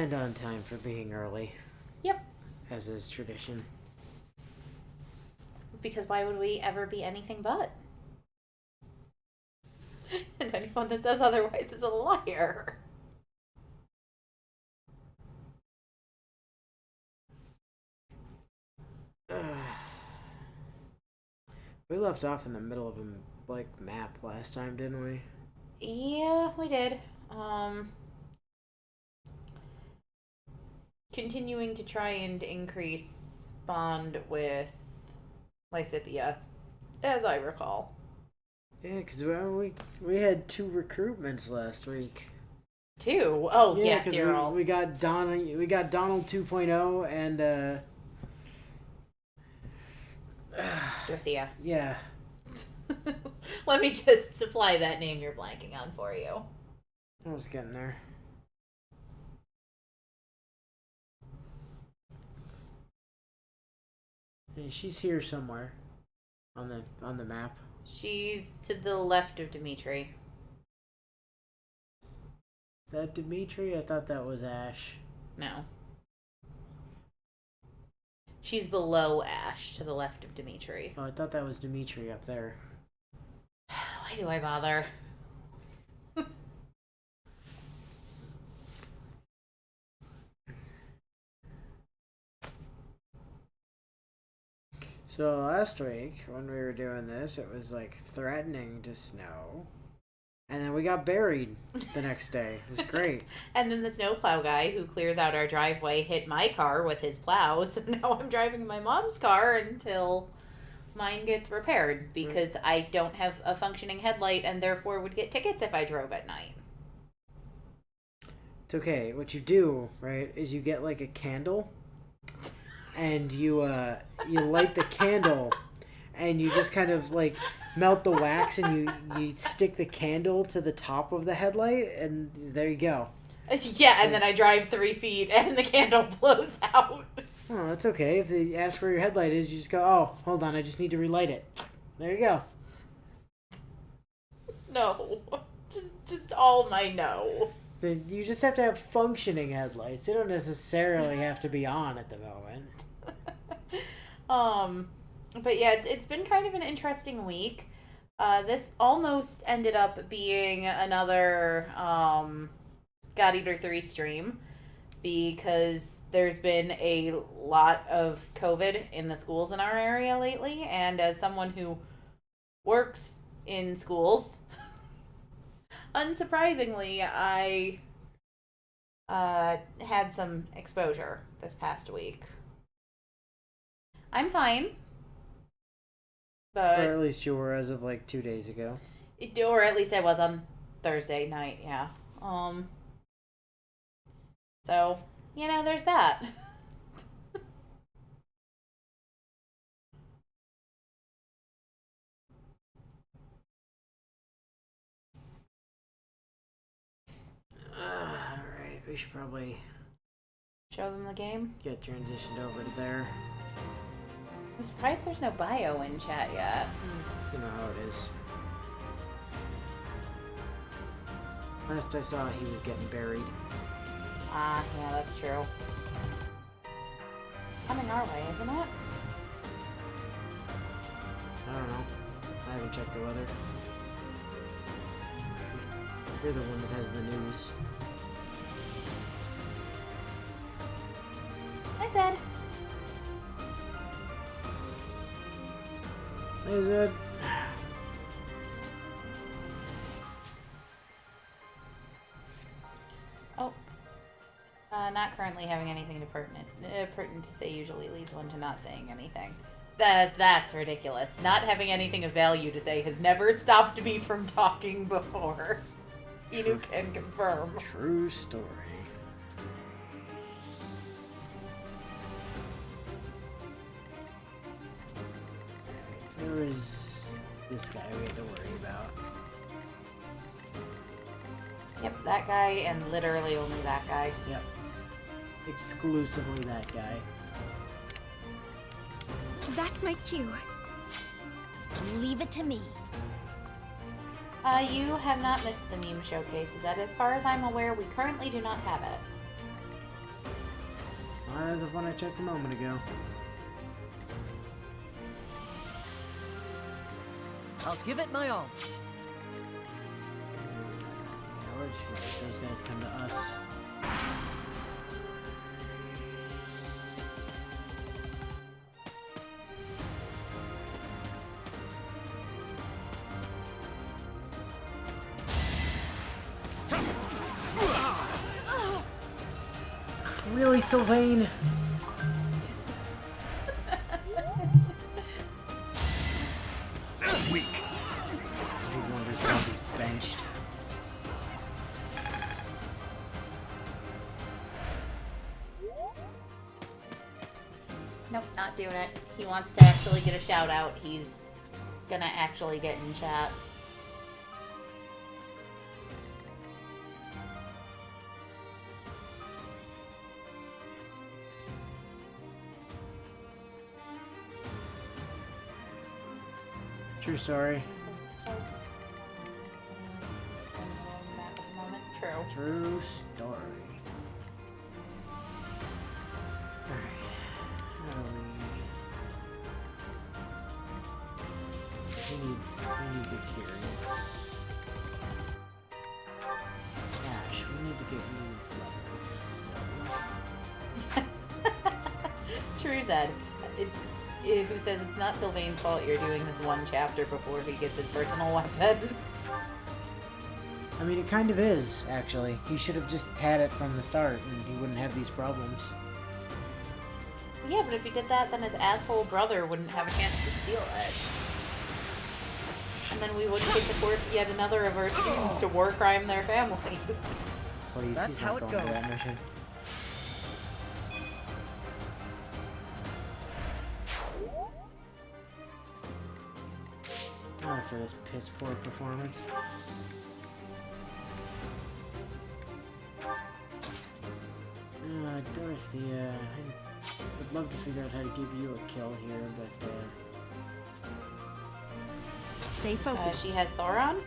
And on time for being early. Yep. As is tradition. Because why would we ever be anything but? And anyone that says otherwise is a liar. We left off in the middle of a map last time, didn't we? Yeah, we did. Continuing to try and increase bond with Lysithia, as I recall. Yeah, because we had 2 recruitments last week. 2? Oh, yeah, yes, you're all. We got Donald 2.0 and Dorothea. Yeah. Let me just supply that name you're blanking on for you. I was getting there. Hey, she's here somewhere on the map. She's to the left of Dimitri. Is that Dimitri? I thought that was Ash. No. She's below Ash, to the left of Dimitri. Oh, I thought that was Dimitri up there. Why do I bother? So last week, when we were doing this, it was like threatening to snow. And then we got buried the next day. It was great. And then the snowplow guy who clears out our driveway hit my car with his plow, so now I'm driving my mom's car until mine gets repaired because I don't have a functioning headlight and therefore would get tickets if I drove at night. It's okay. What you do, right, is you get like a candle and you light the candle and you just kind of like melt the wax and you stick the candle to the top of the headlight and there you go. Yeah, and then I drive 3 feet and the candle blows out. Oh, that's okay. If they ask where your headlight is, you just go, oh, hold on, I just need to relight it. There you go. No. Just all my no. You just have to have functioning headlights. They don't necessarily have to be on at the moment. But yeah, it's been kind of an interesting week. This almost ended up being another God Eater 3 stream because there's been a lot of COVID in the schools in our area lately, and as someone who works in schools, unsurprisingly, I had some exposure this past week. I'm fine. But, or at least you were as of like 2 days ago. Or at least I was on Thursday night, yeah. So, there's that. Alright, we should probably Show them the game? get transitioned over to there. I'm surprised there's no bio in chat yet. You know how it is. Last I saw, he was getting buried. Ah, yeah, that's true. It's coming our way, isn't it? I don't know. I haven't checked the weather. You're the one that has the news. I said. Hey, Zed. Oh. Not currently having anything pertinent to say usually leads one to not saying anything. That's ridiculous. Not having anything of value to say has never stopped me from talking before. Inu can confirm. True story. There is this guy we had to worry about. Yep, that guy and literally only that guy. Yep. Exclusively that guy. That's my cue. Leave it to me. You have not missed the meme showcase. Is that as far as I'm aware, we currently do not have it. Not as of when I checked a moment ago. I'll give it my all. Yeah, we're just gonna let those guys come to us. Really, Sylvain? Weak. He wonders how he's benched. Nope, not doing it. He wants to actually get a shout out. He's gonna actually get in chat. True story. True. True story. Alright. How do we... He needs experience. Ash, we need to get you levels still. True said. Who says it's not Sylvain's fault you're doing this one chapter before he gets his personal weapon? I mean, it kind of is, actually. He should have just had it from the start, and he wouldn't have these problems. Yeah, but if he did that, then his asshole brother wouldn't have a chance to steal it. And then we wouldn't get to force yet another of our students to war crime their families. Please, That's he's how not it going to goes. that mission. Not for this piss poor performance. Dorothea, I would love to figure out how to give you a kill here, but Stay focused. She has Thoron.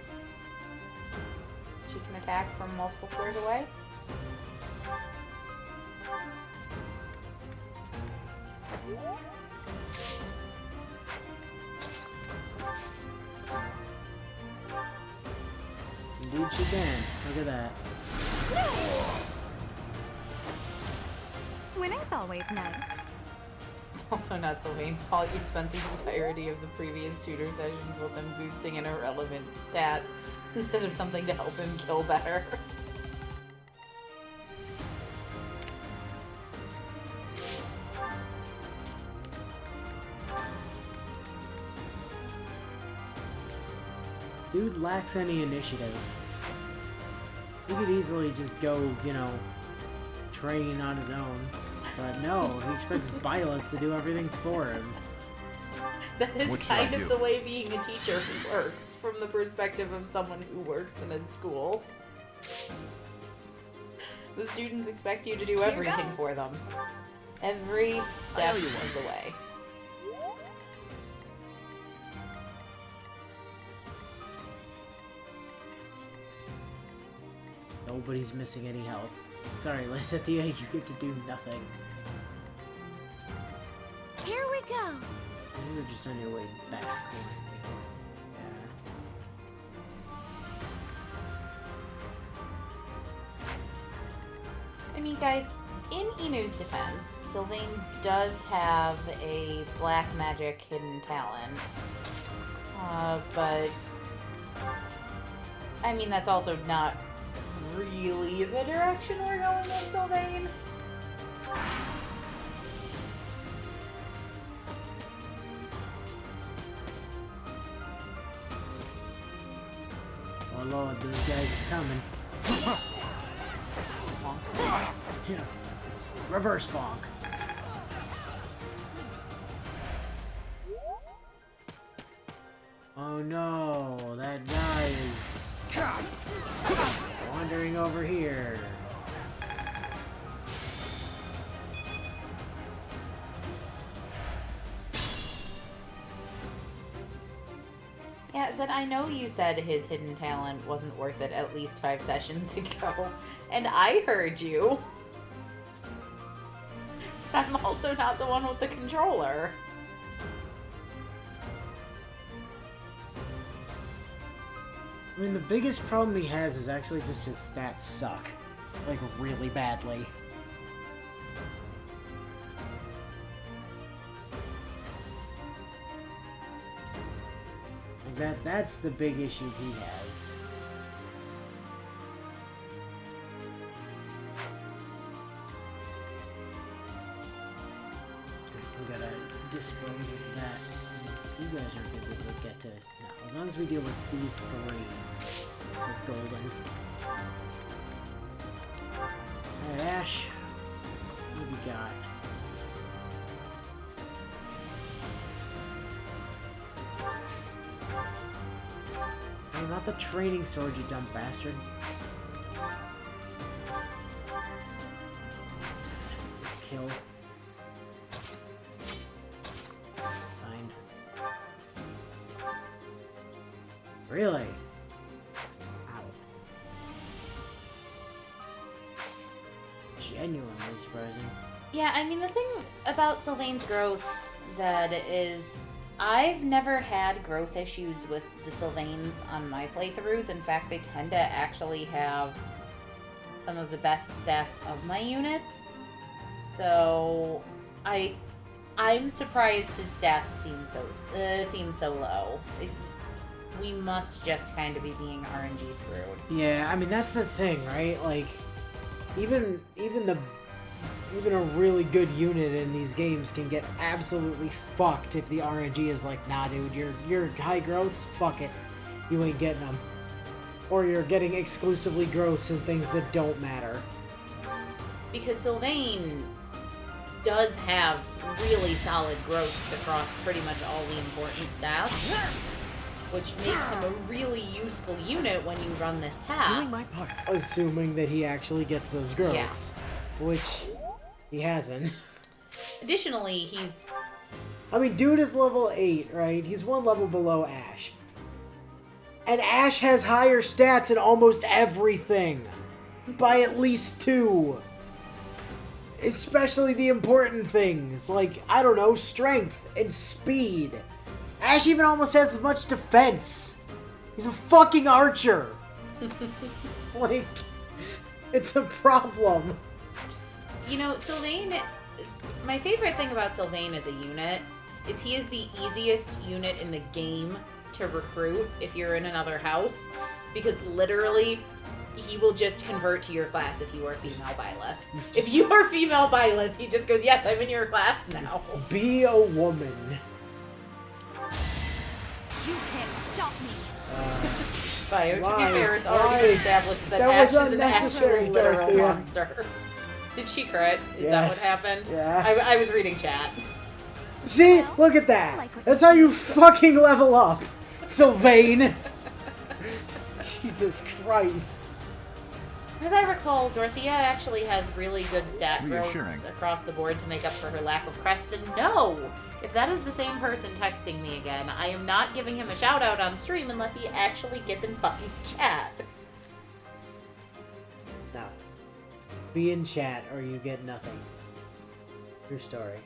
She can attack from multiple squares away. indeed she can. Look at that. Winning's always nice. It's also not Sylvain's fault you spent the entirety of the previous tutor sessions with him boosting an irrelevant stat instead of something to help him kill better. Dude lacks any initiative. He could easily just go, you know, train on his own. But no, he expects Violet to do everything for him. That is What should I kind of do? the way being a teacher works, from the perspective of someone who works in a school. The students expect you to do everything goes. for them. Every step owe you of the way. Nobody's missing any health. Sorry, Lysithea, you get to do nothing. Here we go. You were just on your way back. Yeah. I mean, guys, in Inu's defense, Sylvain does have a black magic hidden talent. But I mean, that's also not really the direction we're going with Sylvain. Oh lord, those guys are coming. Yeah. Reverse bonk. Oh no, that guy is wandering over here. Yeah, Zed, I know you said his hidden talent wasn't worth it at least 5 sessions ago, and I heard you. I'm also not the one with the controller. I mean, the biggest problem he has is actually just his stats suck. Like, really badly. Like, that's the big issue he has. We gotta dispose of that. You guys are good to get to now. As long as we deal with these three, we're golden. Alright, Ash. What have you got? Hey, not the training sword, you dumb bastard. Kill. Fine. Really? Ow. Genuinely surprising. Yeah, I mean, the thing about Sylvain's growths, Zed, is I've never had growth issues with the Sylvains on my playthroughs. In fact, they tend to actually have some of the best stats of my units. So, I'm surprised his stats seem so low. We must just kind of be being RNG screwed. Yeah, I mean that's the thing, right? Like, even a really good unit in these games can get absolutely fucked if the RNG is like, nah, dude, you're high growths, fuck it, you ain't getting them, or you're getting exclusively growths and things that don't matter. Because Sylvain does have really solid growths across pretty much all the important stats, which makes him a really useful unit when you run this path. Doing my part. Assuming that he actually gets those growths, which he hasn't. Additionally, he's... I mean, dude is level 8, right? He's one level below Ash. And Ash has higher stats in almost everything. By at least 2. Especially the important things, like, I don't know, strength and speed. Ash even almost has as much defense. He's a fucking archer. Like, it's a problem. You know, Sylvain... My favorite thing about Sylvain as a unit is he is the easiest unit in the game to recruit if you're in another house. Because literally... he will just convert to your class if you are female Byleth. If you are female Byleth, he just goes, yes, I'm in your class now. Be a woman. You can't stop me. Bio, to Why? be fair, it's already been established that That Ash was is an unnecessary, actual literal Dorothea. monster. Did she crit? Is Yes. that what happened? Yeah. I was reading chat. See? Look at that. That's how you fucking level up, Sylvain. Jesus Christ. As I recall, Dorothea actually has really good stat Reassuring. growths across the board to make up for her lack of crests. And no! If that is the same person texting me again, I am not giving him a shout out on stream unless he actually gets in fucking chat. No. Be in chat or you get nothing. True story.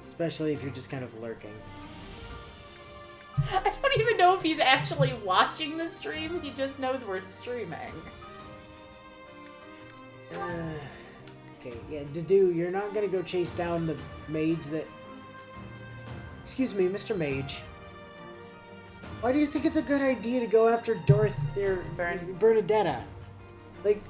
Especially if you're just kind of lurking. I don't even know if he's actually watching the stream, he just knows we're streaming. Okay, yeah, Dedu, you're not gonna go chase down the mage that... Excuse me, Mr. Mage. Why do you think it's a good idea to go after Bernadetta? Like,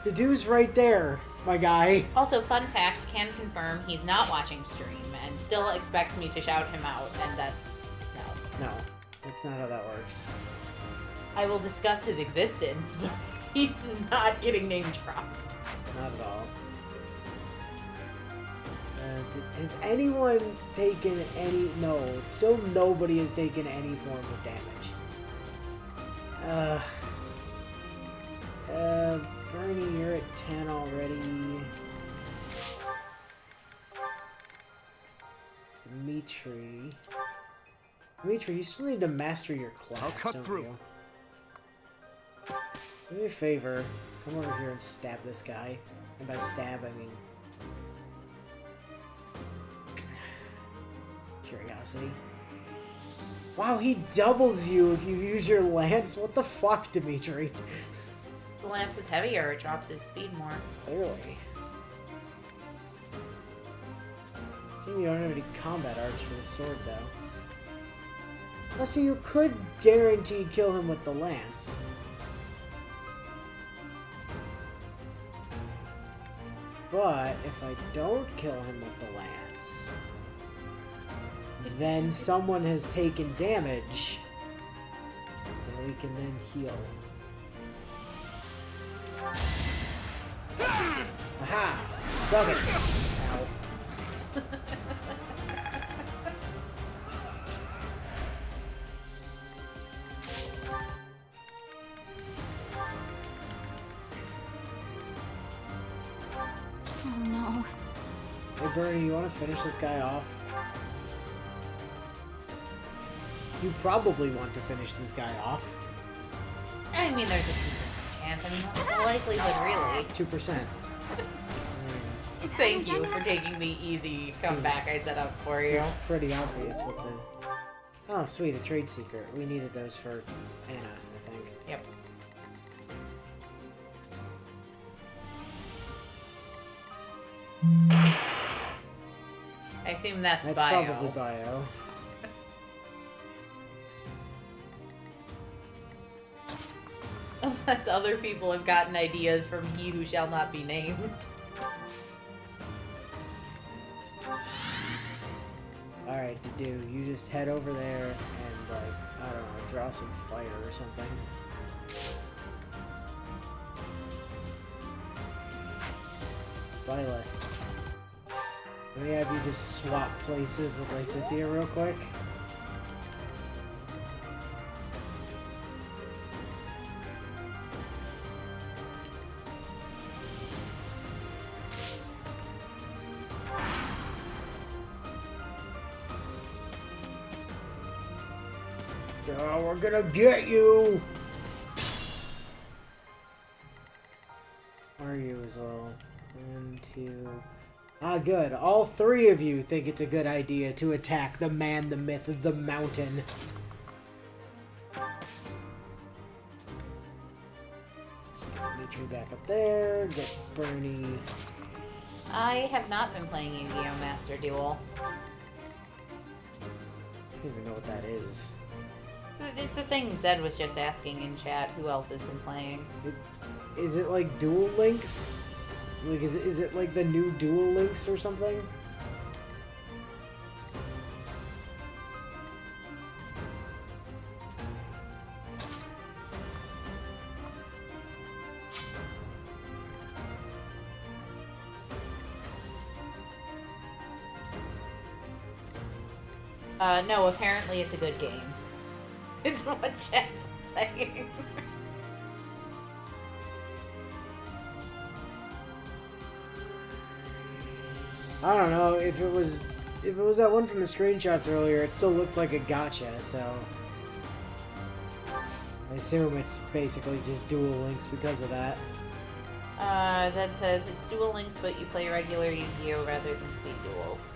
Dedu's right there, my guy. Also, fun fact, can confirm he's not watching stream and still expects me to shout him out, and that's... No, that's not how that works. I will discuss his existence, but he's not getting name dropped. Not at all. Has anyone taken any... No, still nobody has taken any form of damage. Bernie, you're at 10 already. Dimitri, you still need to master your class, I'll cut don't through. you? Do me a favor. Come over here and stab this guy. And by stab, I mean curiosity. Wow, he doubles you if you use your lance. What the fuck, Dimitri? The lance is heavier, it drops his speed more. Clearly. You don't have any combat arts for the sword, though. Well, see, you could guarantee kill him with the lance. But if I don't kill him with the lance, then someone has taken damage, and we can then heal. Aha! Suck it! Ow. Oh no. Hey Bernie, you want to finish this guy off? You probably want to finish this guy off. I mean, there's a 2% chance. I mean, what's the likelihood, really? 2%. Thank you for taking the easy comeback I set up for you. Seems pretty obvious with the... Oh, sweet, a trade secret. We needed those for Anna, I think. Yep. I assume that's bio. Probably bio. Unless other people have gotten ideas from he who shall not be named. Alright, to do, you just head over there and, like, I don't know, draw some fire or something. Violet. Let me have you just swap places with Lysithea real quick. Oh, we're gonna get you! Are you as well? 1, 2... Ah, good. All three of you think it's a good idea to attack the man, the myth, the mountain. Just get Dimitri back up there. Get Bernie. I have not been playing Yu-Gi-Oh! Master Duel. I don't even know what that is. It's a thing Zed was just asking in chat who else has been playing. Is it like Duel Links? Like, is it like the new Duel Links or something? No, apparently it's a good game. It's what chat's saying. I don't know, if it was that one from the screenshots earlier, it still looked like a gacha, so I assume it's basically just Duel Links because of that. Zed says it's Duel Links, but you play regular Yu-Gi-Oh! Rather than Speed Duels.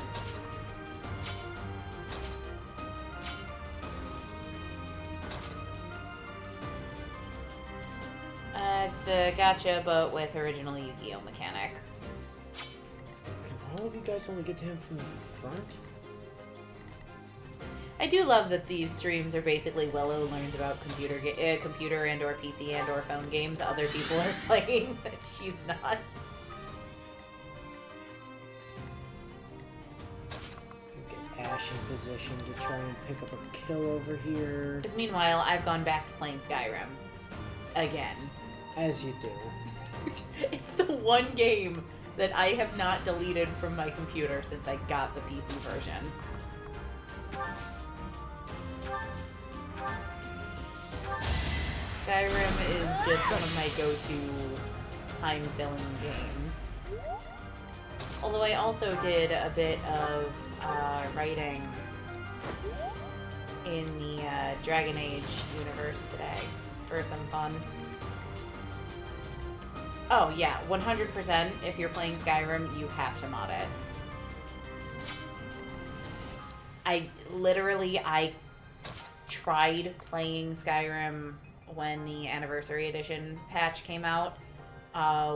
It's a gacha, but with original Yu-Gi-Oh! Mechanic. Can all of you guys only get to him from the front? I do love that these streams are basically Willow learns about computer and or PC and or phone games other people are playing that she's not. Get Ash in position to try and pick up a kill over here. Because meanwhile, I've gone back to playing Skyrim. Again. As you do. It's the one game that I have not deleted from my computer since I got the PC version. Skyrim is just one of my go-to time-filling games. Although I also did a bit of writing in the Dragon Age universe today for some fun. Oh yeah, 100% if you're playing Skyrim, you have to mod it. I tried playing Skyrim when the Anniversary Edition patch came out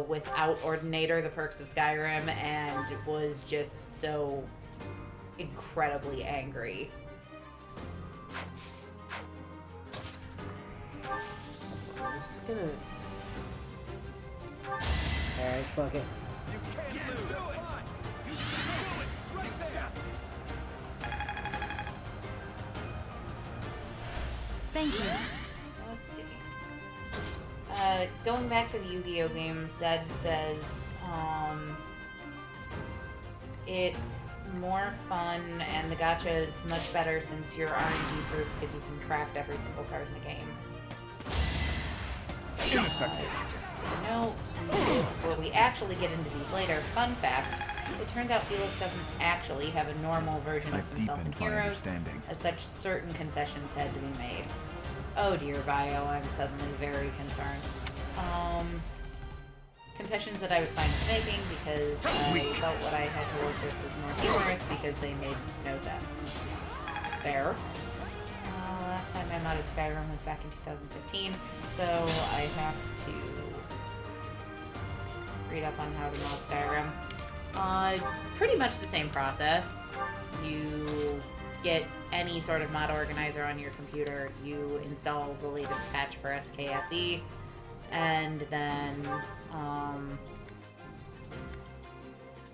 without Ordinator, the perks of Skyrim, and was just so incredibly angry. This is gonna... Alright, fuck it. You can't do it. You can do it right there. Thank you. Let's see. Going back to the Yu-Gi-Oh game, Zed says, it's more fun and the gacha is much better since you're RNG proof because you can craft every single card in the game. Ineffective. Before we actually get into these later, fun fact, it turns out Felix doesn't actually have a normal version of I've himself in deepened my Heroes, understanding. as such certain concessions had to be made. Oh dear, Bio, I'm suddenly very concerned. Concessions that I was fine with making because I felt what I had to work with was more humorous because they made no sense. Fair. Last time I modded Skyrim was back in 2015, so I have to read up on how to mod Skyrim. Pretty much the same process. You get any sort of mod organizer on your computer, you install the latest patch for SKSE, and then,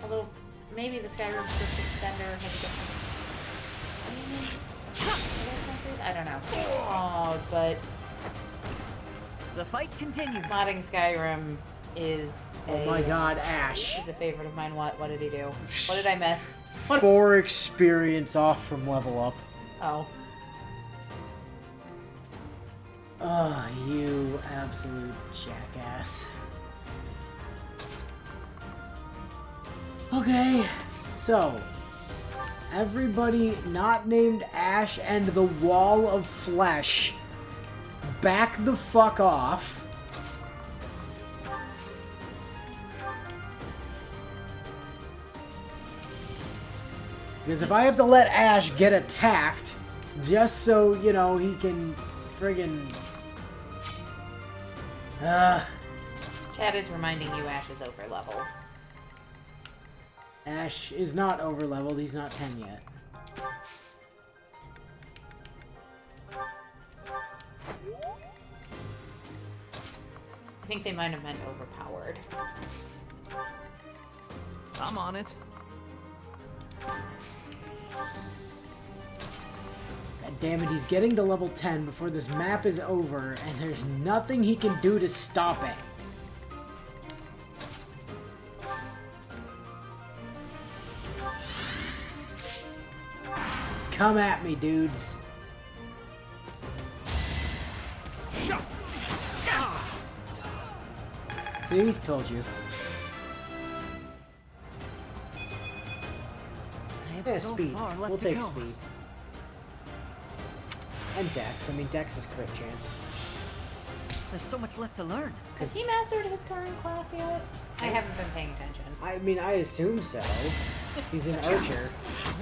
although maybe the Skyrim script extender has a different I don't know. But The fight continues. modding Skyrim is Oh my god, Ash. is a favorite of mine. What did he do? What did I miss? 4 experience off from level up. Oh. Oh, you absolute jackass. Okay, so everybody not named Ash and the Wall of Flesh, back the fuck off. Because if I have to let Ash get attacked just so, you know, he can friggin' Chad is reminding you Ash is over-leveled. Ash is not over-leveled, he's not 10 yet. I think they might have meant overpowered. I'm on it. God damn it, he's getting to level 10 before this map is over, and there's nothing he can do to stop it. Come at me, dudes. See? Told you. I have Yeah, so speed. far left We'll to take go. speed. And Dex. I mean, Dex is crit chance. There's so much left to learn. Has he mastered his current class yet? I haven't been paying attention. I mean, I assume so. He's an archer.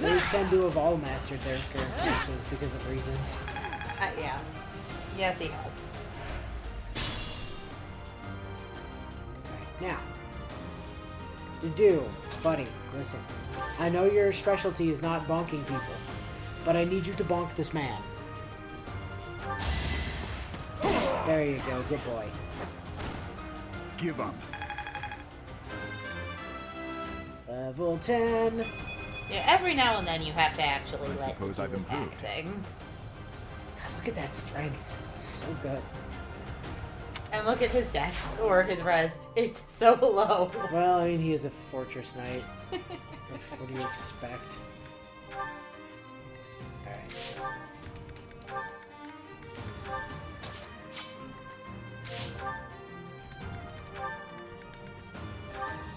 They tend to have all mastered their current classes because of reasons. Yeah. Yes, he has. Now, buddy, listen. I know your specialty is not bonking people, but I need you to bonk this man. There you go, good boy. Give up. Level 10. Yeah, every now and then you have to actually I let suppose people I've attack improved. things. God, look at that strength. It's so good. And look at his deck, or his res. It's so low. Well, I mean, he is a fortress knight. What do you expect? Alright.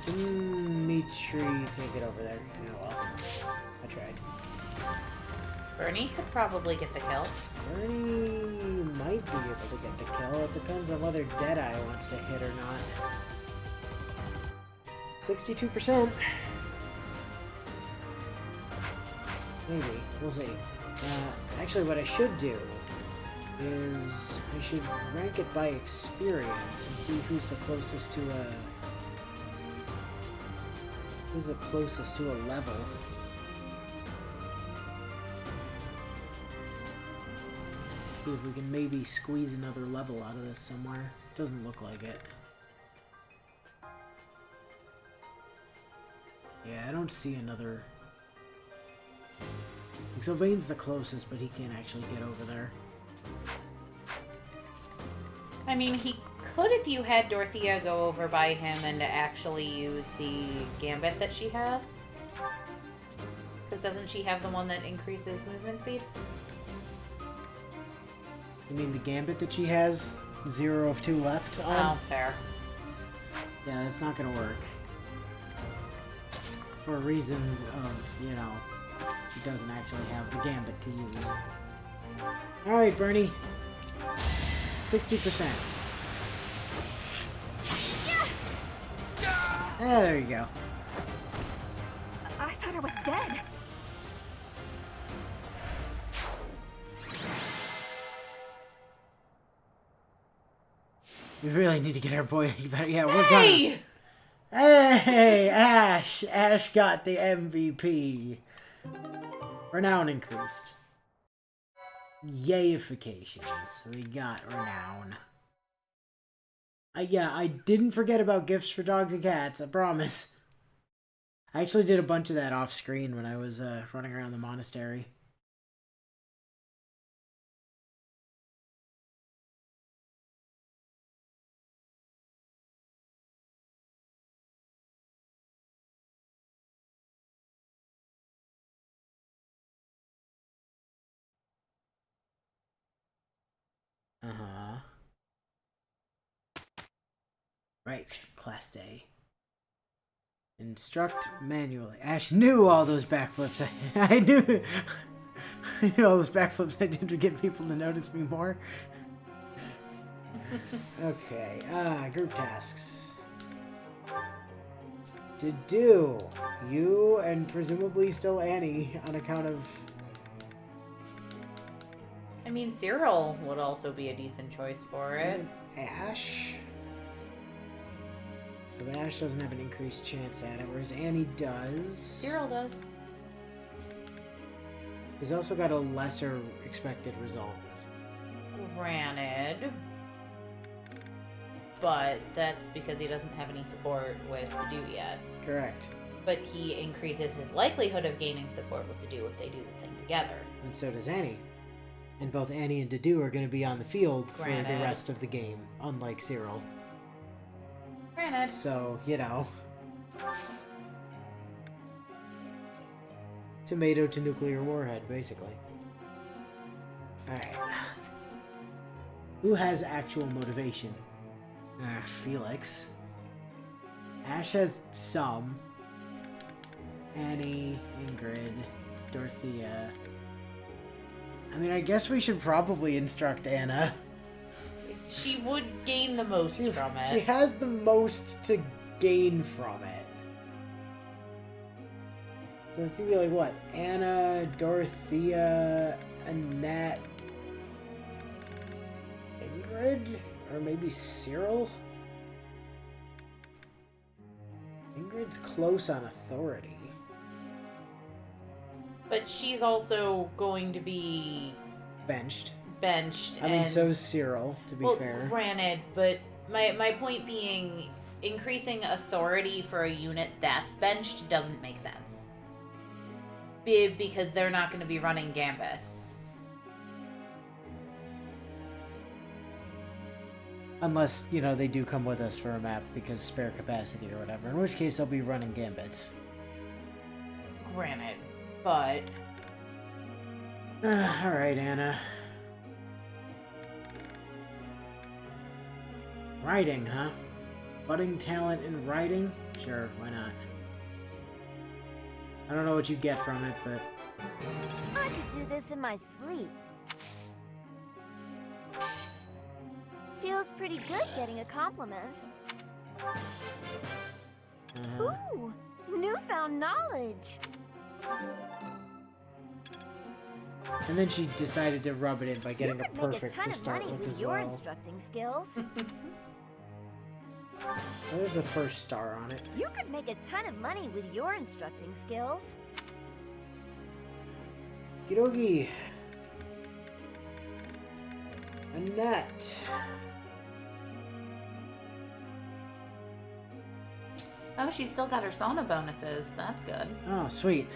Dimitri can't get over there. Oh well. I tried. Bernie could probably get the kill. Bernie might be able to get the kill. It depends on whether Deadeye wants to hit or not. 62%. Maybe. We'll see. Actually, what I should do is I should rank it by experience and see who's the closest to a... Who's the closest to a level? See if we can maybe squeeze another level out of this somewhere. Doesn't look like it. Yeah, I don't see another... Sylvain's the closest, but he can't actually get over there. I mean, he could if you had Dorothea go over by him and actually use the gambit that she has. Because doesn't she have the one that increases movement speed? You mean the gambit that she has? 0 of 2 left on? Oh, fair. Yeah, that's not gonna work. For reasons of, you know, she doesn't actually have the gambit to use. Alright, Bernie. 60%. Ah, there you go. I thought I was dead. We really need to get our boy back. Yeah, we're Hey! gonna. Hey, Ash! Ash got the MVP. Renown increased. Yayifications. We got renown. Yeah, I didn't forget about gifts for dogs and cats, I promise. I actually did a bunch of that off screen when I was running around the monastery. Uh-huh. Right, class day. Instruct manually. Ash knew all those backflips. I knew all those backflips I did to get people to notice me more. Okay, group tasks. To do. You and presumably still Annie on account of... I mean, Cyril would also be a decent choice for it. Ash? But Ash doesn't have an increased chance at it, whereas Annie does. Cyril does. He's also got a lesser expected result. Granted. But that's because he doesn't have any support with the do yet. Correct. But he increases his likelihood of gaining support with the do if they do the thing together. And so does Annie. And both Annie and Dedue are going to be on the field for the Granted. rest of the game, unlike Cyril. Granted. So, you know. Tomato to nuclear warhead, basically. Alright. Who has actual motivation? Felix. Ash has some. Annie, Ingrid, Dorothea. I mean, I guess we should probably instruct Anna. She would gain the most from it. She has the most to gain from it. So it's gonna be like what? Anna, Dorothea, Annette, Ingrid? Or maybe Cyril? Ingrid's close on authority. But she's also going to be Benched. benched. I mean, so's Cyril, to be well, fair. granted, but my point being, increasing authority for a unit that's benched doesn't make sense. Because they're not going to be running gambits. Unless, you know, they do come with us for a map because spare capacity or whatever. In which case, they'll be running gambits. Granted, but... Alright, Anna. Writing, huh? Budding talent in writing? Sure, why not? I don't know what you get from it, but... I could do this in my sleep. Feels pretty good getting a compliment. Ooh, newfound knowledge. And then she decided to rub it in by getting You a could make a perfect ton to of start money with with as your well. instructing skills. Well, there's the first star on it. You could make a ton of money with your instructing skills. Kidogi. Annette. Oh, she's still got her sauna bonuses. That's good. Oh, sweet.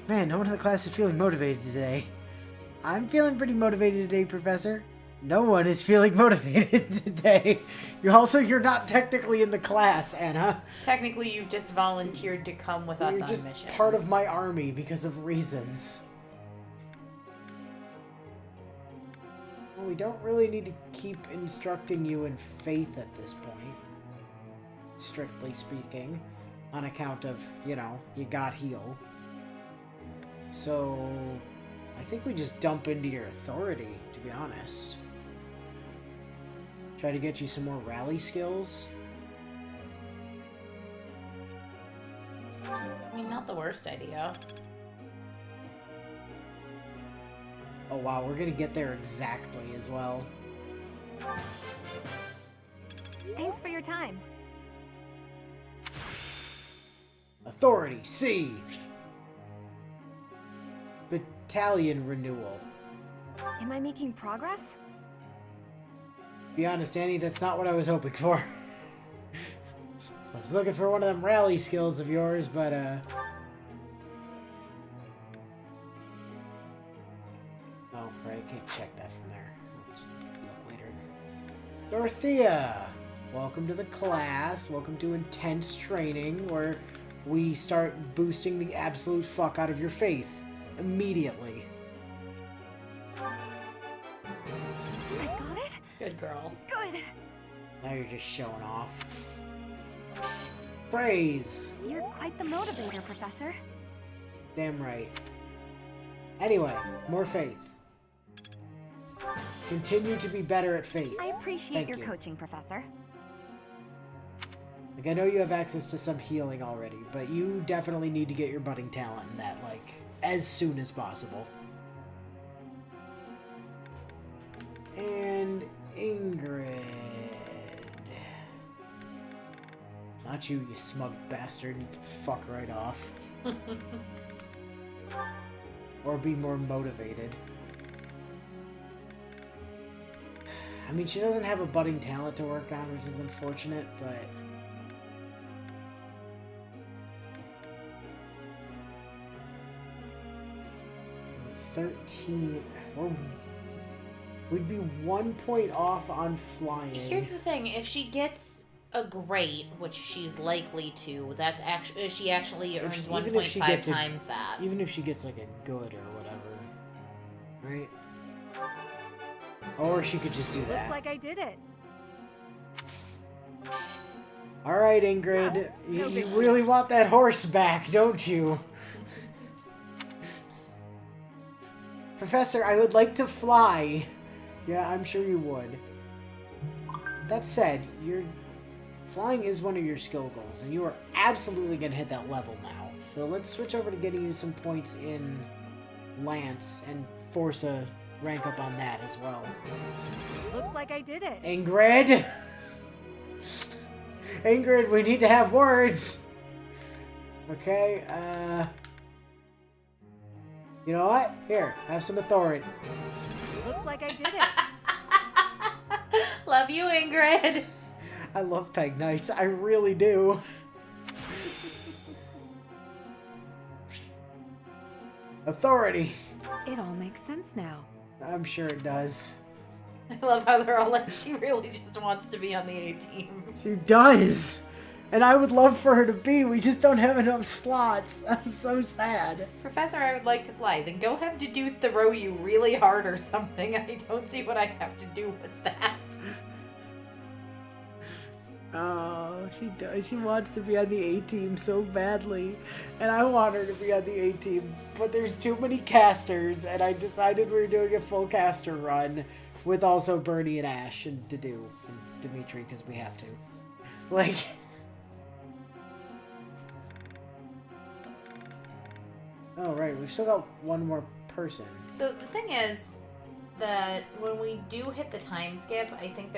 Man, no one in the class is feeling motivated today. I'm feeling pretty motivated today, Professor. No one is feeling motivated today. You're not technically in the class, Anna. Technically, you've just volunteered to come with us You're on just missions. part of my army because of reasons. Well, we don't really need to keep instructing you in faith at this point. Strictly speaking. On account of, you know, you got heal. So, I think we just dump into your authority, to be honest. Try to get you some more rally skills. I mean, not the worst idea. Oh wow, we're gonna get there exactly as well. Thanks for your time. Authority, C! Battalion renewal. Am I making progress? Be honest, Annie, that's not what I was hoping for. I was looking for one of them rally skills of yours, but, Oh, right, I can't check that from there. Let's look later. Dorothea! Welcome to the class. Welcome to intense training, where we start boosting the absolute fuck out of your faith. Immediately. I got it? Good girl. Good. Now you're just showing off. Praise! You're quite the motivator, Professor. Damn right. Anyway, more faith. Continue to be better at faith. I appreciate Thank your you. coaching, Professor. Like, I know you have access to some healing already, but you definitely need to get your budding talent in that, like, as soon as possible. And Ingrid. Not you, you smug bastard. You can fuck right off. Or be more motivated. I mean, she doesn't have a budding talent to work on, which is unfortunate, but... 13. We'd be 1 point off on flying. Here's the thing: if she gets a great, which she's likely to, that's actually she actually earns even if she 1.5 gets times that. Even if she gets like a good or whatever, right? Or she could just do that. Looks like I did it. All right, Ingrid, Well, no you big really want that horse back, don't you? Professor, I would like to fly. Yeah, I'm sure you would. That said, flying is one of your skill goals, and you are absolutely going to hit that level now. So let's switch over to getting you some points in Lance and force a rank up on that as well. Looks like I did it. Ingrid! Ingrid, we need to have words! Okay, you know what? Here, have some authority. Looks like I did it. Love you, Ingrid. I love Peg Knights, I really do. Authority! It all makes sense now. I'm sure it does. I love how they're all like, she really just wants to be on the A team. She does! And I would love for her to be, we just don't have enough slots. I'm so sad. Professor, I would like to fly. Then go have Dude throw you really hard or something. I don't see what I have to do with that. Oh, she does. She wants to be on the A-team so badly. And I want her to be on the A-team. But there's too many casters, and I decided we were doing a full caster run with also Bernie and Ash and Dedu and Dimitri, because we have to. Like... Oh, right. We've still got one more person. So the thing is that when we do hit the time skip, I think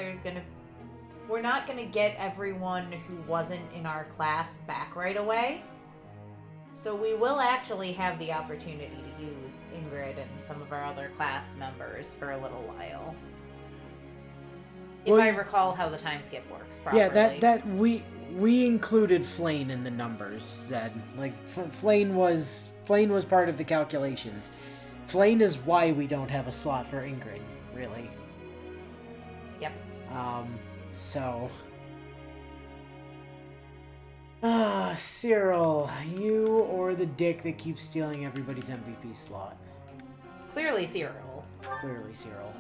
we're not gonna get everyone who wasn't in our class back right away. So we will actually have the opportunity to use Ingrid and some of our other class members for a little while. If Well, I recall how the time skip works properly. Yeah, that we included Flane in the numbers, Zed. Like Flane was part of the calculations. Flane is why we don't have a slot for Ingrid, really. Yep. So Cyril, you or the dick that keeps stealing everybody's MVP slot? Clearly Cyril. Clearly Cyril.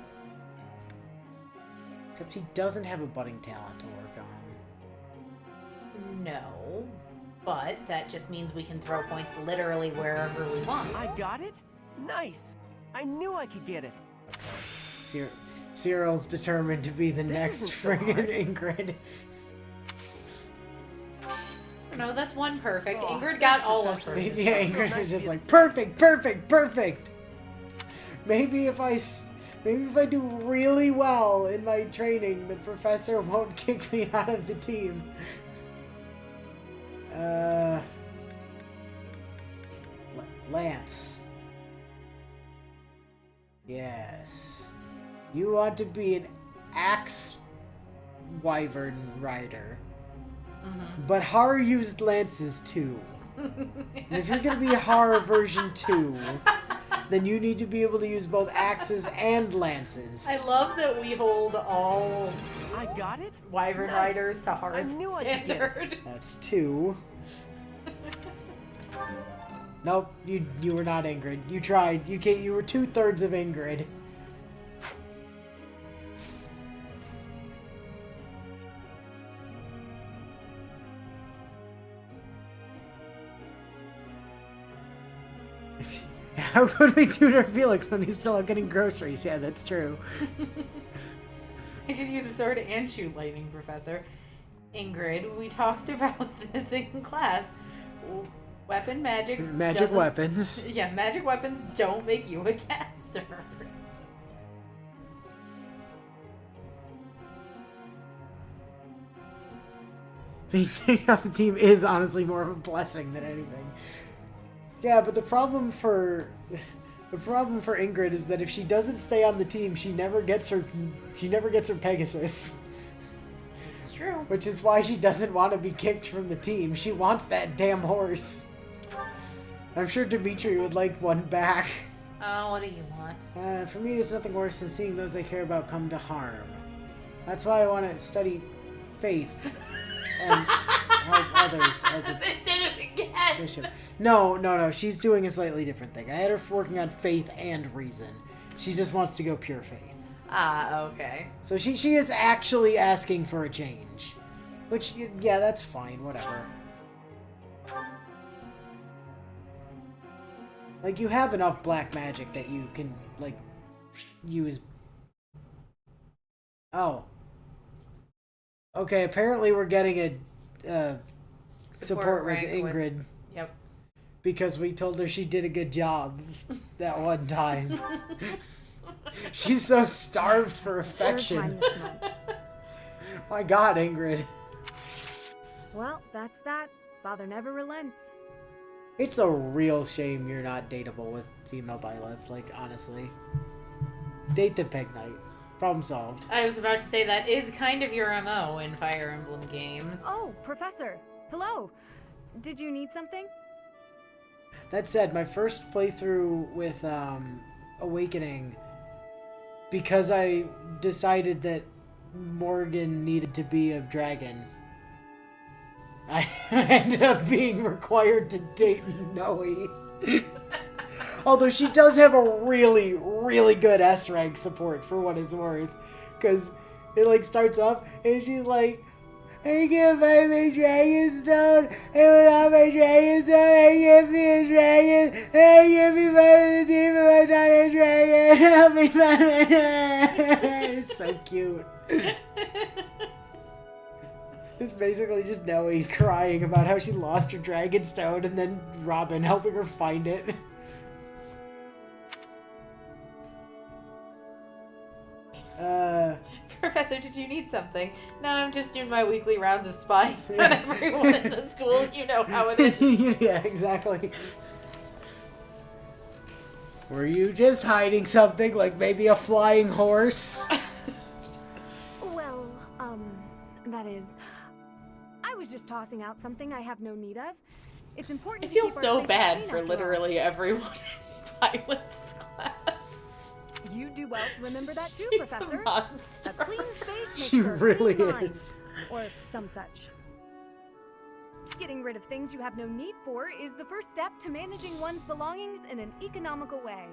Except he doesn't have a budding talent to work on. No. But that just means we can throw points literally wherever we want. I got it? Nice. I knew I could get it. Cyril's determined to be the This next isn't so friggin' hard. Ingrid. No, that's one perfect. Oh, Ingrid that's got all of Professor. hers. Yeah, It's Ingrid nice was just to like, get perfect, perfect, perfect! Maybe if I do really well in my training, the professor won't kick me out of the team. Lance. Yes. You want to be an axe wyvern rider. But Har used lances too. And if you're gonna be Har version 2, then you need to be able to use both axes and lances. I love that we hold all I got it? wyvern Nice. riders to Har's I knew I could get it. standard. That's 2. Nope, you were not Ingrid. You tried. You were 2/3 of Ingrid. How could we tutor Felix when he's still out getting groceries? Yeah, that's true. I could use a sword and shoot lightning, Professor. Ingrid, we talked about this in class. Weapon magic. Magic doesn't- weapons. Yeah, magic weapons don't make you a caster. Being taken off the team is honestly more of a blessing than anything. Yeah, but the problem for Ingrid is that if she doesn't stay on the team, she never gets her Pegasus. This is true. Which is why she doesn't want to be kicked from the team. She wants that damn horse. I'm sure Dimitri would like one back. Oh, what do you want? For me, there's nothing worse than seeing those I care about come to harm. That's why I want to study faith and help others as a They did it again. bishop. No. She's doing a slightly different thing. I had her working on faith and reason. She just wants to go pure faith. Ah, okay. So she is actually asking for a change. Which, yeah, that's fine. Whatever. Like, you have enough black magic that you can, like, use... Oh. Okay, apparently we're getting a support with rank Ingrid. Yep. Because we told her she did a good job that one time. She's so starved for Third affection. time this month. My god, Ingrid. Well, that's that. Father never relents. It's a real shame you're not dateable with female Byleth, like, honestly. Date the Pig Knight. Problem solved. I was about to say that is kind of your MO in Fire Emblem games. Oh, Professor. Hello. Did you need something? That said, my first playthrough with Awakening, because I decided that Morgan needed to be a dragon, I ended up being required to date Noe. Although she does have a really, really good S-rank support for what it's worth. Because it like starts up and she's like, I can't find my dragon stone, and without my dragon stone, I can't be a dragon, and I can't be part of the team if I'm not a dragon. Help me find my... It's so cute. It's basically just Noe crying about how she lost her dragon stone, and then Robin helping her find it. Professor, did you need something? No, I'm just doing my weekly rounds of spying on everyone in the school. You know how it is. Yeah, exactly. Were you just hiding something, like maybe a flying horse? Well, that is... I was just tossing out something I have no need of. It's important I to feel keep our so spaces bad clean for after all. literally everyone in Violet's class. You do well to remember that too, She's Professor. a monster. A clean space makes She for a really clean mind, is. or some such. Getting rid of things you have no need for is the first step to managing one's belongings in an economical way.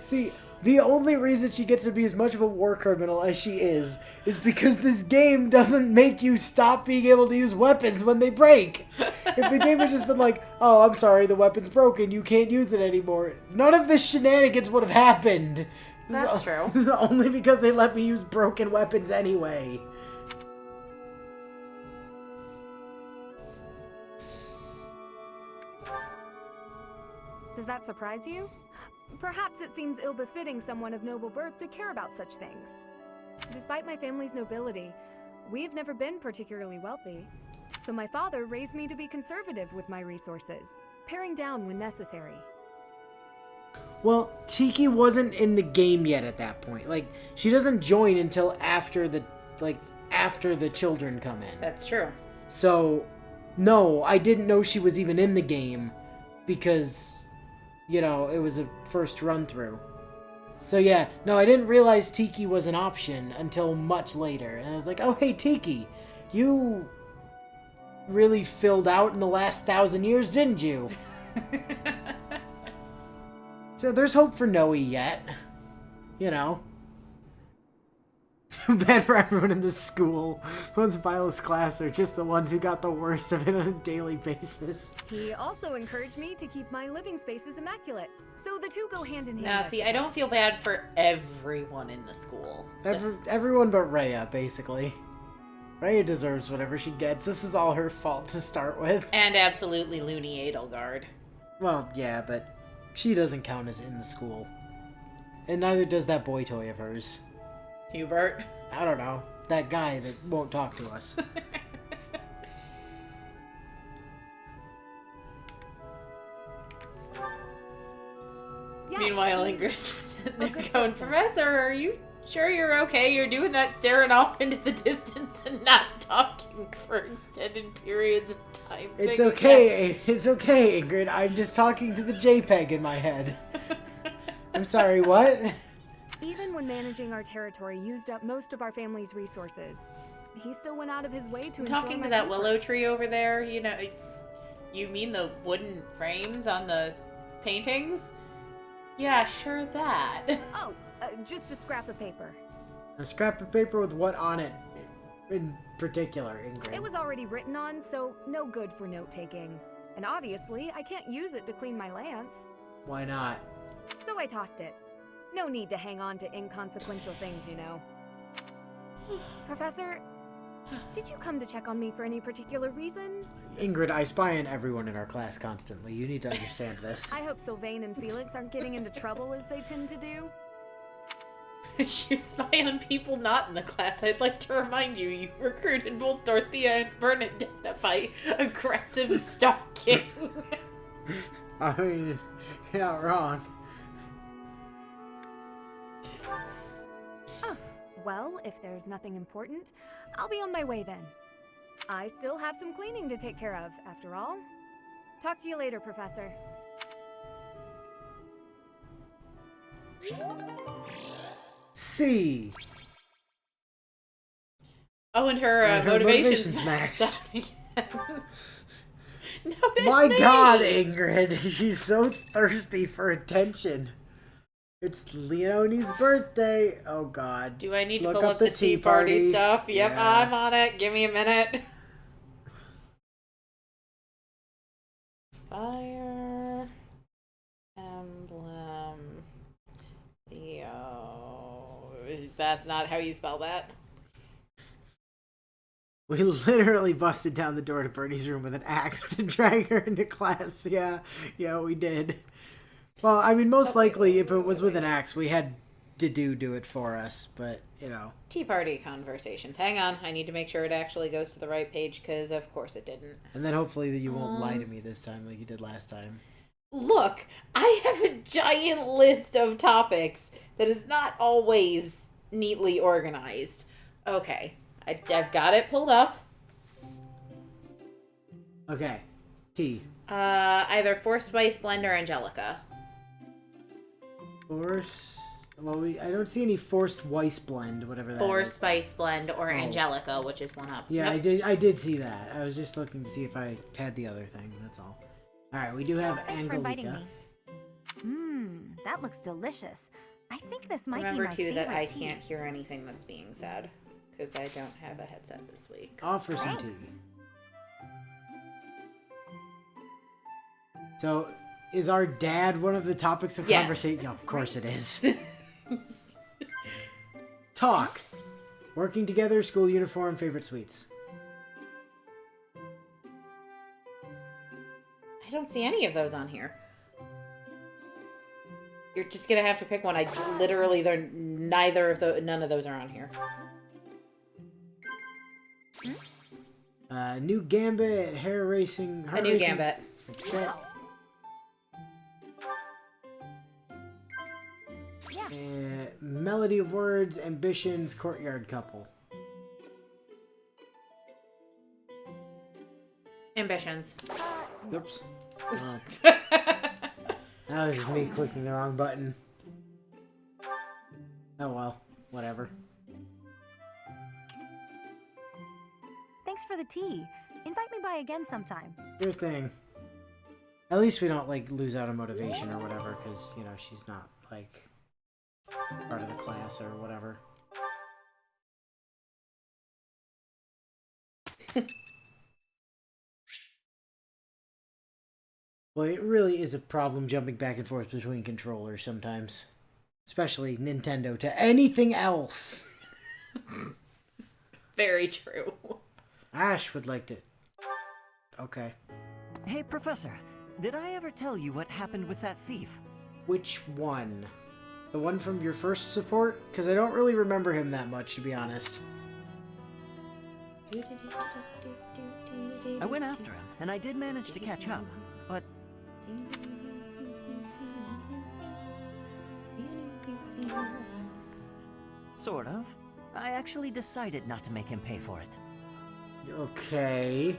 See, the only reason she gets to be as much of a war criminal as she is because this game doesn't make you stop being able to use weapons when they break. If the game had just been like, oh, I'm sorry, the weapon's broken, you can't use it anymore, none of this shenanigans would have happened. That's true. This is only because they let me use broken weapons anyway. Does that surprise you? Perhaps it seems ill-befitting someone of noble birth to care about such things. Despite my family's nobility, we've never been particularly wealthy. So my father raised me to be conservative with my resources, paring down when necessary. Well, Tiki wasn't in the game yet at that point. Like, she doesn't join until after the children come in. That's true. So, no, I didn't know she was even in the game because, you know, it was a first run through. So yeah, no, I didn't realize Tiki was an option until much later. And I was like, oh, hey, Tiki, you really filled out in the last 1,000 years, didn't you? So there's hope for Noe yet. You know. Bad for everyone in the school. Those Violet's class are just the ones who got the worst of it on a daily basis. He also encouraged me to keep my living spaces immaculate, so the two go hand in hand. Now, see, I don't feel bad for everyone in the school. Everyone but Rhea, basically. Rhea deserves whatever she gets. This is all her fault to start with. And absolutely Looney Edelgard. Well, yeah, but she doesn't count as in the school. And neither does that boy toy of hers. Hubert. I don't know. That guy that won't talk to us. Yes, Meanwhile, he's Ingrid's sitting a there good going, person. Professor, are you sure you're okay? You're doing that staring off into the distance and not talking for extended periods of time. It's thing okay. It's okay, Ingrid. I'm just talking to the JPEG in my head. I'm sorry, what? Even when managing our territory used up most of our family's resources, he still went out of his way to ensure Talking my to that comfort. willow tree over there, you know, you mean the wooden frames on the paintings? Yeah, sure that. Oh, just a scrap of paper. A scrap of paper with what on it in particular, Ingrid? It was already written on, so no good for note-taking. And obviously, I can't use it to clean my lance. Why not? So I tossed it. No need to hang on to inconsequential things, you know. Professor, did you come to check on me for any particular reason? Ingrid, I spy on everyone in our class constantly. You need to understand this. I hope Sylvain and Felix aren't getting into trouble as they tend to do. You spy on people not in the class. I'd like to remind you, you recruited both Dorothea and Bernadette by aggressive stalking. I mean, you're not wrong. Oh, well, if there's nothing important, I'll be on my way then. I still have some cleaning to take care of, after all. Talk to you later, Professor. C. Oh, and her, And her motivation's motivation's maxed out again. Notice My me. God, Ingrid, she's so thirsty for attention. It's Leonie's birthday. Oh God. Do I need to Look pull up up the tea party stuff? Yep, Yeah. I'm on it. Give me a minute. Fire Emblem Leo. That's not how you spell that. We literally busted down the door to Bernie's room with an axe to drag her into class. Yeah, we did. Well, I mean, most likely, if it was with an axe, we had do it for us, but, you know. Tea party conversations. Hang on, I need to make sure it actually goes to the right page, because of course it didn't. And then hopefully that you won't lie to me this time like you did last time. Look, I have a giant list of topics that is not always neatly organized. Okay, I've got it pulled up. Okay. Tea. Either Forced Spice Blend or Angelica. I don't see any Forced Weiss Blend, whatever that Forced is. Spice Blend or Angelica, which is one up. Yeah, Yep. I did see that. I was just looking to see if I had the other thing, that's all. Alright, we do have Thanks for inviting Angelica. me. That looks delicious. I think this might Remember, be my too, favorite that I tea. can't hear anything that's being said, because I don't have a headset this week. Offer some tea. Thanks. So, is our dad one of the topics of Yes. conversation? This Of is course great. it is. Talk. Working together, school uniform, favorite sweets. I don't see any of those on here. You're just gonna have to pick one. None of those are on here. New Gambit, hair racing. A new Gambit. Okay. Melody of Words, Ambitions, Courtyard Couple. Ambitions. Oops. Oh. That was just me clicking the wrong button. Oh well, whatever. Thanks for the tea. Invite me by again sometime. Sure thing. At least we don't, like, lose out on motivation or whatever, because, you know, she's not, like, part of the class or whatever. Well, it really is a problem jumping back and forth between controllers sometimes. Especially Nintendo to anything else. Very true. Ash would like to... Okay. Hey, Professor, did I ever tell you what happened with that thief? Which one? The one from your first support? Because I don't really remember him that much, to be honest. I went after him, and I did manage to catch up, but... Sort of. I actually decided not to make him pay for it. Okay.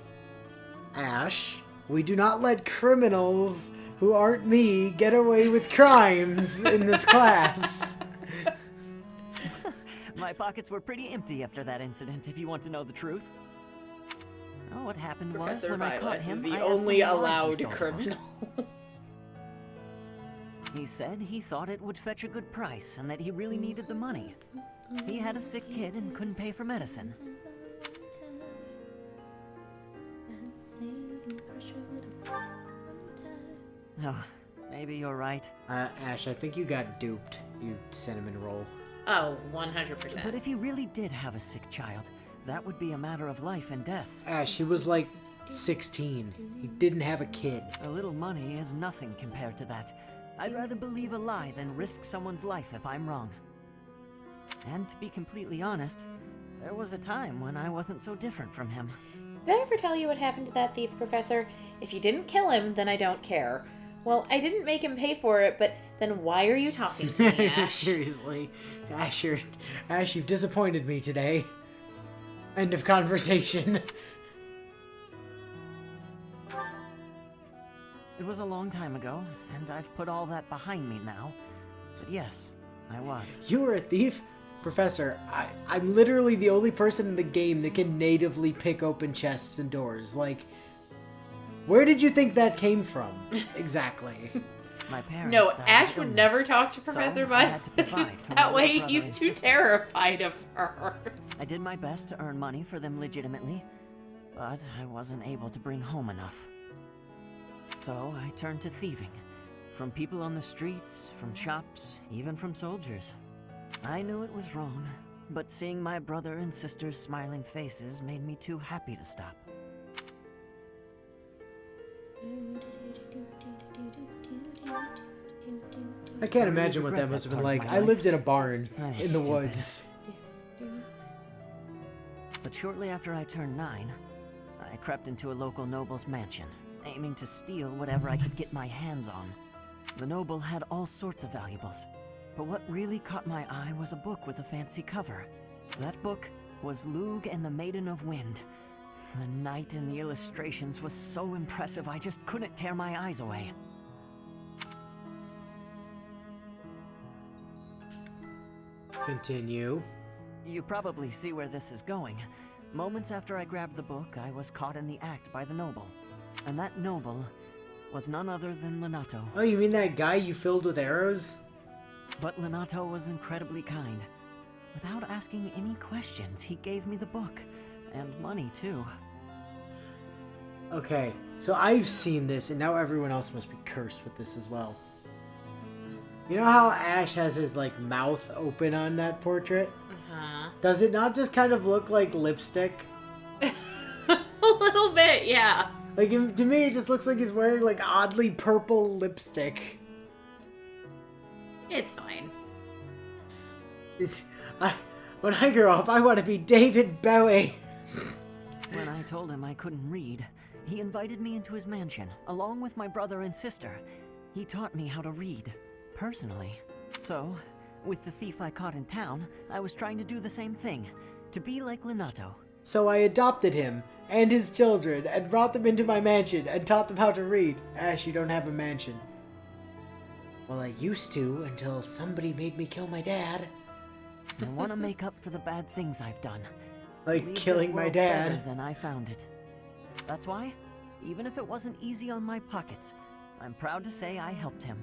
Ash, we do not let criminals who aren't me get away with crimes in this class. My pockets were pretty empty after that incident, if you want to know the truth. Oh, what happened was, Professor when I caught Violet, him, the I asked only him why he allowed stole the book. criminal. He said he thought it would fetch a good price and that he really needed the money. He had a sick kid and couldn't pay for medicine. Oh, maybe you're right. Ash, I think you got duped, you cinnamon roll. Oh, 100%. But if he really did have a sick child, that would be a matter of life and death. Ash, he was like 16. He didn't have a kid. A little money is nothing compared to that. I'd rather believe a lie than risk someone's life if I'm wrong. And to be completely honest, there was a time when I wasn't so different from him. Did I ever tell you what happened to that thief, Professor? If you didn't kill him, then I don't care. Well, I didn't make him pay for it, but then why are you talking to me, Ash? Seriously. Ash, you've disappointed me today. End of conversation. It was a long time ago, and I've put all that behind me now. But yes, I was. You were a thief? Professor, I'm literally the only person in the game that can natively pick open chests and doors. Like, where did you think that came from? Exactly. My parents No, died of Ash would illness, never talk to Professor so I Violet. had to provide for my That way little brother he's and too sister. terrified of her. I did my best to earn money for them legitimately, but I wasn't able to bring home enough. So I turned to thieving. From people on the streets, from shops, even from soldiers. I knew it was wrong, but seeing my brother and sister's smiling faces made me too happy to stop. I can't I really imagine what regret that must have that been part of like. my I life. lived in a barn I was in the stupid. woods. But shortly after I turned 9, I crept into a local noble's mansion, aiming to steal whatever I could get my hands on. The noble had all sorts of valuables, but what really caught my eye was a book with a fancy cover. That book was Lug and the Maiden of Wind. The knight in the illustrations was so impressive I just couldn't tear my eyes away. Continue. You probably see where this is going. Moments after I grabbed the book, I was caught in the act by the noble. And that noble was none other than Lenato. Oh, you mean that guy you filled with arrows? But Lenato was incredibly kind. Without asking any questions, he gave me the book. And money, too. Okay, so I've seen this, and now everyone else must be cursed with this as well. You know how Ash has his, like, mouth open on that portrait? Uh-huh. Does it not just kind of look like lipstick? A little bit, yeah. Like, to me, it just looks like he's wearing, like, oddly purple lipstick. It's fine. When I grow up, I want to be David Bowie. When I told him I couldn't read, he invited me into his mansion, along with my brother and sister. He taught me how to read, personally. So, with the thief I caught in town, I was trying to do the same thing, to be like Lenato. So I adopted him and his children and brought them into my mansion and taught them how to read. Ash, you don't have a mansion. Well, I used to until somebody made me kill my dad. I want to make up for the bad things I've done. Like Leave killing this my world dad. better than I found it. That's why, even if it wasn't easy on my pockets, I'm proud to say I helped him.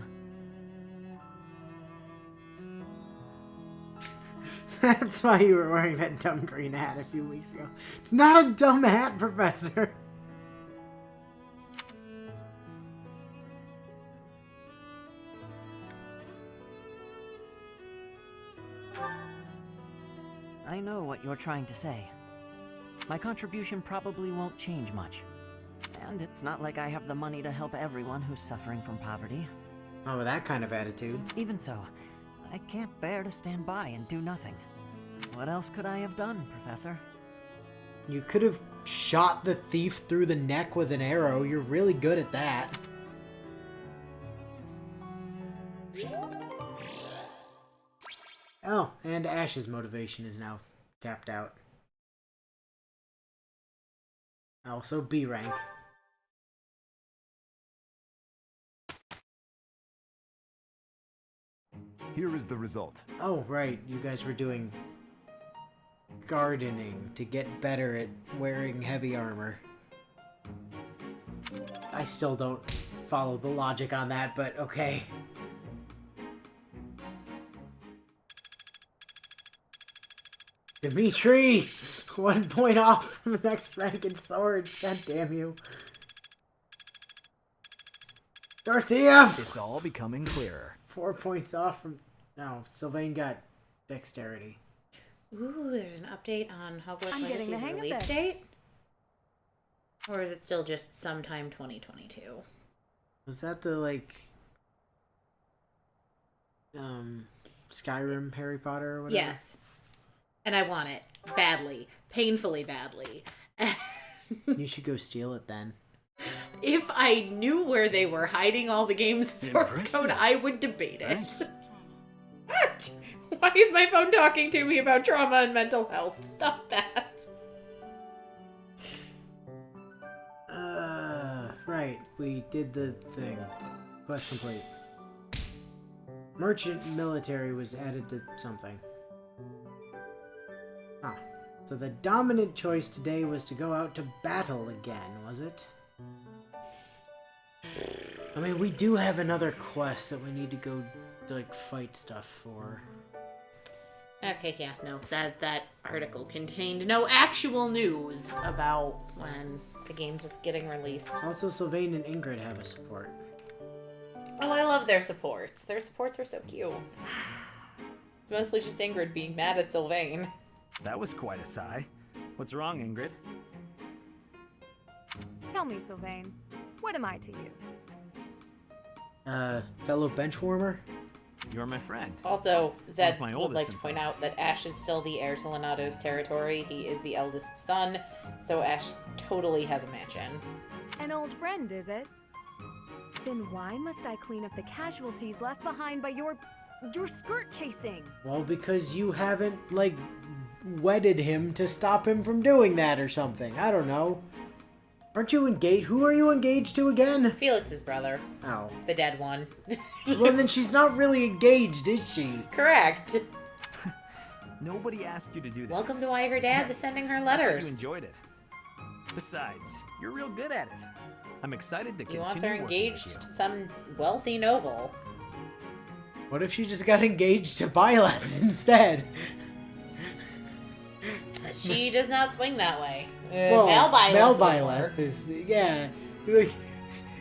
That's why you were wearing that dumb green hat a few weeks ago. It's not a dumb hat, Professor. I know what you're trying to say. My contribution probably won't change much. And it's not like I have the money to help everyone who's suffering from poverty. Oh, with that kind of attitude. Even so, I can't bear to stand by and do nothing. What else could I have done, Professor? You could have shot the thief through the neck with an arrow. You're really good at that. Oh, and Ash's motivation is now capped out. Also B rank. Here is the result. Oh, right. You guys were doing gardening to get better at wearing heavy armor. I still don't follow the logic on that, but okay. Dimitri! 1 point off from the next rank in sword. God damn you. Dorothea! It's all becoming clearer. 4 points off from... No, Sylvain got dexterity. Ooh, there's an update on Hogwarts I'm getting the Legacy's hang of release this. date? Or is it still just sometime 2022? Was that the, like... Skyrim Harry Potter or whatever? Yes. And I want it. Badly. Painfully badly. You should go steal it then. If I knew where they were hiding all the game's source code, Impressive. I would debate it. Thanks. What? Why is my phone talking to me about trauma and mental health? Stop that. Right. We did the thing. Quest complete. Merchant military was added to something. Ah. So the dominant choice today was to go out to battle again, was it? I mean, we do have another quest that we need to go, like, fight stuff for. Okay, yeah, no, that article contained no actual news about when the games are getting released. Also, Sylvain and Ingrid have a support. Oh, I love their supports. Their supports are so cute. It's mostly just Ingrid being mad at Sylvain. That was quite a sigh. What's wrong, Ingrid? Tell me, Sylvain, what am I to you? Fellow benchwarmer? You're my friend. Also, Zed my would oldest, like to in point fact. out that Ash is still the heir to Lenato's territory. He is the eldest son, so Ash totally has a mansion. An old friend, is it? Then why must I clean up the casualties left behind by your skirt chasing? Well, because you haven't, like, wedded him to stop him from doing that or something. I don't know. Aren't you engaged? Who are you engaged to again? Felix's brother, Oh. the dead one. Well, then she's not really engaged, is she? Correct. Nobody asked you to do that. Welcome to why her dad's sending her I thought letters. you enjoyed it. Besides, you're real good at it. I'm excited to You continue want her working with engaged you. to some wealthy noble. What if she just got engaged to Byleth instead? She does not swing that way. Well, Mel Byleth would Byleth work. is, yeah. Like,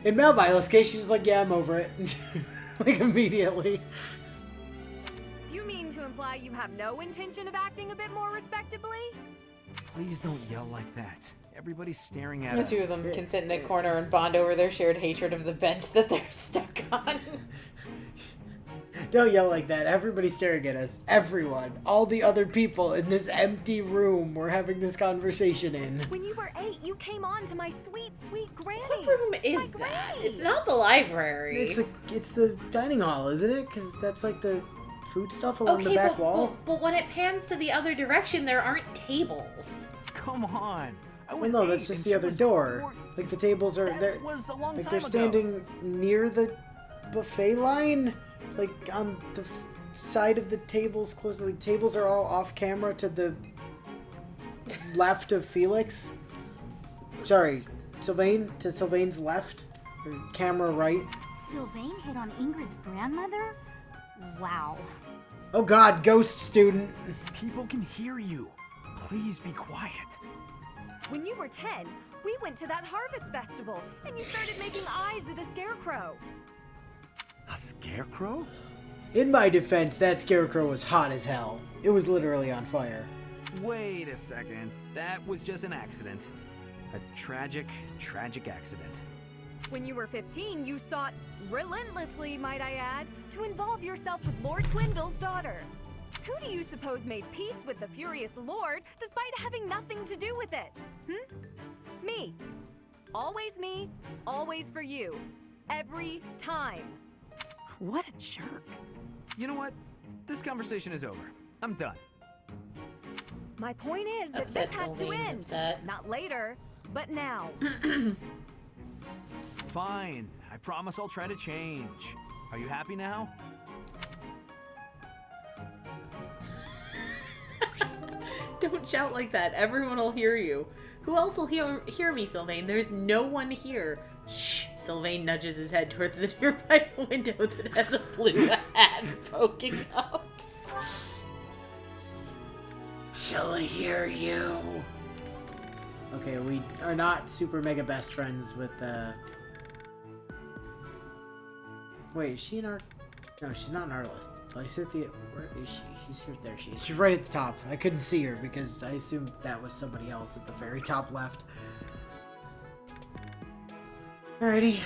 in Mel Byleth's case, she's like, yeah, I'm over it. Like, immediately. Do you mean to imply you have no intention of acting a bit more respectably? Please don't yell like that. Everybody's staring at The us. two of them can sit in a corner and bond over their shared hatred of the bench that they're stuck on. Don't yell like that. Everybody's staring at us. Everyone. All the other people in this empty room we're having this conversation in. When you were 8, you came on to my sweet, sweet granny. What room is My that? granny. It's not the library. It's the dining hall, isn't it? Because that's like the food stuff along the back wall. But when it pans to the other direction, there aren't tables. Come on. I Well, was no, that's 8 just and the she other was door. 4. Like the tables are That there. was a long Like time they're ago. standing near the buffet line, like on the side of the tables. Close. The tables are all off camera to the left of Felix. Sorry, Sylvain to Sylvain's left, or camera right. Sylvain hit on Ingrid's grandmother? Wow. Oh God, ghost student. People can hear you. Please be quiet. When you were 10, we went to that harvest festival, and you started making eyes at a scarecrow. A scarecrow? In my defense, that scarecrow was hot as hell. It was literally on fire. Wait a second. That was just an accident. A tragic, tragic accident. When you were 15, you sought, relentlessly might I add, to involve yourself with Lord Gwendol's daughter. Who do you suppose made peace with the furious Lord despite having nothing to do with it? Me. Always me, always for you. Every time. What a jerk. You know what? This conversation is over. I'm done. My point is that Upset this has to Sylvain's end. upset. Not later, but now. Fine. I promise I'll try to change. Are you happy now? Don't shout like that. Everyone will hear you. Who else will hear me, Sylvain? There's no one here. Shh. Sylvain nudges his head towards the nearby window that has a blue hat poking up. She'll hear you. Okay, we are not super mega best friends with Wait, is she in our... No, she's not in our list. Lysithia... Where is she? She's here. There she is. She's right at the top. I couldn't see her because I assumed that was somebody else at the very top left. Alrighty,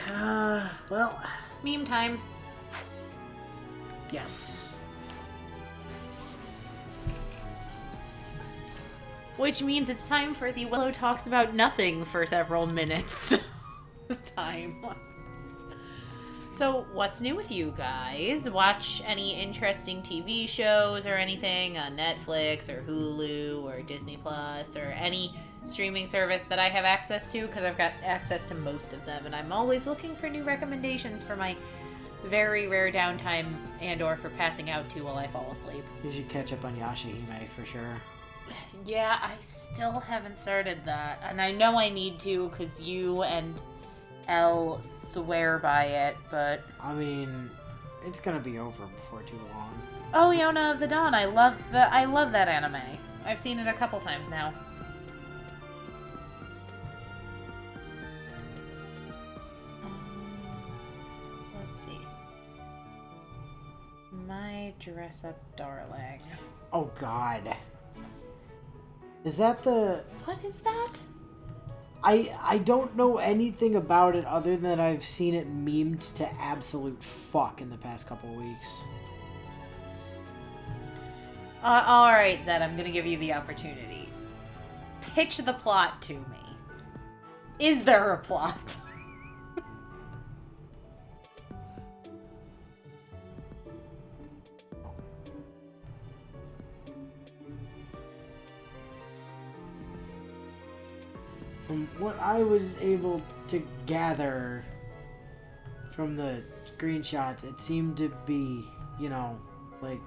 well... Meme time. Yes. Which means it's time for the Willow Talks About Nothing for several minutes. Time. So, what's new with you guys? Watch any interesting TV shows or anything on Netflix or Hulu or Disney Plus or any streaming service that I have access to? Because I've got access to most of them, and I'm always looking for new recommendations for my very rare downtime and or for passing out to while I fall asleep. You should catch up on Yashahime for sure. Yeah, I still haven't started that, and I know I need to because you and Elle swear by it, but... I mean, it's gonna be over before too long. Oh, Yona of the Dawn, I love that anime. I've seen it a couple times now. Let's see. My Dress-Up Darling. Oh God. Is that the... What is that? I don't know anything about it other than I've seen it memed to absolute fuck in the past couple weeks. All right, Zed, I'm gonna give you the opportunity. Pitch the plot to me. Is there a plot? From what I was able to gather from the screenshots, it seemed to be, you know, like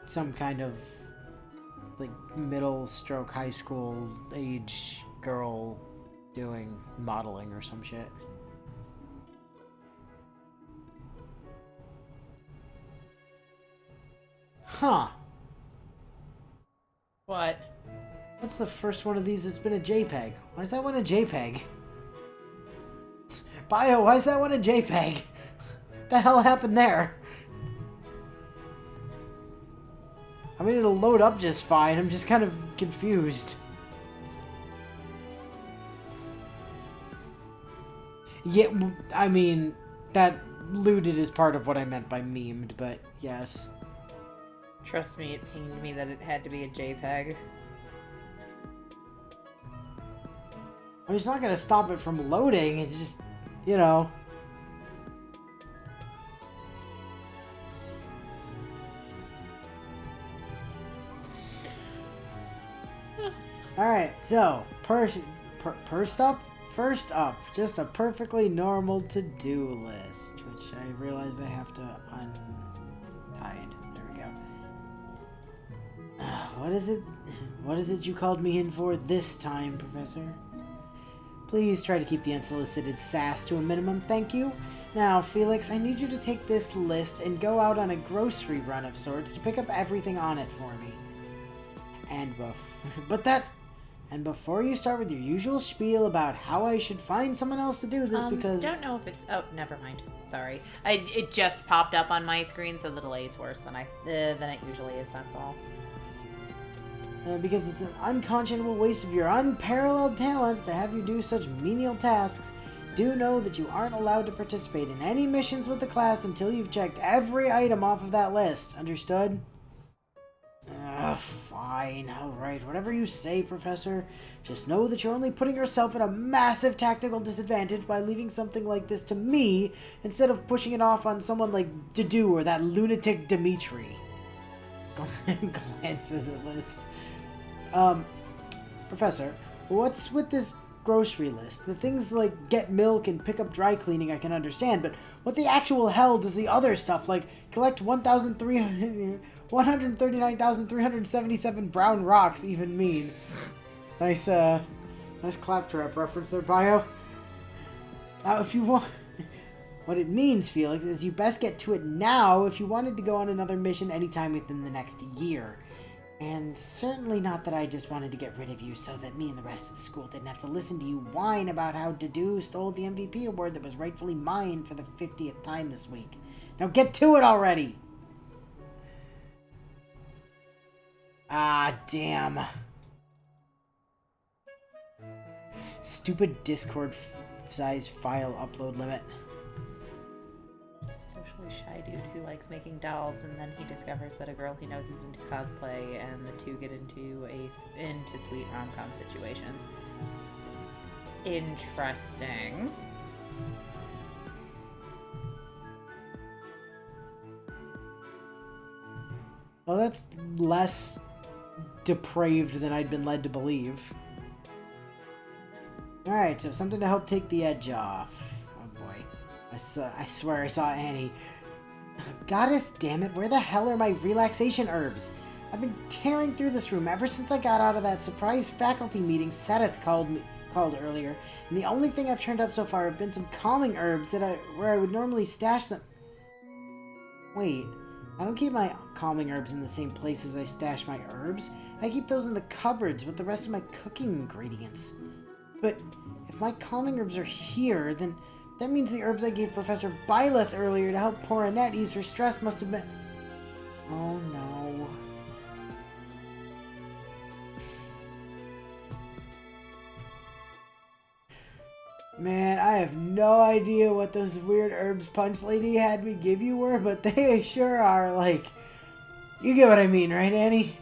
some kind of like middle stroke high school age girl doing modeling or some shit. Huh. What? That's the first one of these that's been a JPEG. Why is that one a JPEG? Bio, why is that one a JPEG? The hell happened there? I mean, it'll load up just fine. I'm just kind of confused. Yeah, I mean, that looted is part of what I meant by memed, but yes. Trust me, it pained me that it had to be a JPEG. I mean, it's not gonna stop it from loading, it's just, you know. Alright, so, first up, just a perfectly normal to-do list, which I realize I have to unhide. There we go. What is it you called me in for this time, Professor? Please try to keep the unsolicited sass to a minimum, thank you. Now, Felix, I need you to take this list and go out on a grocery run of sorts to pick up everything on it for me. And before you start with your usual spiel about how I should find someone else to do this, because... don't know if it's... Oh, never mind. Sorry. It just popped up on my screen, so the delay is worse than it usually is, that's all. Because it's an unconscionable waste of your unparalleled talents to have you do such menial tasks. Do know that you aren't allowed to participate in any missions with the class until you've checked every item off of that list. Understood? Fine. Alright, whatever you say, Professor. Just know that you're only putting yourself at a massive tactical disadvantage by leaving something like this to me instead of pushing it off on someone like Dedu or that lunatic Dimitri. Glances at list. Professor, what's with this grocery list? The things like get milk and pick up dry cleaning I can understand, but what the actual hell does the other stuff like collect 139,377 brown rocks even mean? Nice claptrap reference there, Bio. Now, if you want... What it means, Felix, is you best get to it now if you wanted to go on another mission anytime within the next year. And certainly not that I just wanted to get rid of you so that me and the rest of the school didn't have to listen to you whine about how Dedu stole the MVP award that was rightfully mine for the 50th time this week. Now get to it already! Ah, damn. Stupid Discord-size file upload limit. Socially shy dude who likes making dolls, and then he discovers that a girl he knows is into cosplay, and the two get into sweet rom-com situations. Interesting. Well, that's less depraved than I'd been led to believe. Alright, so something to help take the edge off. Oh boy. I swear I saw Annie. Goddess damn it, where the hell are my relaxation herbs? I've been tearing through this room ever since I got out of that surprise faculty meeting Seth called earlier, and the only thing I've turned up so far have been some calming herbs where I would normally stash them. Wait, I don't keep my calming herbs in the same place as I stash my herbs. I keep those in the cupboards with the rest of my cooking ingredients. But if my calming herbs are here, then that means the herbs I gave Professor Byleth earlier to help poor Annette ease her stress must have been... Oh no. Man, I have no idea what those weird herbs Punch Lady had me give you were, but they sure are, like, You get what I mean, right, Annie?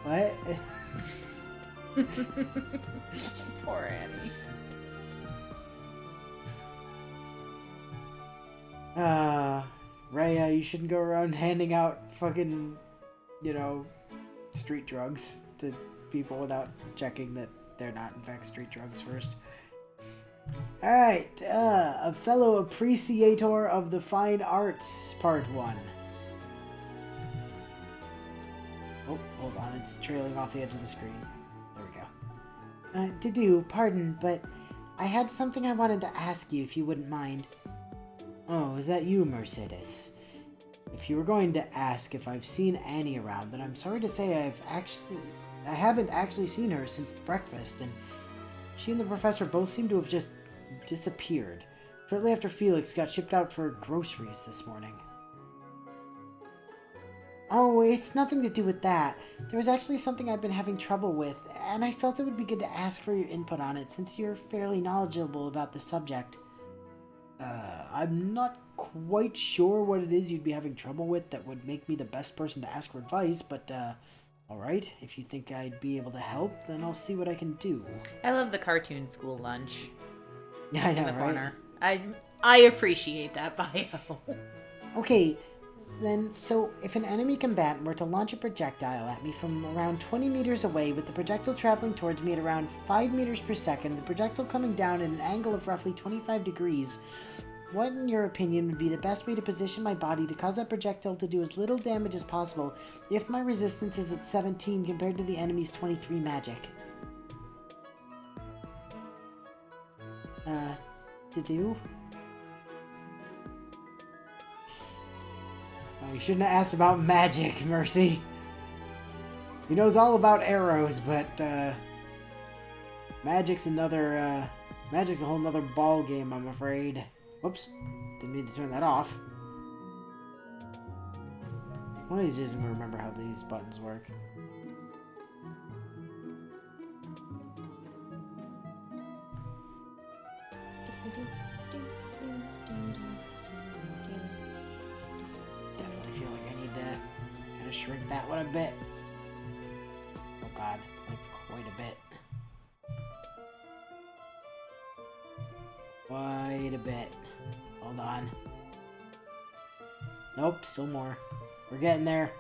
What? Poor Annie. Raya, you shouldn't go around handing out fucking, street drugs to people without checking that they're not, in fact, street drugs first. Alright, a fellow appreciator of the fine arts, part 1. Oh, hold on, it's trailing off the edge of the screen. There we go. Dudu, pardon, but I had something I wanted to ask you if you wouldn't mind. Oh, is that you, Mercedes? If you were going to ask if I've seen Annie around, then I'm sorry to say I haven't actually seen her since breakfast, and she and the professor both seem to have just disappeared. Shortly after Felix got shipped out for groceries this morning. Oh, it's nothing to do with that. There was actually something I've been having trouble with, and I felt it would be good to ask for your input on it, since you're fairly knowledgeable about the subject. I'm not quite sure what it is you'd be having trouble with that would make me the best person to ask for advice, but, alright, if you think I'd be able to help, then I'll see what I can do. I love the cartoon school lunch. Yeah, I know, In the right? corner. I appreciate that bio. Okay, then, so if an enemy combatant were to launch a projectile at me from around 20 meters away, with the projectile traveling towards me at around 5 meters per second, the projectile coming down at an angle of roughly 25 degrees, what, in your opinion, would be the best way to position my body to cause that projectile to do as little damage as possible if my resistance is at 17 compared to the enemy's 23 magic? To do? Oh, you shouldn't have asked about magic, Mercy. He knows all about arrows, but, magic's a whole nother ball game, I'm afraid. Whoops. Didn't mean to turn that off. Always just remember how these buttons work. Definitely feel like I need to kind of shrink that one a bit. Oh god, like quite a bit. Quite a bit. Hold on. Nope, still more. We're getting there.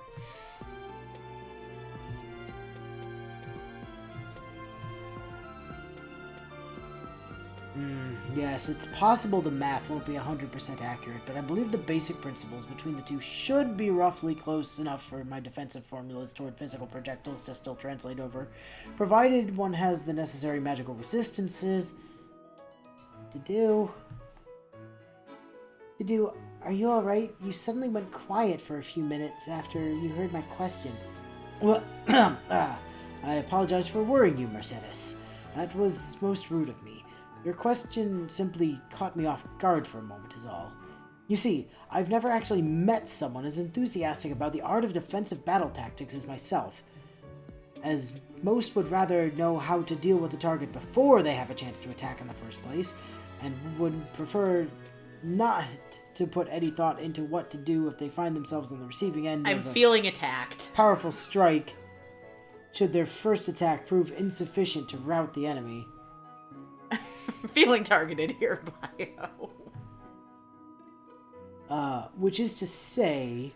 Yes, it's possible the math won't be 100% accurate, but I believe the basic principles between the two should be roughly close enough for my defensive formulas toward physical projectiles to still translate over, provided one has the necessary magical resistances. Dudu, are you alright? You suddenly went quiet for a few minutes after you heard my question. Well, I apologize for worrying you, Mercedes. That was most rude of me. Your question simply caught me off guard for a moment is all. You see, I've never actually met someone as enthusiastic about the art of defensive battle tactics as myself, as most would rather know how to deal with the target before they have a chance to attack in the first place, and would prefer not to put any thought into what to do if they find themselves on the receiving end I'm of feeling attacked. powerful strike, should their first attack prove insufficient to rout the enemy. I'm feeling targeted here, bio. Which is to say,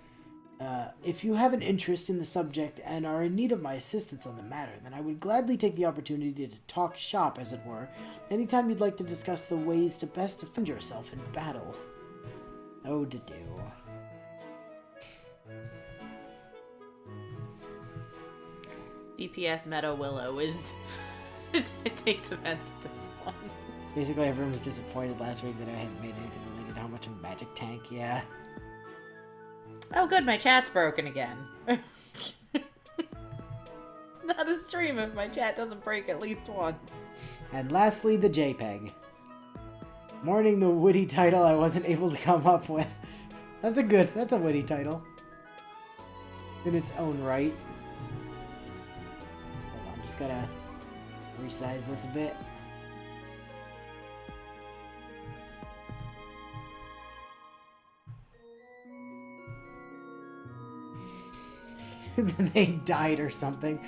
if you have an interest in the subject and are in need of my assistance on the matter, then I would gladly take the opportunity to talk shop, as it were, anytime you'd like to discuss the ways to best defend yourself in battle. Oh, to do. DPS Meadow Willow is... it takes offense at this one. Basically, everyone was disappointed last week that I hadn't made anything related to how much of a magic tank, yeah. Oh good, my chat's broken again. It's not a stream if my chat doesn't break at least once. And lastly, the JPEG. Mourning the witty title I wasn't able to come up with. That's a witty title. In its own right. Hold on, just gotta resize this a bit. They died or something.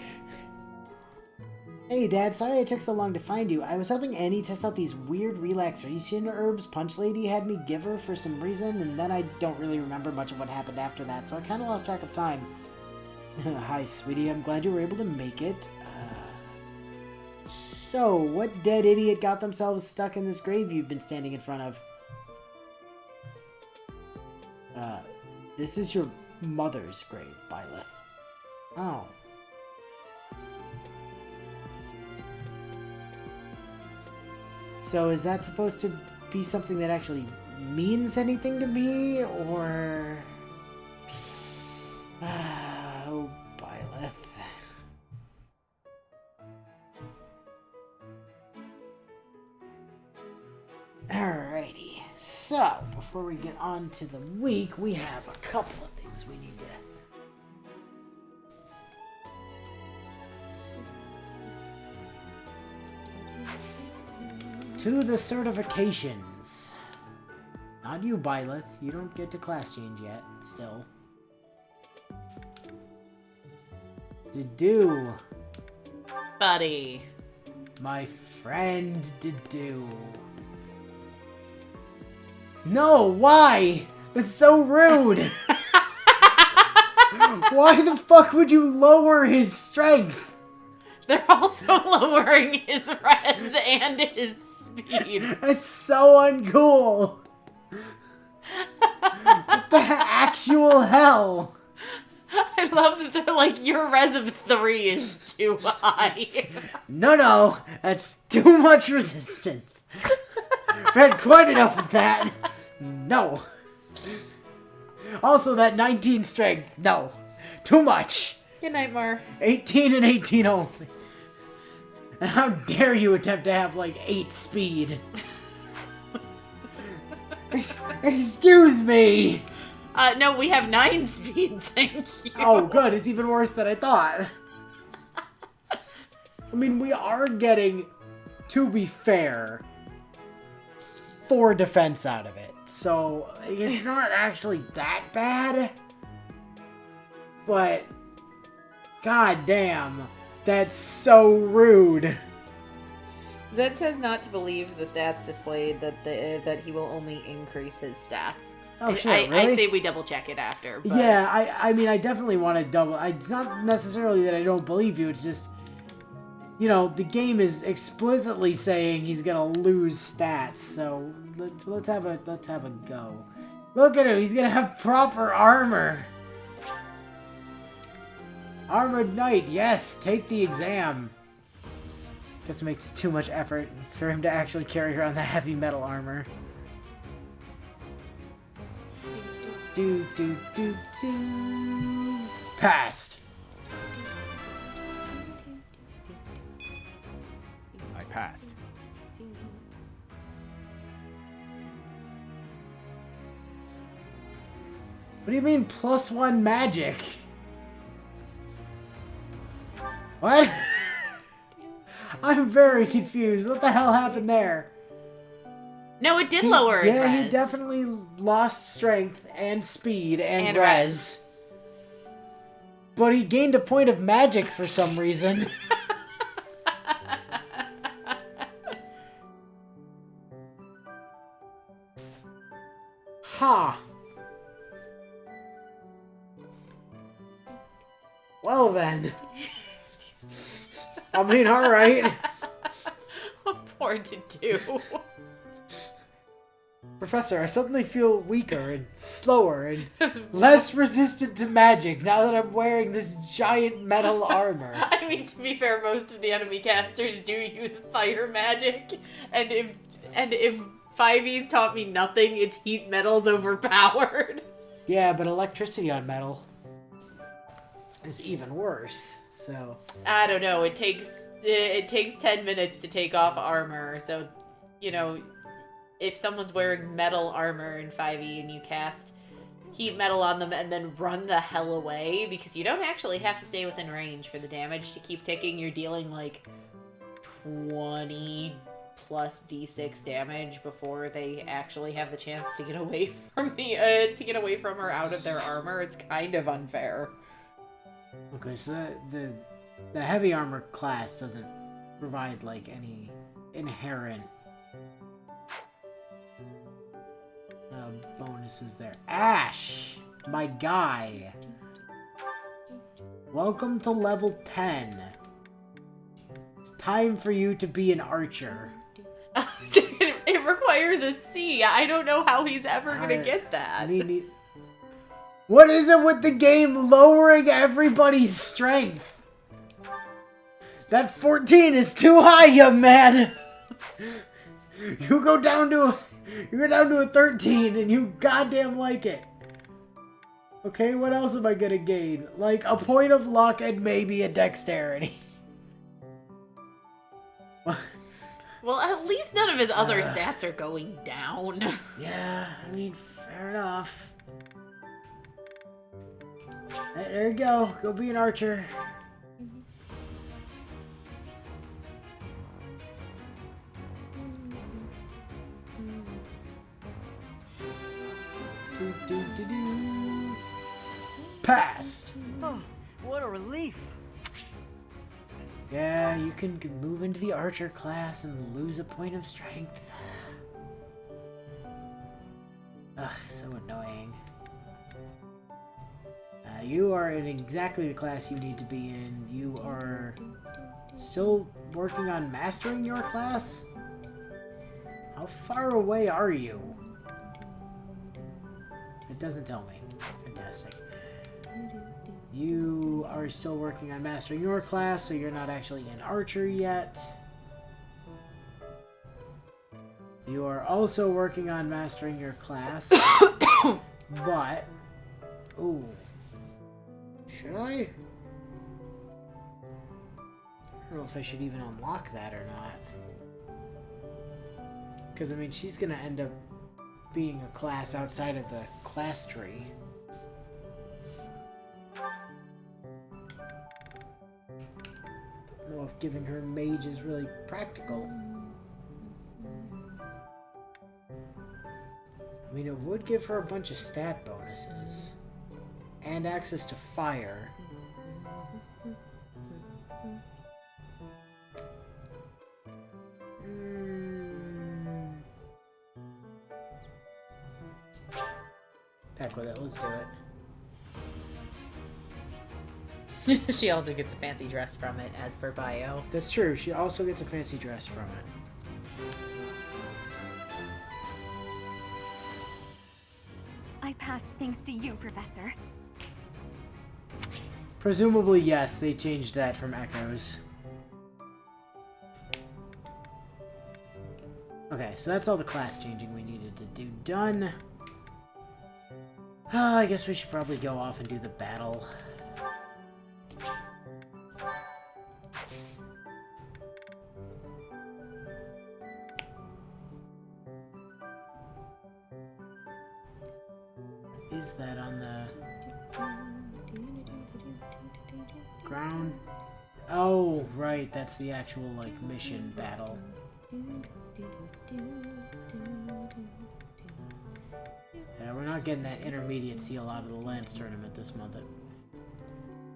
Hey, Dad, sorry it took so long to find you. I was helping Annie test out these weird relaxation herbs Punch Lady had me give her for some reason, and then I don't really remember much of what happened after that, so I kind of lost track of time. Hi, sweetie. I'm glad you were able to make it. So, what dead idiot got themselves stuck in this grave you've been standing in front of? This is your mother's grave, Byleth. Oh. So is that supposed to be something that actually means anything to me, or... Oh, Byleth. Alrighty. So, before we get on to the week, we have a couple of things we need to the certifications. Not you, Byleth. You don't get to class change yet, still. To do. Buddy. My friend to do. No, why? That's so rude. Why the fuck would you lower his strength? They're also lowering his res and his speed. That's so uncool. What the actual hell? I love that they're like, your res of 3 is too high. No, that's too much resistance. I've had quite enough of that. No. Also, that 19 strength. No. Too much. Good night, Mar. 18 and 18 only. And how dare you attempt to have, like, 8 speed? Excuse me. No, we have 9 speed, thank you. Oh, good. It's even worse than I thought. I mean, we are getting, to be fair, 4 defense out of it. So, it's not actually that bad. But, goddamn, that's so rude. Zed says not to believe the stats displayed, that he will only increase his stats. Oh, shit, really? I say we double check it after. But... Yeah, I mean, I definitely want to double... It's not necessarily that I don't believe you, it's just... You know, the game is explicitly saying he's gonna lose stats, so let's have a go. Look at him, he's gonna have proper armor. Armored Knight, yes, take the exam. Guess it makes too much effort for him to actually carry around the heavy metal armor. Do. Passed. I passed. What do you mean +1 magic? What? I'm very confused. What the hell happened there? No, it did lower his res. Yeah, he definitely lost strength and speed and res. res. But he gained a point of magic for some reason. Ha! Well then. I mean, alright. Poor to-do. Professor, I suddenly feel weaker and slower and less resistant to magic now that I'm wearing this giant metal armor. I mean, to be fair, most of the enemy casters do use fire magic, and if 5e's taught me nothing, it's heat metal's overpowered. Yeah, but electricity on metal is even worse, so... I don't know, it takes 10 minutes to take off armor, so, you know, if someone's wearing metal armor in 5e and you cast heat metal on them and then run the hell away, because you don't actually have to stay within range for the damage to keep ticking, you're dealing like 20 plus d6 damage before they actually have the chance to get away from or out of their armor. It's kind of unfair. Okay, so the heavy armor class doesn't provide like any inherent bonuses there. Ash, my guy. Welcome to level 10. It's time for you to be an archer. It requires a C. I don't know how he's ever gonna get that. What is it with the game lowering everybody's strength? That 14 is too high, young man. You go down to a 13 and you goddamn like it. Okay, what else am I gonna gain? Like a point of luck and maybe a dexterity. Well, at least none of his other stats are going down. Yeah, I mean, fair enough. There you go. Go be an archer. Passed. Oh, what a relief. Yeah, you can move into the archer class and lose a point of strength. Ugh, so annoying. You are in exactly the class you need to be in. You are still working on mastering your class? How far away are you? It doesn't tell me. Fantastic. You are still working on mastering your class, so you're not actually an archer yet. You are also working on mastering your class. But... Ooh. Should I? I don't know if I should even unlock that or not. Because, I mean, she's going to end up being a class outside of the class tree. Don't know if giving her mage is really practical. I mean, it would give her a bunch of stat bonuses. And access to fire. Heck with it, let's do it. She also gets a fancy dress from it, as per bio. That's true, she also gets a fancy dress from it. I passed thanks to you, Professor. Presumably, yes, they changed that from echoes. Okay, so that's all the class changing we needed to do done. I guess we should probably go off and do the battle. Is that on the ground? Oh, right, that's the actual, like, mission battle. Yeah, we're not getting that intermediate seal out of the Lance tournament this month.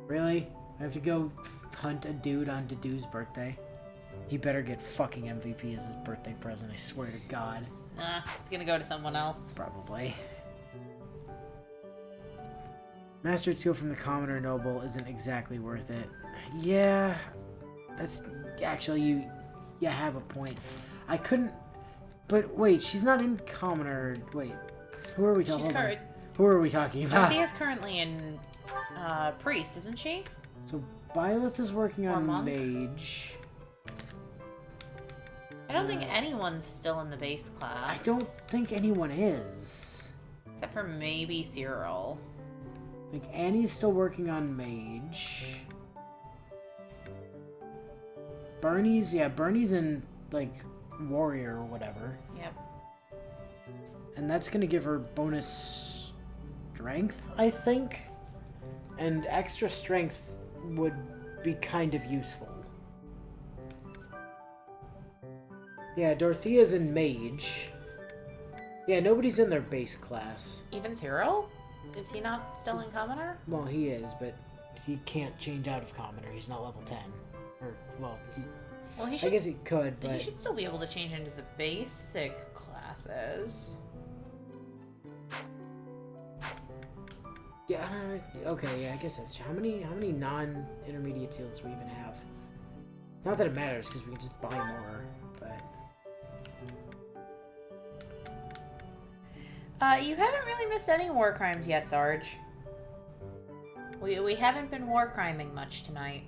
Really? I have to go hunt a dude on Dedu's birthday? He better get fucking MVP as his birthday present, I swear to God. Nah, it's gonna go to someone else. Probably. Mastered seal from the commoner noble isn't exactly worth it. Yeah, that's actually you have a point. I couldn't, but wait, she's not in commoner. Wait, who are we talking about? Who are we talking about? Dorothea's currently in priest, isn't she? So Byleth is working on monk? mage. I don't think anyone's still in the base class. I don't think anyone is. Except for maybe Cyril. I think Annie's still working on mage. Bernie's in, like, warrior or whatever. Yep. And that's gonna give her bonus strength, I think? And extra strength would be kind of useful. Yeah, Dorothea's in mage. Yeah, nobody's in their base class. Even Cyril? Is he not still in commoner? Well, he is, but he can't change out of commoner. He's not level 10. Or, well, Well, he I should. guess he could, He but should still be able to change into the basic classes. yeah. Okay, yeah. I guess that's how many non-intermediate seals do we even have? Not that it matters because we can just buy more, but. You haven't really missed any war crimes yet, Sarge. We haven't been war criming much tonight.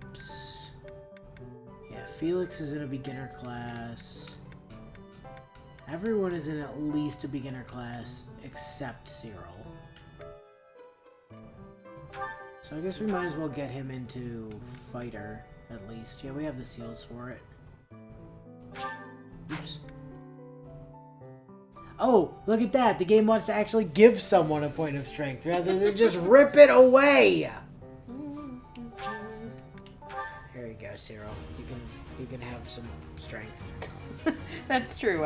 Oops. Yeah, Felix is in a beginner class. Everyone is in at least a beginner class except Cyril. So I guess we might as well get him into fighter at least. Yeah, we have the seals for it. Oops. Oh, look at that. The game wants to actually give someone a point of strength rather than just rip it away. Here you go, Cyril. You can have some strength. That's true,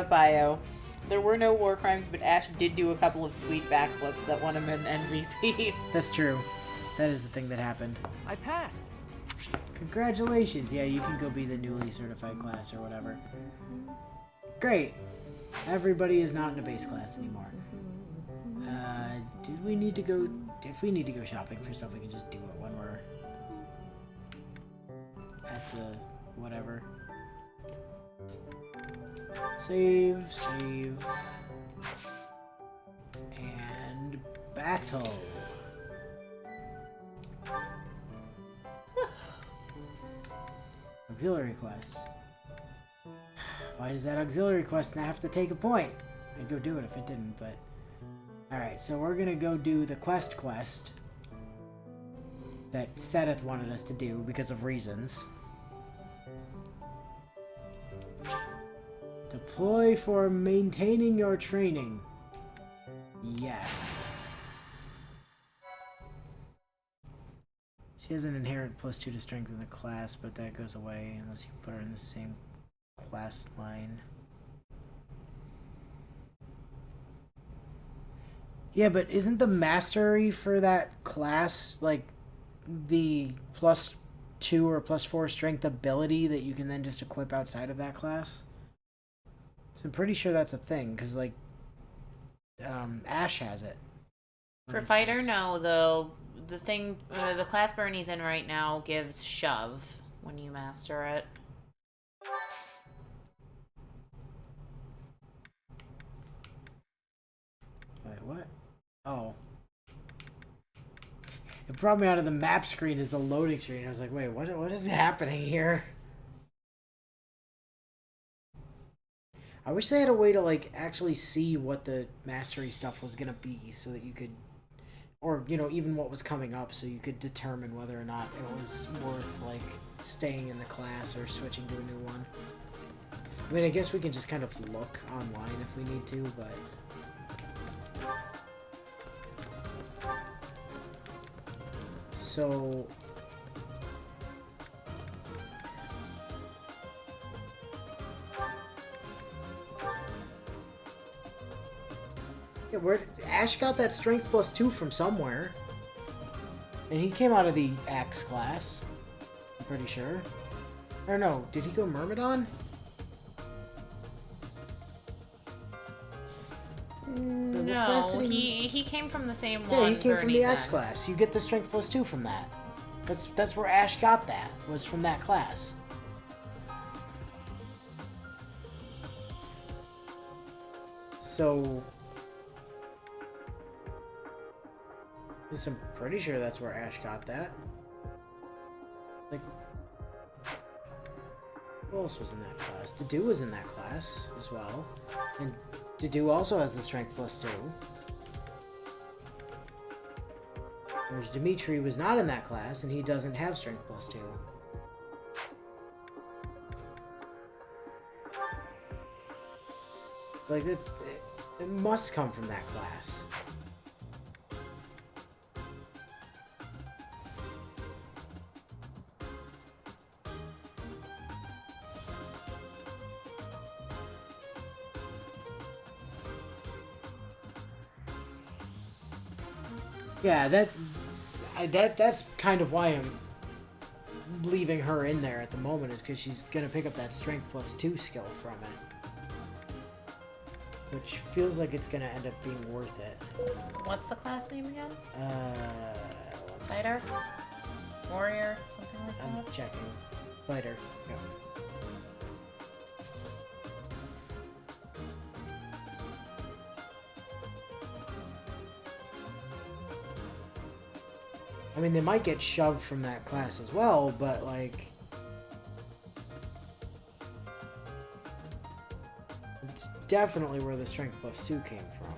Bio. There were no war crimes, but Ash did do a couple of sweet backflips that won him an MVP. That's true. That is the thing that happened. I passed. Congratulations. Yeah, you can go be the newly certified class or whatever. Great. Everybody is not in a base class anymore. Did we need to go... If we need to go shopping for stuff, we can just do it when we're at the whatever. Save. And battle. Auxiliary quest. Why does that auxiliary quest not have to take a point? I'd go do it if it didn't, but... Alright, so we're gonna go do the quest that Seth wanted us to do because of reasons. Deploy for maintaining your training. Yes. She has an inherent +2 to strength in the class, but that goes away unless you put her in the same class line. Yeah, but isn't the mastery for that class like the +2 or +4 strength ability that you can then just equip outside of that class? So I'm pretty sure that's a thing, because like Ash has it. For fighter, no. The thing, the class Bernie's in right now gives shove when you master it. Wait, what? Oh. It brought me out of the map screen as the loading screen. I was like, wait, what is happening here? I wish they had a way to, like, actually see what the mastery stuff was going to be so that you could... Or, you know, even what was coming up so you could determine whether or not it was worth, like, staying in the class or switching to a new one. I mean, I guess we can just kind of look online if we need to, but... So... Yeah, Ash got that strength +2 from somewhere. And he came out of the Axe class. I'm pretty sure. Or no, did he go Myrmidon? No, he came from the same one. Yeah, he came from the Bernie's Axe in. class. You get the strength +2 from that. That's where Ash got that, was from that class. So... I'm pretty sure that's where Ash got that. Like... Who else was in that class? Dedue was in that class as well. And Dedue also has the strength +2. Whereas Dimitri was not in that class, and he doesn't have strength +2. Like, it must come from that class. Yeah, that's kind of why I'm leaving her in there at the moment, is because she's gonna pick up that strength +2 skill from it, which feels like it's gonna end up being worth it. What's the class name again? Let's see. Fighter? Warrior? Something like I'm that? checking. Fighter. Yep. I mean, they might get shoved from that class as well, but, like... It's definitely where the strength +2 came from.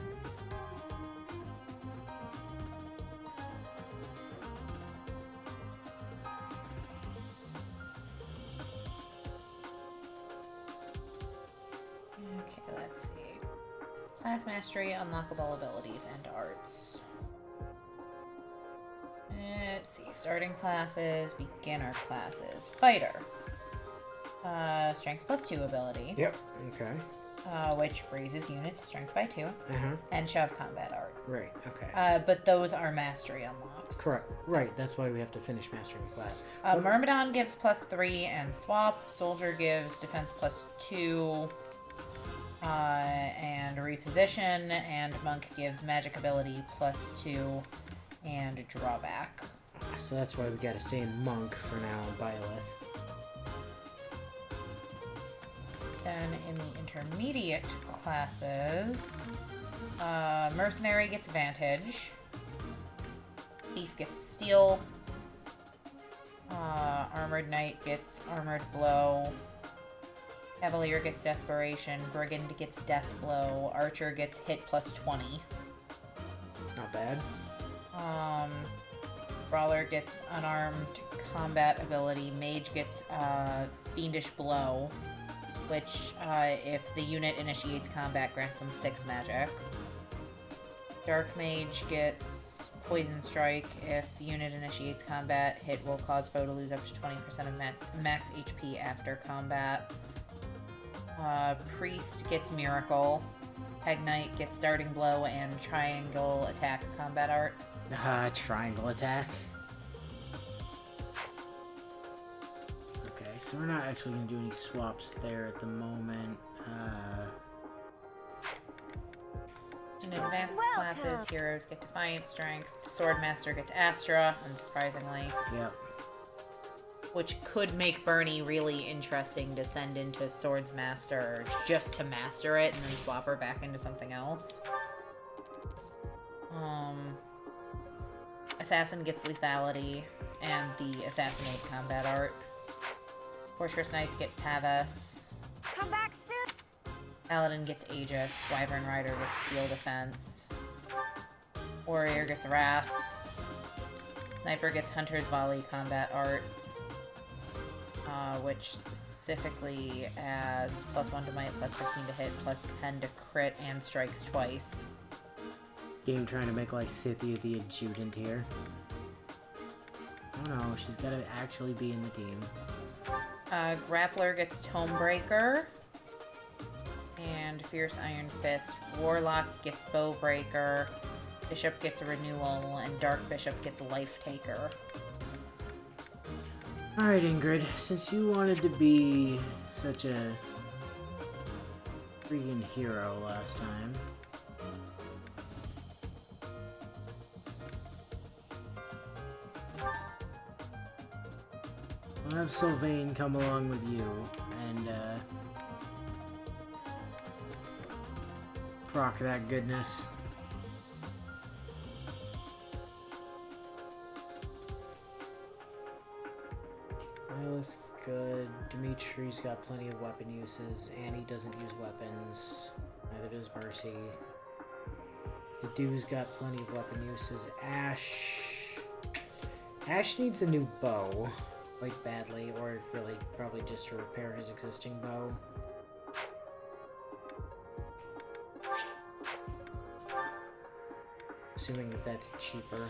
Okay, let's see. Class mastery, unlockable abilities, and arts. Let's see. Starting classes, beginner classes. Fighter. Strength +2 ability. Yep. Okay. Which raises units strength by 2. Uh-huh. And shove combat art. Right. Okay. But those are mastery unlocks. Correct. Right. That's why we have to finish mastering the class. Myrmidon gives +3 and swap. Soldier gives defense +2 and reposition. And monk gives magic ability +2 and drawback. So that's why we gotta stay in monk for now on Byleth. Then in the intermediate classes, mercenary gets advantage. Thief gets steel. Armored knight gets armored blow. Cavalier gets desperation. Brigand gets death blow. Archer gets hit +20. Not bad. Brawler gets unarmed combat ability. Mage gets fiendish blow, which if the unit initiates combat grants them 6 magic. Dark Mage gets poison strike. If the unit initiates combat, hit will cause foe to lose up to 20% of max HP after combat. Priest gets miracle. Peg Knight gets darting blow and triangle attack combat art. Triangle attack. Okay, so we're not actually going to do any swaps there at the moment. In advanced classes, heroes get Defiant Strength. Swordmaster gets Astra, unsurprisingly. Yep. Which could make Bernie really interesting to send into Swordsmaster just to master it and then swap her back into something else. Assassin gets Lethality and the Assassinate combat art. Fortress Knights get Pavas. Come back soon! Paladin gets Aegis. Wyvern Rider gets Seal Defense. Warrior gets Wrath. Sniper gets Hunter's Volley combat art. Which specifically adds +1 to might, +15 to hit, +10 to crit, and strikes twice. Game trying to make like Scythia the adjutant here. Oh no, she's gotta actually be in the team. Grappler gets Tomebreaker. And Fierce Iron Fist. Warlock gets Bowbreaker. Bishop gets Renewal, and Dark Bishop gets Life Taker. Alright, Ingrid, since you wanted to be such a freaking hero last time, I'll have Sylvain come along with you and proc that goodness. Lilith, good. Dimitri's got plenty of weapon uses. Annie doesn't use weapons. Neither does Mercy. Dedoo's got plenty of weapon uses. Ash needs a new bow. Quite badly, or really probably just to repair his existing bow. Assuming that that's cheaper.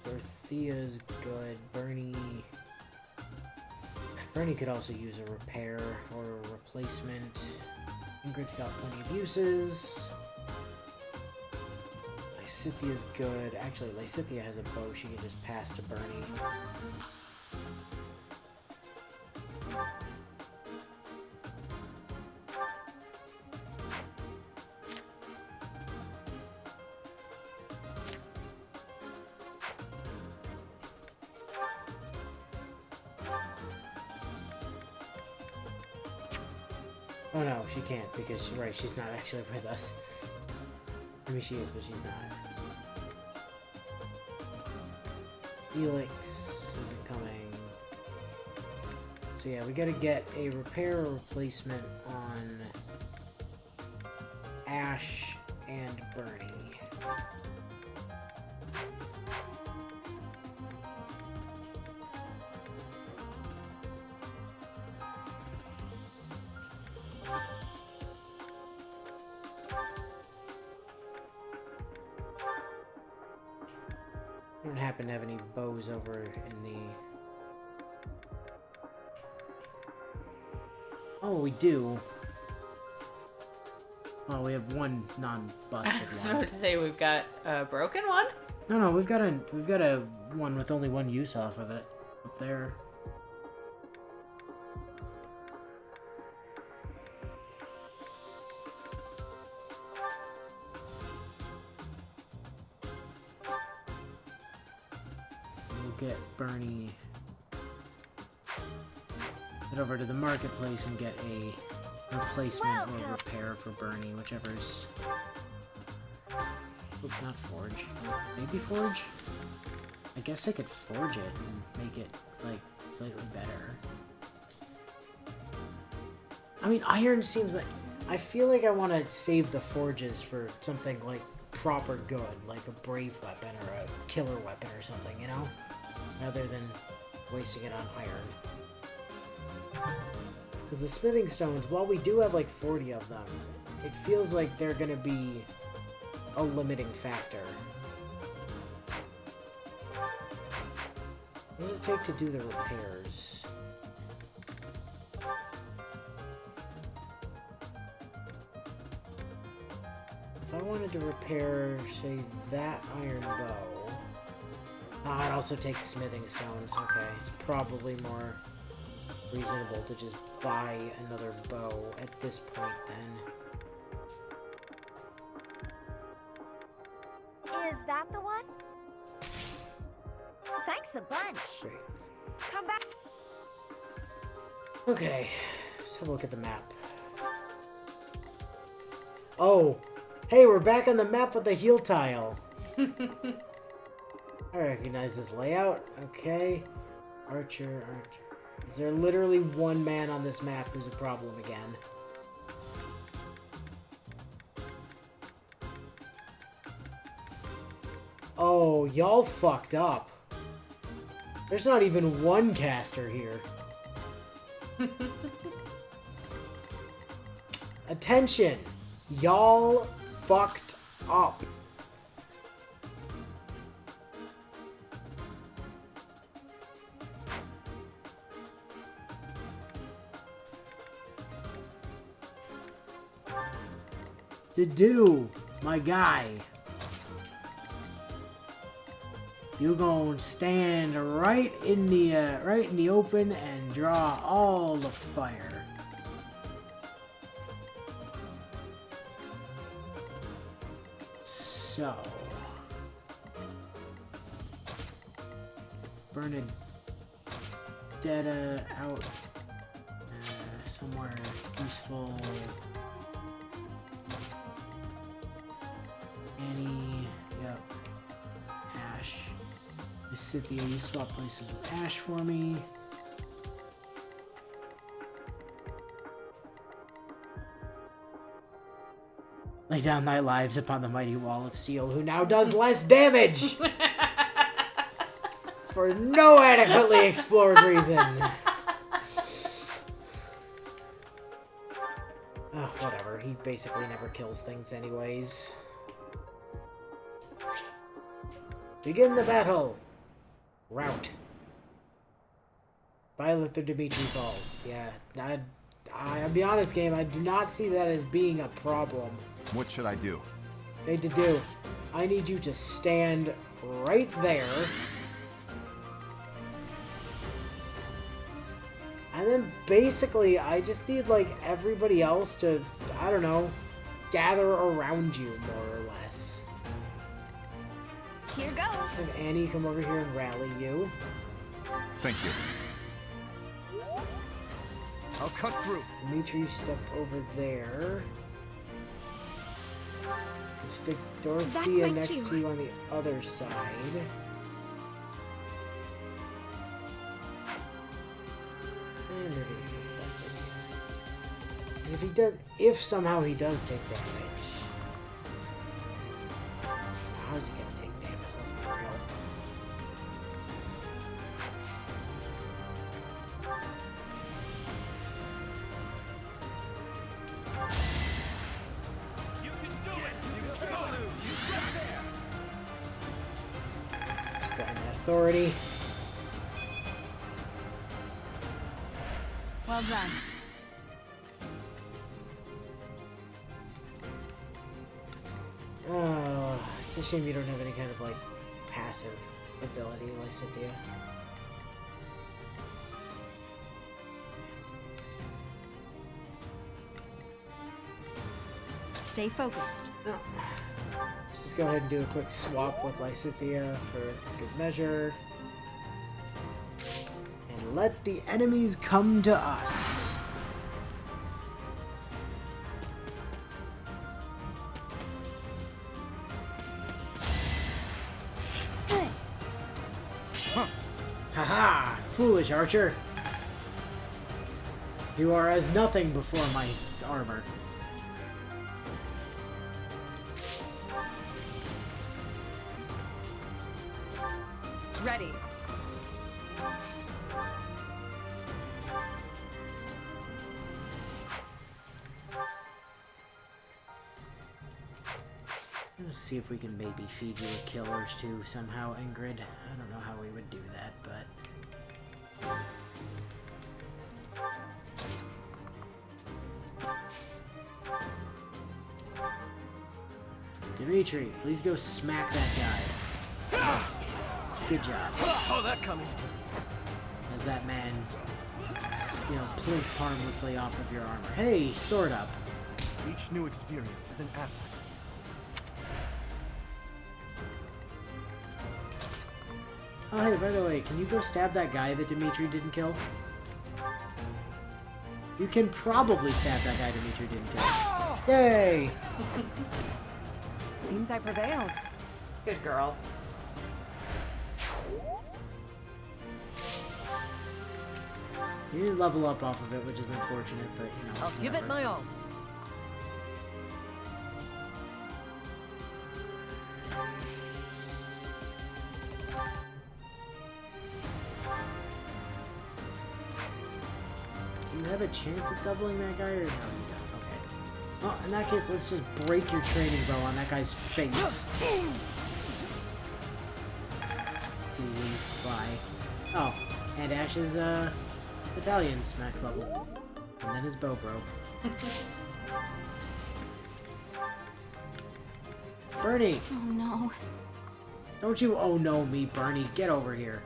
Dorothea's good. Bernie could also use a repair or a replacement. Ingrid's got plenty of uses. Lysithia's good. Actually, Lysithia has a bow she can just pass to Bernie. Oh no, she can't because you're right, she's not actually with us. I mean, she is, but she's not. Helix isn't coming. So yeah, we gotta get a repair or replacement on Ash and Bernie. I don't happen to have any bows over in the... Oh, we do. Well, we have one non-busted I was one. about to say we've got a broken one. No, we've got a one with only one use off of it up there. We'll get Bernie head over to the marketplace and get a replacement or repair for Bernie, whichever's... Oop, not forge. Maybe forge? I guess I could forge it and make it, like, slightly better. I mean, iron seems like... I feel like I want to save the forges for something, like, proper good, like a brave weapon or a killer weapon or something, you know? Rather than wasting it on iron. Because the smithing stones, while we do have, like, 40 of them, it feels like they're gonna be a limiting factor. What does it take to do the repairs? If I wanted to repair, say, that iron bow... Ah, it also takes smithing stones. Okay, it's probably more reasonable to just buy another bow at this point, then. Is that the one? Thanks a bunch. Great. Come back. Okay, let's have a look at the map. Oh, hey, we're back on the map with the heal tile. I recognize this layout. Okay. Archer. Is there literally one man on this map who's a problem again? Oh, y'all fucked up. There's not even one caster here. Attention! Y'all fucked up. To do, my guy. You gonna stand right in the open and draw all the fire. So, Bernadetta out somewhere useful. Annie, yep. Ash. Lysithia, you swap places with Ash for me. Lay down thy lives upon the mighty wall of steel, who now does less damage! For no adequately explored reason. Ugh, whatever, he basically never kills things anyways. Begin the battle! Rout. Violet or Dimitri falls. Yeah, I'll be honest, game, I do not see that as being a problem. What should I do? Made to do. I need you to stand right there. And then basically, I just need like everybody else to, I don't know, gather around you more or less. Here goes. Have Annie come over here and rally you. Thank you. I'll cut through. Dimitri, step over there. Stick Dorothea my next cue. to you on the other side. And maybe the best idea. Because if somehow he does take damage, how's he gonna take damage? Let's be real. You can do it. You can do it. You get there. Behind that authority. Well done. Oh, it's a shame you don't have any kind of like passive ability, Lysithea. Stay focused. No. Let's just go ahead and do a quick swap with Lysithea for good measure. And let the enemies come to us. Haha! Foolish archer! You are as nothing before my armor. Ready. Let's see if we can maybe feed you a kill or two somehow, Ingrid. I don't know how we would do that, but... Dimitri, please go smack that guy. Good job. Saw that coming. As that man, you know, plinks harmlessly off of your armor. Hey, sword up. Each new experience is an asset. Oh, hey, by the way, can you go stab that guy that Dimitri didn't kill? You can probably stab that guy Dimitri didn't kill. Yay! Seems I prevailed. Good girl. You didn't level up off of it, which is unfortunate, but, you know. I'll give it whatever. my all. Do you have a chance at doubling that guy, or no, you don't? Okay. Well, in that case, let's just break your training bow on that guy's face. T, Y. Oh, and Ash's, battalion's max level. And then his bow broke. Bernie! Oh no. Don't you oh no me, Bernie. Get over here.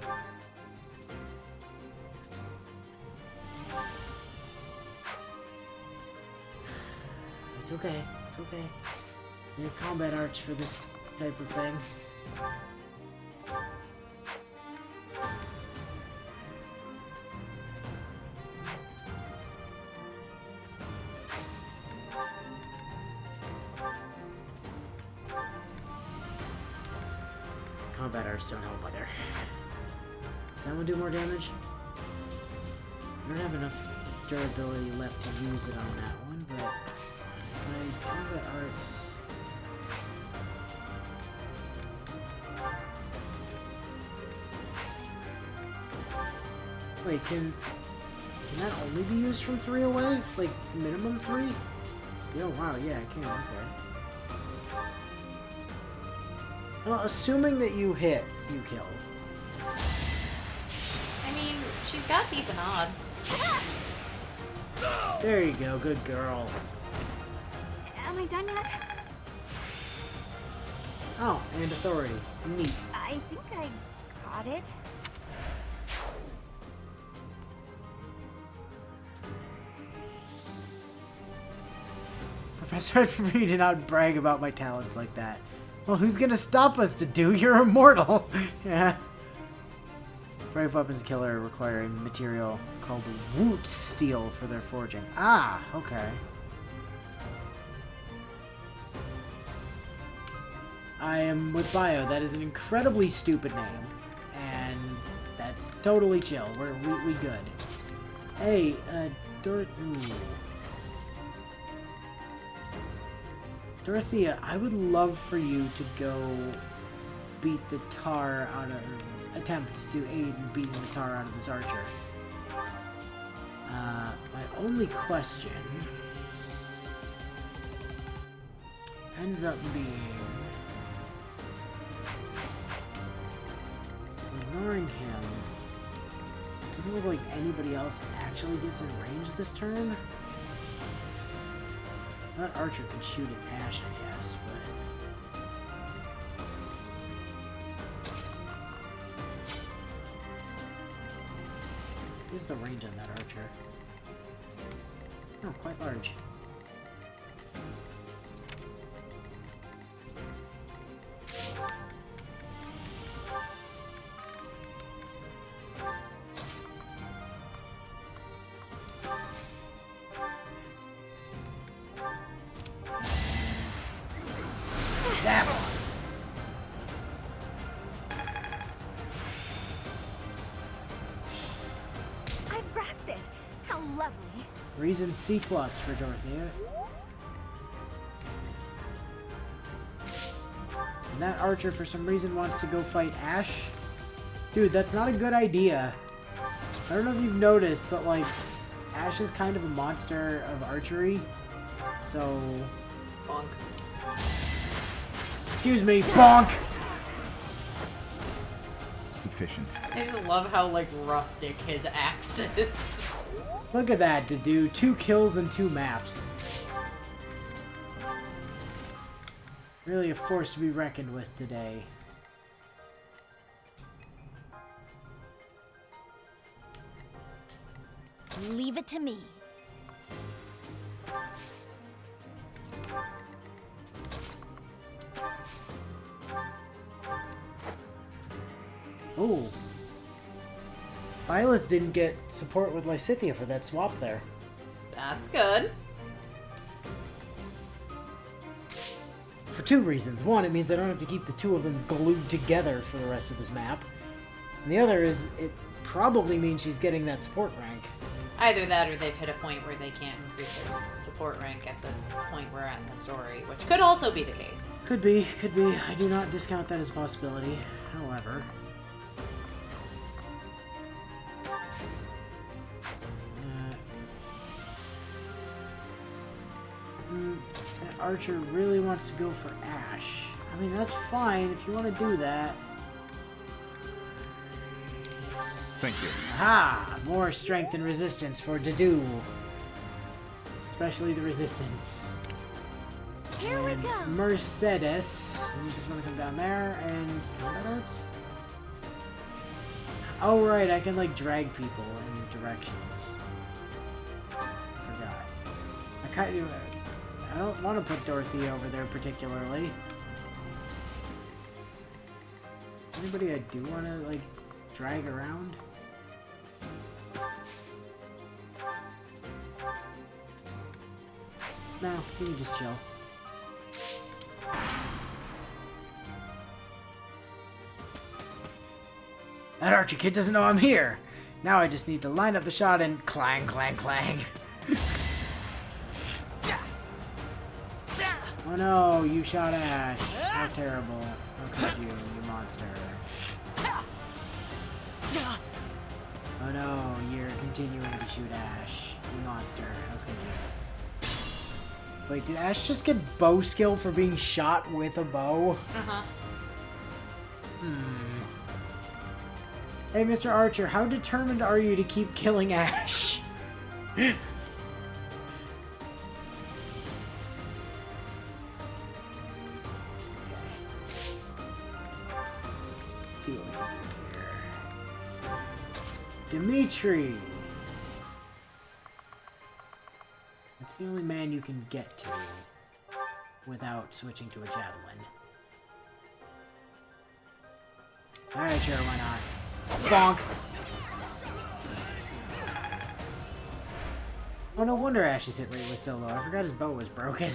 It's okay. It's okay. We have combat arts for this type of thing. Combat arts don't help either. Does that one do more damage? I don't have enough durability left to use it on that one, but my combat arts. Wait, can that only be used from 3 away? Like minimum 3? Oh wow, yeah, I can. Okay. Well, assuming that you hit, you kill. I mean, she's got decent odds. There you go, good girl. Am I done yet? Oh, and authority. Neat. I think I got it. Professor, I'd prefer you to not brag about my talents like that. Well, who's gonna stop us, Dedue? You're immortal! Yeah. Brave weapons killer require a material called woot steel for their forging. Ah, okay. I am with Bio. That is an incredibly stupid name. And that's totally chill. We good. Hey, Dorothea, I would love for you to go beat the tar out of... attempt to aid in beating the tar out of this archer. My only question ends up being... ignoring him. Doesn't look like anybody else actually gets in range this turn. That archer can shoot at Ash, I guess, but... what is the range on that archer? Oh, quite large. Zap! I've grasped it. How lovely. Reason C+ for Dorothea. And that archer, for some reason, wants to go fight Ash. Dude, that's not a good idea. I don't know if you've noticed, but, like, Ash is kind of a monster of archery. So... Bonk. excuse me, bonk! Sufficient. I just love how, like, rustic his axe is. Look at that, to do 2 kills and 2 maps. Really a force to be reckoned with today. Leave it to me. Ooh. Violet didn't get support with Lysithea for that swap there. That's good. For 2 reasons. One, it means I don't have to keep the 2 of them glued together for the rest of this map. And the other is, it probably means she's getting that support rank. Either that or they've hit a point where they can't increase their support rank at the point we're at in the story, which could also be the case. Could be, could be. I do not discount that as a possibility. However... that archer really wants to go for Ash. I mean, that's fine if you want to do that. Thank you. Aha! More strength and resistance for Dedue. Especially the resistance. Here we And go. Mercedes. You just want to come down there and combat arts? Oh, right, I can, like, drag people in directions. I forgot. I kind of... I don't want to put Dorothy over there particularly. Anybody I do want to, like, drag around? No, you can just chill. That archer kid doesn't know I'm here! Now I just need to line up the shot and clang, clang, clang. Oh no, you shot Ash. How terrible. How could you monster. Oh no, you're continuing to shoot Ash. You monster. How could you? Wait, did Ash just get bow skill for being shot with a bow? Uh-huh. Hey, Mr. Archer, how determined are you to keep killing Ash? see what we can do here. Dimitri! It's the only man you can get to without switching to a javelin. Alright, sure, why not? Bonk! Oh, no wonder Ash's hit rate was so low. I forgot his bow was broken.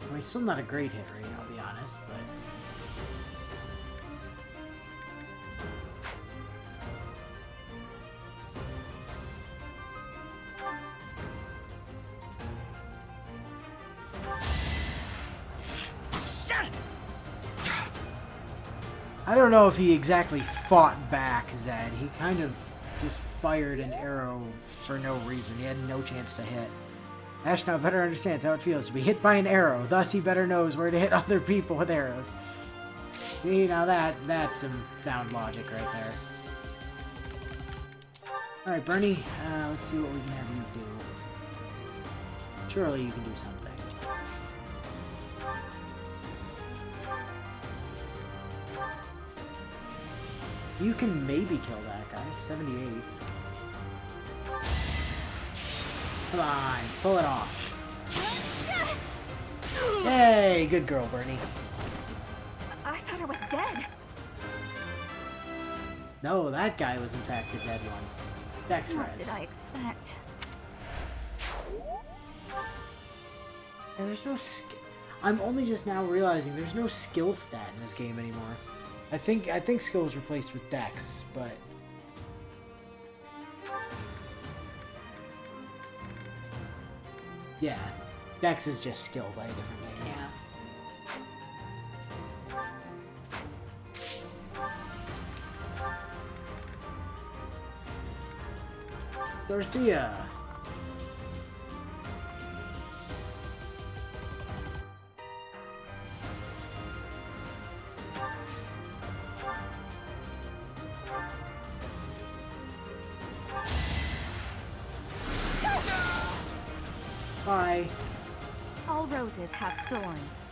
I mean, still not a great hit rate, I'll be honest, but... I don't know if he exactly fought back, Zed. He kind of just fired an arrow for no reason. He had no chance to hit. Ash now better understands how it feels to be hit by an arrow. Thus, he better knows where to hit other people with arrows. See, now that's some sound logic right there. Alright, Bernie, let's see what we can have you do. Surely you can do something. You can maybe kill that guy. 78. Come on, pull it off. Hey, good girl, Bernie. I thought I was dead. No, that guy was in fact the dead one. Dex What res. did I expect? And there's no I'm only just now realizing there's no skill stat in this game anymore. I think skill was replaced with Dex, but yeah, Dex is just skill by a different name. Yeah. Dorothea. Bye. All roses have thorns.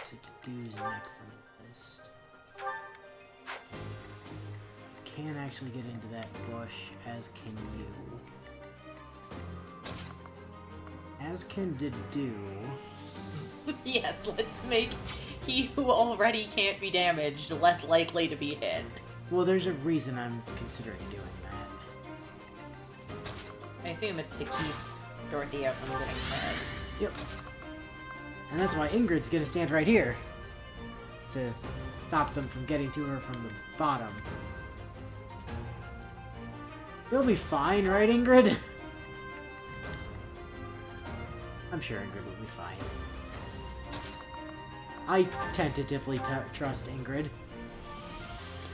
So to do's next on the list. Can't actually get into that bush, as can you. As can do. Yes, let's make he who already can't be damaged less likely to be hit. Well, there's a reason I'm considering doing that. I assume it's to keep Dorothea from getting hit. Yep. And that's why Ingrid's gonna stand right here. It's to stop them from getting to her from the bottom. You'll be fine, right, Ingrid? I'm sure Ingrid will be fine. I tentatively trust Ingrid.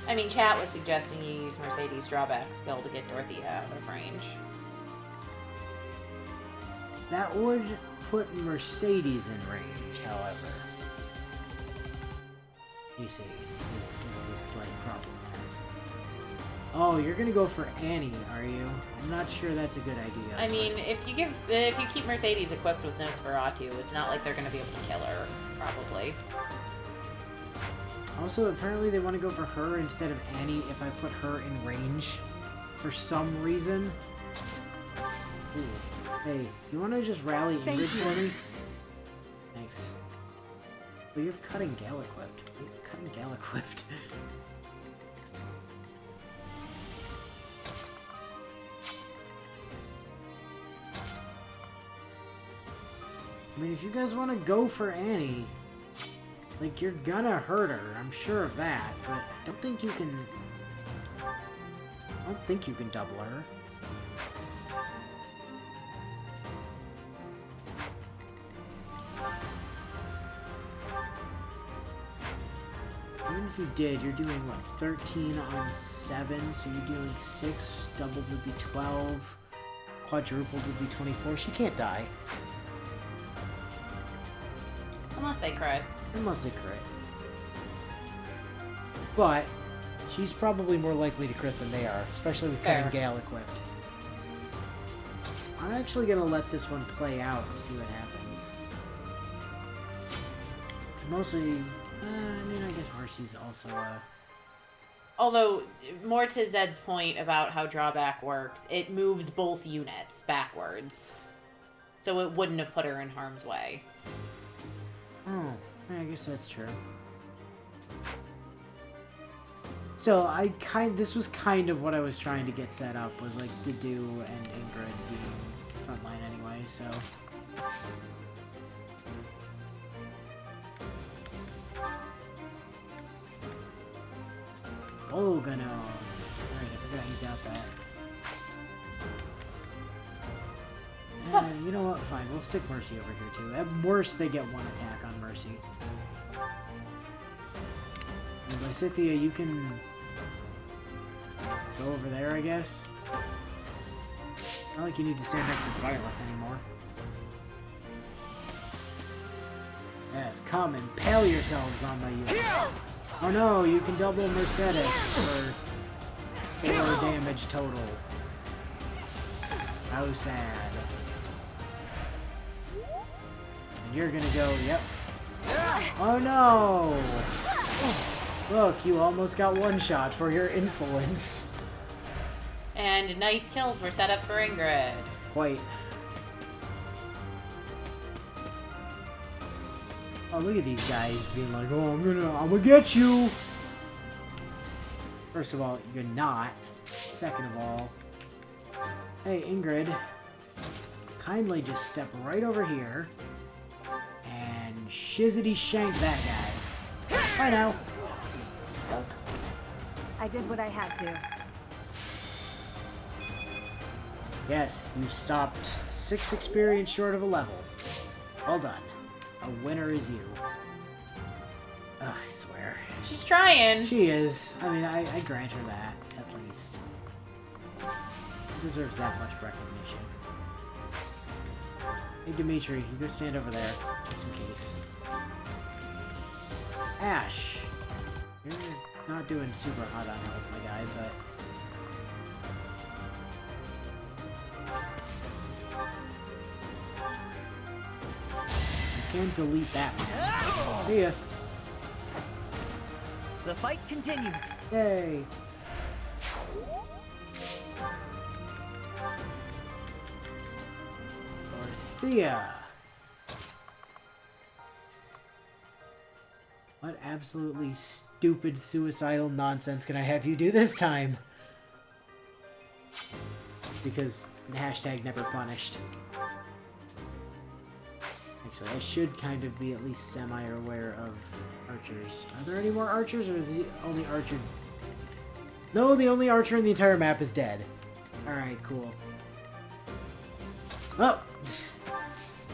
I mean, chat was suggesting you use Mercedes' drawback skill to get Dorothea out of range. That would put Mercedes in range, however. You see, is the slight problem there. Oh, you're gonna go for Annie, are you? I'm not sure that's a good idea. I mean, if you keep Mercedes equipped with Nosferatu, it's not like they're gonna be able to kill her, probably. Also, apparently they want to go for her instead of Annie if I put her in range. For some reason. Ooh. Hey, you want to just rally Ingrid for me? Thanks. But you have Cutting Gale equipped. You have Cutting Gale equipped. I mean, if you guys want to go for Annie, like, you're gonna hurt her, I'm sure of that, but I don't think you can double her. Even if you did, you're doing, what, 13 on 7, so you're doing 6, doubled would be 12. quadrupled would be 24. She can't die. Unless they crit. Unless they crit. But she's probably more likely to crit than they are, especially with Fair. Cutting Gale equipped. I'm actually gonna let this one play out and see what happens. Mostly, I mean, I guess Mercy's also Although, more to Zed's point about how drawback works, it moves both units backwards. So it wouldn't have put her in harm's way. Oh, yeah, I guess that's true. Still, this was kind of what I was trying to get set up, was like Dedu and Ingrid being frontline anyway, so. Organo. Alright, I forgot you got that. You know what? Fine, we'll stick Mercy over here too. At worst, they get one attack on Mercy. And Lysithea, you can go over there, I guess. Not like you need to stand next to Byleth anymore. Yes, come impale yourselves on my unit. Oh no, you can double Mercedes for 4 damage total. How sad. And you're gonna go, yep. Oh no! Look, you almost got one shot for your insolence. And nice kills were set up for Ingrid. Quite. Oh, look at these guys being like, oh, I'm gonna get you! First of all, you're not. Second of all, hey, Ingrid, kindly just step right over here and shizzity shank that guy. Bye now. I did what I had to. Yes, you stopped 6 experience short of a level. Well done. A winner is you. Ugh, I swear. She's trying. She is. I mean, I grant her that, at least. Deserves that much recognition. Hey, Dimitri, you go stand over there, just in case. Ash! You're not doing super hot on health, my guy, but... Can't delete that one. See ya. The fight continues. Yay. Dorothea. What absolutely stupid suicidal nonsense can I have you do this time? Because hashtag never punished. Actually, I should kind of be at least semi-aware of archers. Are there any more archers, or is the only archer... No, the only archer in the entire map is dead. Alright, cool. Well,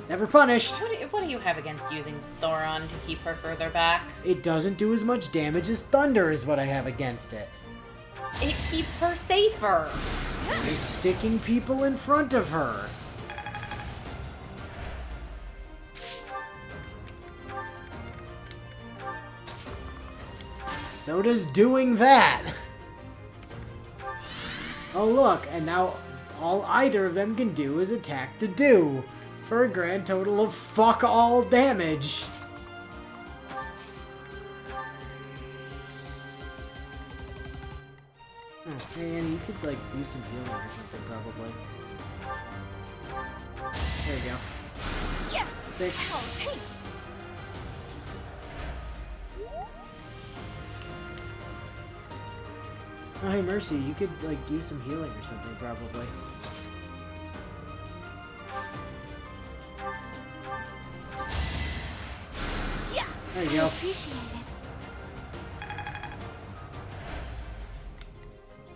never punished. What do you have against using Thoron to keep her further back? It doesn't do as much damage as Thunder is what I have against it. It keeps her safer. So is sticking people in front of her. So does doing that. Oh look, and now all either of them can do is attack to do, for a grand total of fuck all damage. Oh, hey Annie, you could like use some healing or something probably. There you go. Yeah. Bitch. Oh, thanks. Oh, hey, Mercy, you could, like, use some healing or something, probably. Yeah. There you go. Appreciate it.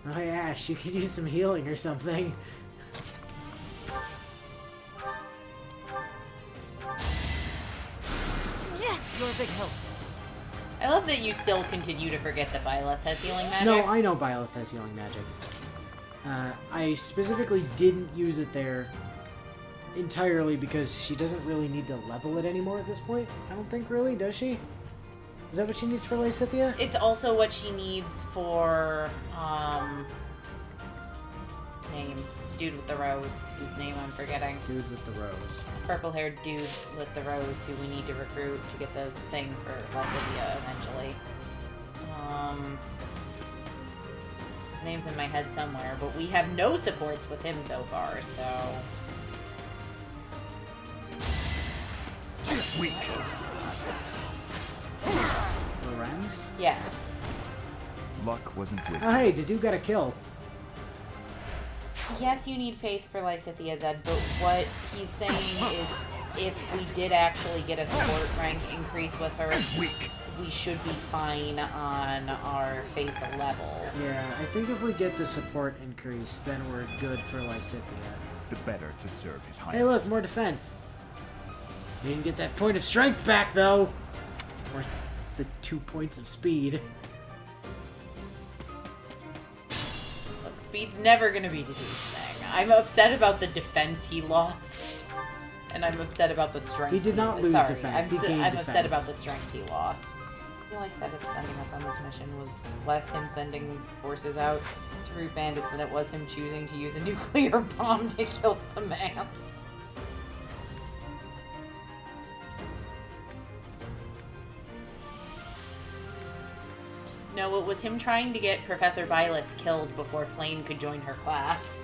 Oh, hey, Ash, you could use some healing or something. You're a big help. I love that you still continue to forget that Byleth has healing magic. No, I know Byleth has healing magic. I specifically didn't use it there entirely because she doesn't really need to level it anymore at this point. I don't think, really, does she? Is that what she needs for Lysithea? It's also what she needs for, name. Dude with the rose, whose name I'm forgetting. Dude with the rose. Purple-haired dude with the rose who we need to recruit to get the thing for Lysithea eventually. His name's in my head somewhere, but we have no supports with him so far, so... Weak. Lorenz? Yes. Luck wasn't with Oh, hey, the dude got a kill. Yes, you need faith for Lysithea, Zed, but what he's saying is if we did actually get a support rank increase with her, we should be fine on our faith level. Yeah, I think if we get the support increase, then we're good for Lysithea. the better to serve his highness. Hey, look, more defense. You didn't get that point of strength back, though. Or the 2 points of speed. Look, speed's never gonna be Tadu's thing. I'm upset about the defense he lost. And I'm upset about the strength. He did not lose defense. He gained I'm upset defense. about the strength he lost. I feel like said of sending us on this mission was less him sending forces out to root bandits than it was him choosing to use a nuclear bomb to kill some ants. No, it was him trying to get Professor Byleth killed before Flame could join her class.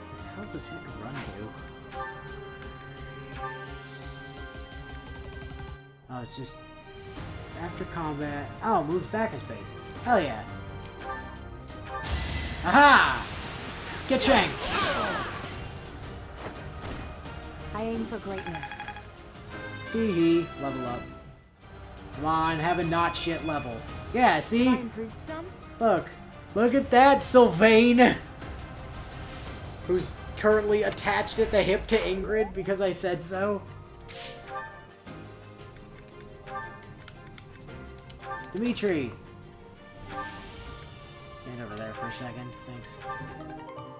What the hell does hit and run do? Oh, it's just after combat. Oh, moves back a space. Hell yeah. Aha! Get shanked! I aim for greatness. Tee-hee, level up. Come on, have a not shit level. Yeah, see? I improved some? Look at that, Sylvain! Who's currently attached at the hip to Ingrid because I said so. Dimitri! Stand over there for a second, thanks.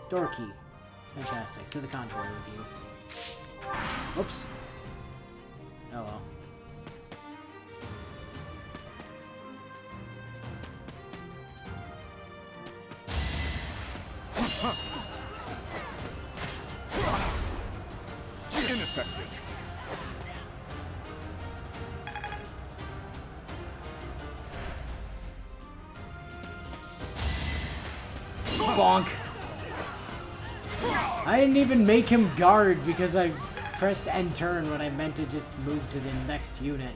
Dorky. Fantastic. To the convoy with you. Oops. Oh well. Ineffective. Bonk. I didn't even make him guard because I pressed end turn when I meant to just move to the next unit.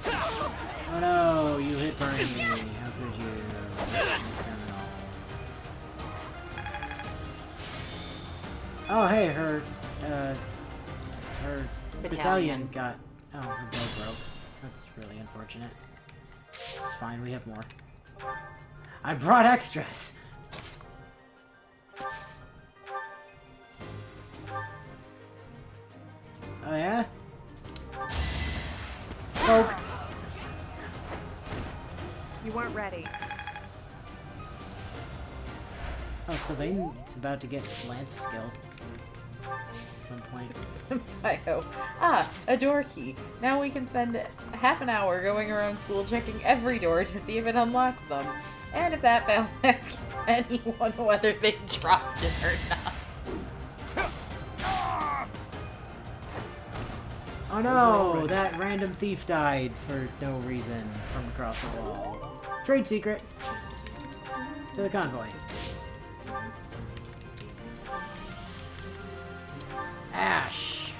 Oh no, you hit Bernie. How could you? Criminal. Oh hey, her battalion got, oh, her bow broke. That's really unfortunate. It's fine, we have more. I brought extras! Oh yeah? Poke! You weren't ready. Oh, Sylvain's about to get Lance skill. At some point. I hope. Ah, a door key. Now we can spend half an hour going around school checking every door to see if it unlocks them. And if that fails, ask anyone whether they dropped it or not. Oh no! That random thief died for no reason from across a wall. Trade secret! To the convoy. Ash!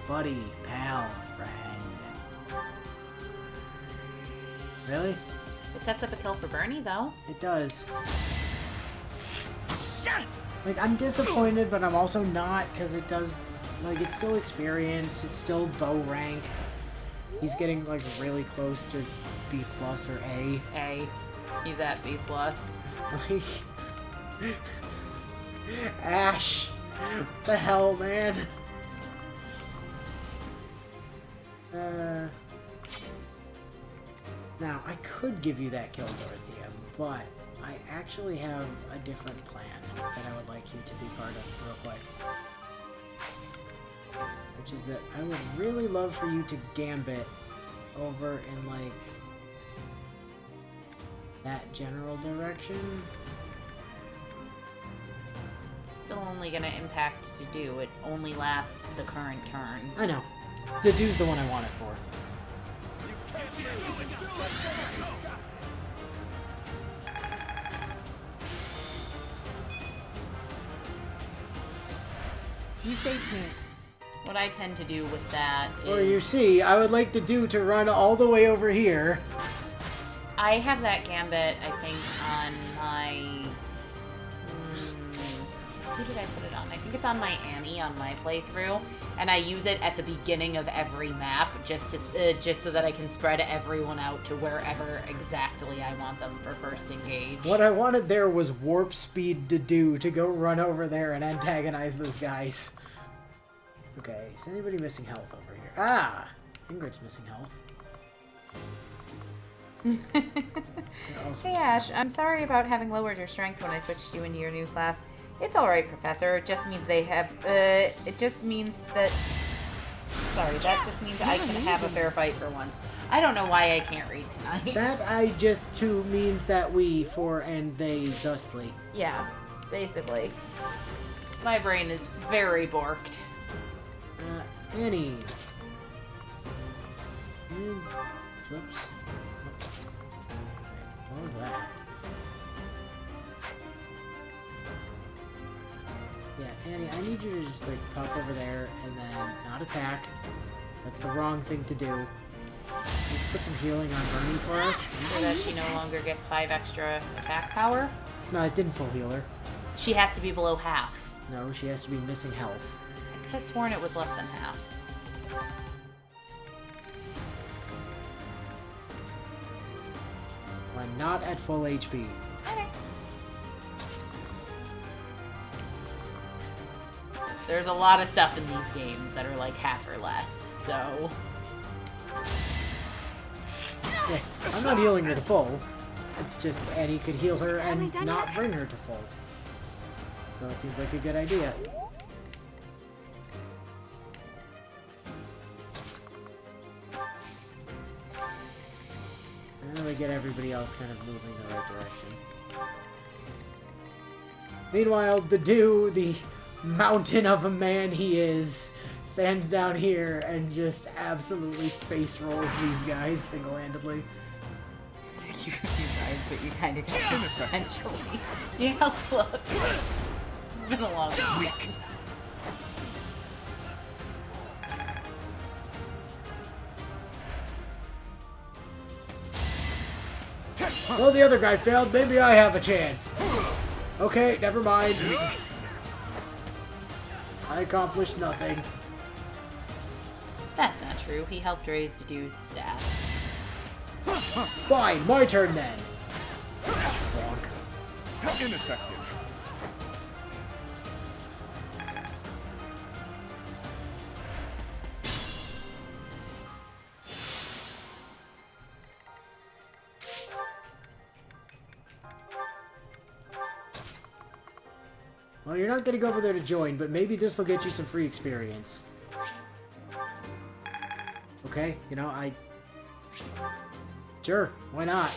Buddy, pal, friend. Really? It sets up a kill for Bernie, though. It does. Like, I'm disappointed, but I'm also not, because it does, like, it's still experience, it's still bow rank. He's getting, like, really close to B plus or A. A. He's at B+. Like, Ash! What the hell, man? Now, I could give you that kill, Dorothea, but I actually have a different plan that I would like you to be part of real quick. Which is that I would really love for you to gambit over in, like, that general direction. It's still only gonna impact to do. It only lasts the current turn. I know. Dedue's the one I want it for. You saved me. What I tend to do with that is... Well, you see, I would like Dedue to run all the way over here. I have that gambit, I think, on my... who did I put it on? I think it's on my Annie on my playthrough, and I use it at the beginning of every map just to just so that I can spread everyone out to wherever exactly I want them for first engage. What I wanted there was warp speed Dedue to go run over there and antagonize those guys. Okay, is anybody missing health over here? Ah! Ingrid's missing health. You're also Hey missing Ash, health. I'm sorry about having lowered your strength when I switched you into your new class. It's alright, Professor. It just means they have, it just means that... Sorry, that just means I can have a fair fight for once. I don't know why I can't read tonight. That I just too means that we, for, and they, thusly. Yeah, basically. My brain is very borked. Annie. Whoops. Wait, what was that? Yeah, Annie, I need you to just, like, pop over there and then not attack. That's the wrong thing to do. Just put some healing on Bernie for us. So that she no longer gets 5 extra attack power. No, it didn't full heal her. She has to be below half. No, she has to be missing health. I could have sworn it was less than half. I'm not at full HP. Okay. There's a lot of stuff in these games that are like half or less, so... Yeah, I'm not healing her to full. It's just Annie could heal her and done not yet? bring her to full. So it seems like a good idea. And we get everybody else kind of moving in the right direction. Meanwhile, Dedue, the mountain of a man he is, stands down here and just absolutely face rolls these guys single-handedly. you guys, but you kind of get it eventually. Yeah, look. It's been a long week. Well, the other guy failed. Maybe I have a chance. Okay, never mind. I accomplished nothing. That's not true. He helped raise Dedue's stats. Fine, my turn then. Bonk. Ineffective. Well, you're not gonna go over there to join, but maybe this will get you some free experience. Okay, you know, Sure, why not?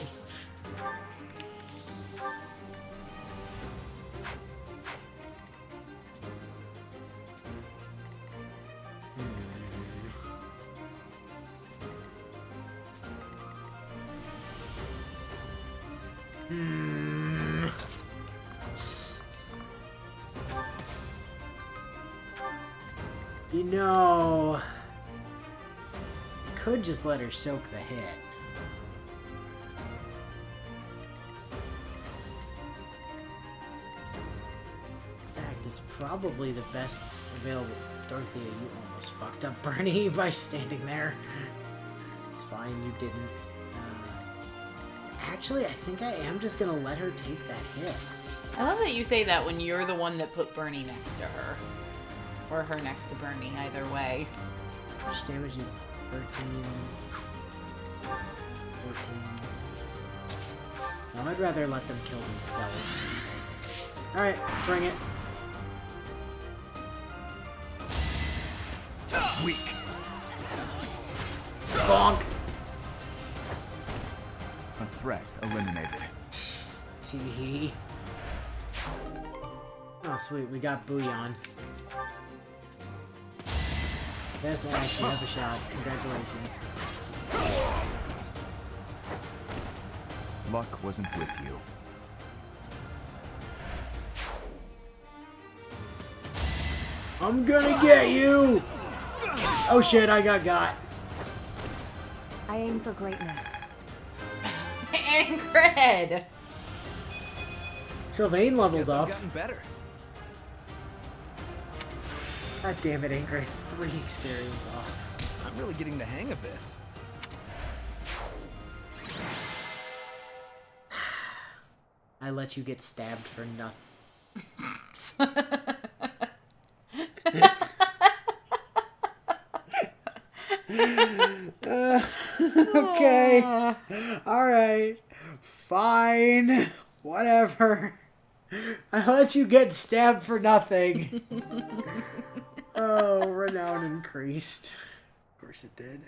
You know, could just let her soak the hit. In fact, it's probably the best available. Dorothea, you almost fucked up Bernie by standing there. It's fine, you didn't. Actually, I think I am just gonna let her take that hit. I love that you say that when you're the one that put Bernie next to her. Or her next to Bernie, either way. How much damage you? 13... 14... I'd rather let them kill themselves. Alright, bring it. Weak. Bonk! A threat eliminated. Tee. Oh, sweet. We got Bouillon. Yes, Ash, you have a shot. Congratulations. Luck wasn't with you. I'm gonna get you! Oh shit, I got. I aim for greatness. Ingrid! Sylvain leveled Guess I've up. gotten better. God damn it, Ingrid. 3 experience off. I'm really getting the hang of this. I let you get stabbed for nothing. Okay. Alright. Fine. Whatever. I let you get stabbed for nothing. Oh, renown increased. Of course it did.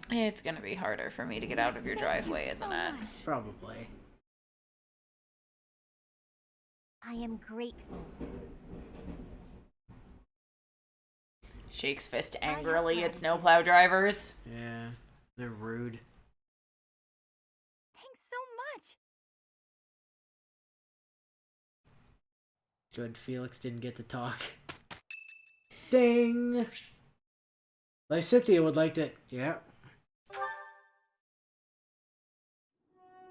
It's gonna be harder for me to get out of your driveway, isn't it? Probably. I am grateful. Shakes fist angrily at snowplow drivers. Yeah. They're rude. Thanks so much. Good, Felix didn't get to talk. Ding! Lysithea would like to... Yeah.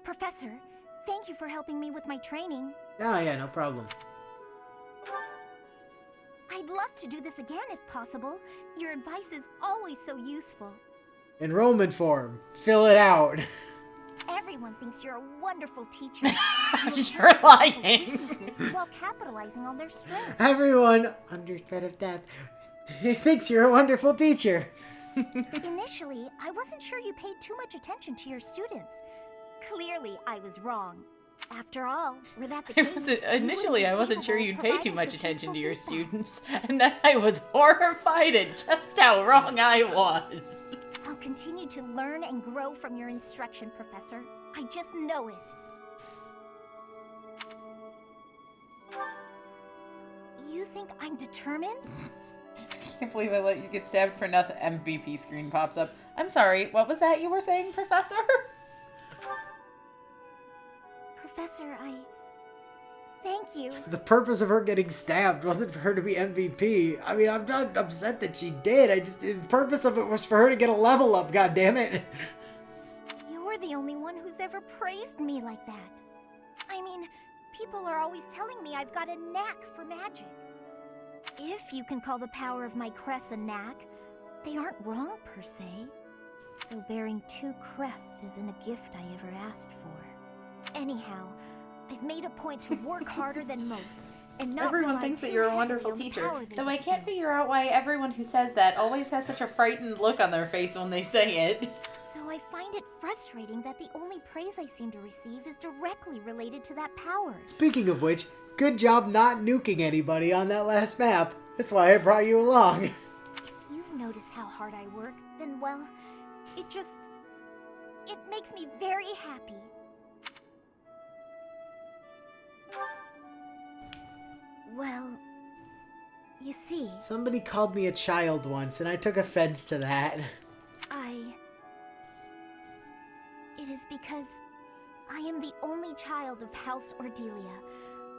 Professor, thank you for helping me with my training. Oh, yeah, no problem. I'd love to do this again if possible. Your advice is always so useful. Enrollment form. Fill it out. Everyone thinks you're a wonderful teacher. You're lying. Weaknesses while capitalizing on their strengths. Everyone, under threat of death, thinks you're a wonderful teacher. Initially, I wasn't sure you paid too much attention to your students. Clearly, I was wrong. After all, were that the case, Initially, I wasn't sure you'd pay too much attention to your students, and then I was horrified at just how wrong I was. I'll continue to learn and grow from your instruction, Professor. I just know it. You think I'm determined? I can't believe I let you get stabbed for nothing. MVP screen pops up. I'm sorry, what was that you were saying, Professor? Professor, thank you. The purpose of her getting stabbed wasn't for her to be MVP. I mean, I'm not upset that she did. The purpose of it was for her to get a level up, goddammit. You're the only one who's ever praised me like that. I mean, people are always telling me I've got a knack for magic. If you can call the power of my crest a knack, they aren't wrong per se. Though bearing 2 crests isn't a gift I ever asked for. Anyhow, I've made a point to work harder than most, and not Everyone rely thinks that too you're a heavily wonderful on the teacher, power they though I can't bestow. figure out why everyone who says that always has such a frightened look on their face when they say it. So I find it frustrating that the only praise I seem to receive is directly related to that power. Speaking of which, good job not nuking anybody on that last map. That's why I brought you along. If you've noticed how hard I work, then well, it makes me very happy. Well, you see, Somebody called me a child once, and I took offense to that. It is because I am the only child of House Ordelia.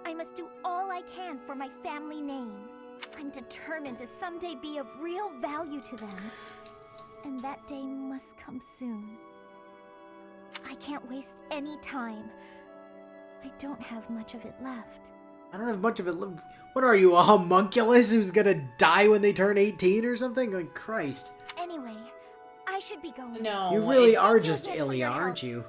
I must do all I can for my family name. I'm determined to someday be of real value to them. And that day must come soon. I can't waste any time. I don't have much of it left. I don't have much of it. What are you, a homunculus who's gonna die when they turn 18 or something? Like, Christ. Anyway, I should be going. No, You really it- are Thank you just again for Ilya, your aren't help. you?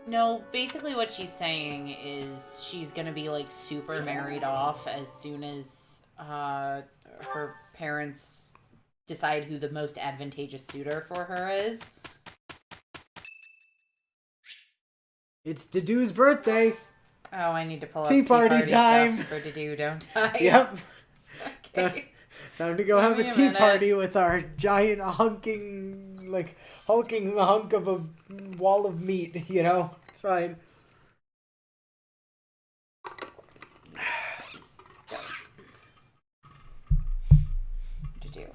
No, basically what she's saying is she's gonna be like super married off as soon as her parents decide who the most advantageous suitor for her is. It's Dedoo's birthday. Oh, I need to pull up Tea party time. stuff for Dedoo, don't I? Yep. Okay. Time to go Give have me a a tea minute. party with our giant hulking hunk of a wall of meat, you know? It's fine. Dedoo.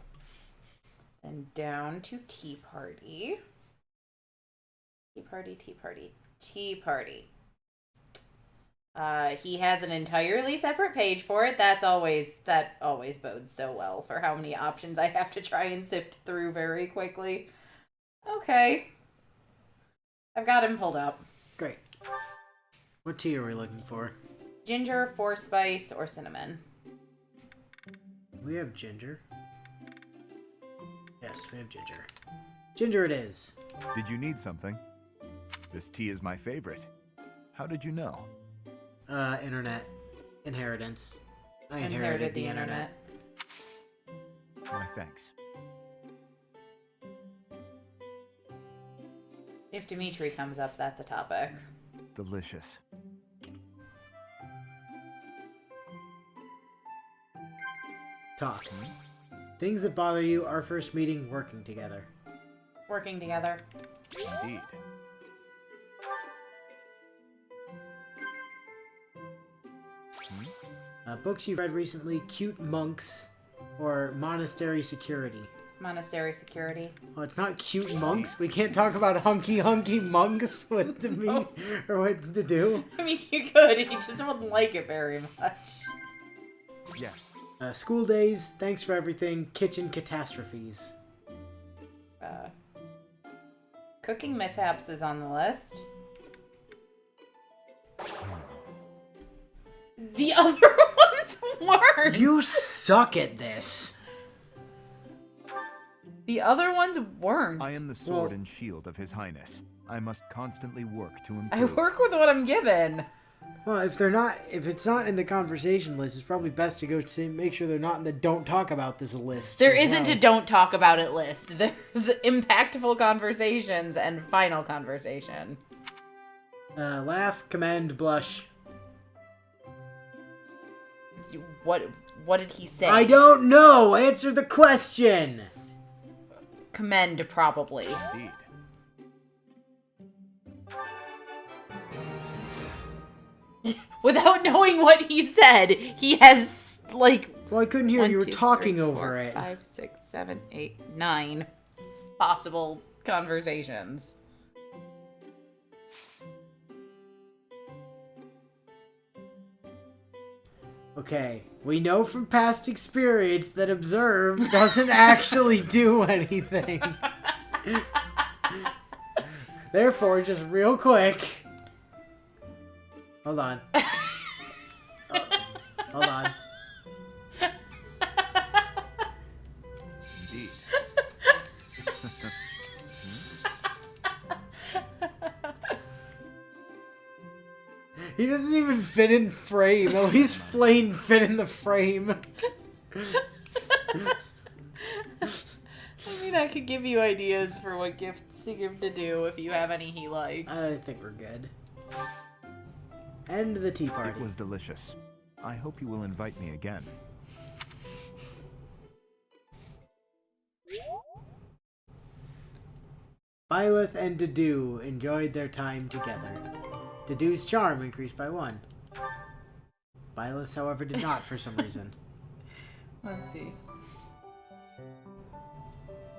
Then down to tea party. Tea party, tea party, tea party. He has an entirely separate page for it. That always bodes so well for how many options I have to try and sift through very quickly. Okay. I've got him pulled up. Great. What tea are we looking for? Ginger, 4-spice, or cinnamon. We have ginger. Yes, we have ginger. Ginger it is. Did you need something? This tea is my favorite. How did you know? Internet. Inheritance. I Inherited the internet. Why, thanks. If Dimitri comes up, that's a topic. Delicious. Talk. Things that bother you, our first meeting, working together. Working together. Indeed. Books you've read recently, Cute Monks, or Monastery Security. Monastery security. Oh, it's not cute monks? We can't talk about hunky monks what to mean or what to do? I mean, you could. You just wouldn't like it very much. Yes. School days, thanks for everything, kitchen catastrophes. Cooking mishaps is on the list. The other ones weren't. You suck at this. The other ones weren't. I am the sword and shield of His Highness. I must constantly work to I improve. work with what I'm given. Well, if it's not in the conversation list, it's probably best to go make sure they're not in the don't talk about this list. There as isn't well. a don't talk about it list. There's impactful conversations and final conversation. Laugh, commend, blush. What did he say? I don't know. Answer the question. Commend, probably. Indeed. Without knowing what he said, he has, like... Well, I couldn't hear. 1, You were 2, talking 3, over 4, it. 5, 6, 7, 8, 9 possible conversations. Okay, we know from past experience that observe doesn't actually do anything. Therefore, just real quick. Hold on. Hold on. Indeed. He doesn't even fit in frame. At least Flame fit in the frame. I mean, I could give you ideas for what gifts to give to do if you have any he likes. I think we're good. End the tea party. It was delicious. I hope you will invite me again. Byleth and Dedoo enjoyed their time together. Dedoo's charm increased by 1. Byleth's, however, did not for some reason. Let's see.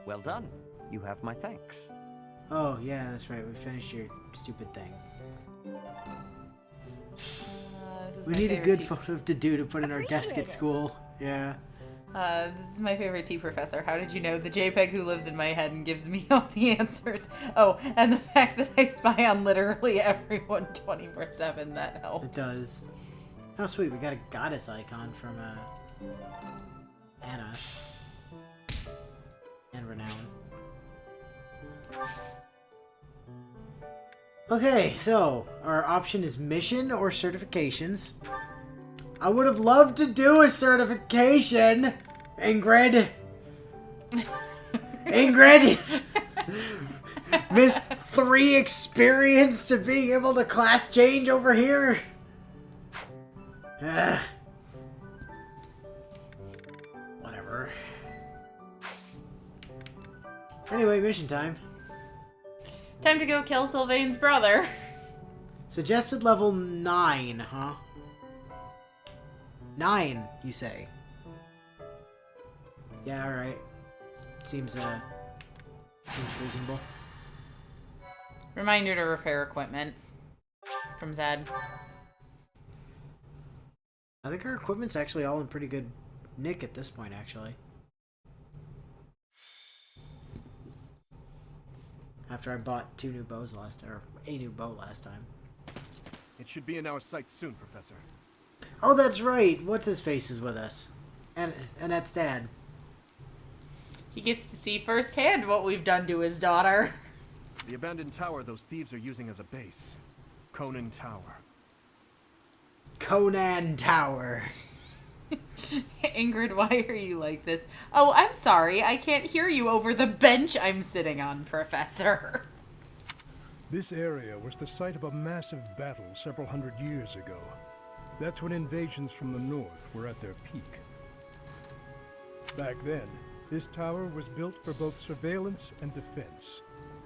Well done. You have my thanks. Oh, yeah, that's right. We finished your stupid thing. This is We my need a favorite good tea- photo of Dedoo to put in our desk Appreciate at it. school. Yeah. This is my favorite tea professor. How did you know? The JPEG who lives in my head and gives me all the answers. Oh, and the fact that I spy on literally everyone 24/7. That helps. It does. Oh, sweet. We got a goddess icon from Anna. And Renown. Okay, so our option is mission or certifications. I would have loved to do a certification, Ingrid. Ingrid! Miss 3 experience to being able to class change over here? Ugh. Whatever. Anyway, mission time. Time to go kill Sylvain's brother. Suggested level 9, huh? 9, you say? Yeah, alright. Seems reasonable. Reminder to repair equipment. From Zed. I think our equipment's actually all in pretty good nick at this point, actually. After I bought 2 new bows or a new bow last time. It should be in our sights soon, Professor. Oh, that's right. What's his face is with us, and Annette's dad. He gets to see firsthand what we've done to his daughter. The abandoned tower those thieves are using as a base. Conan Tower. Conan Tower. Ingrid, why are you like this? Oh, I'm sorry. I can't hear you over the bench I'm sitting on, Professor. This area was the site of a massive battle several hundred years ago. That's when invasions from the north were at their peak. Back then, this tower was built for both surveillance and defense.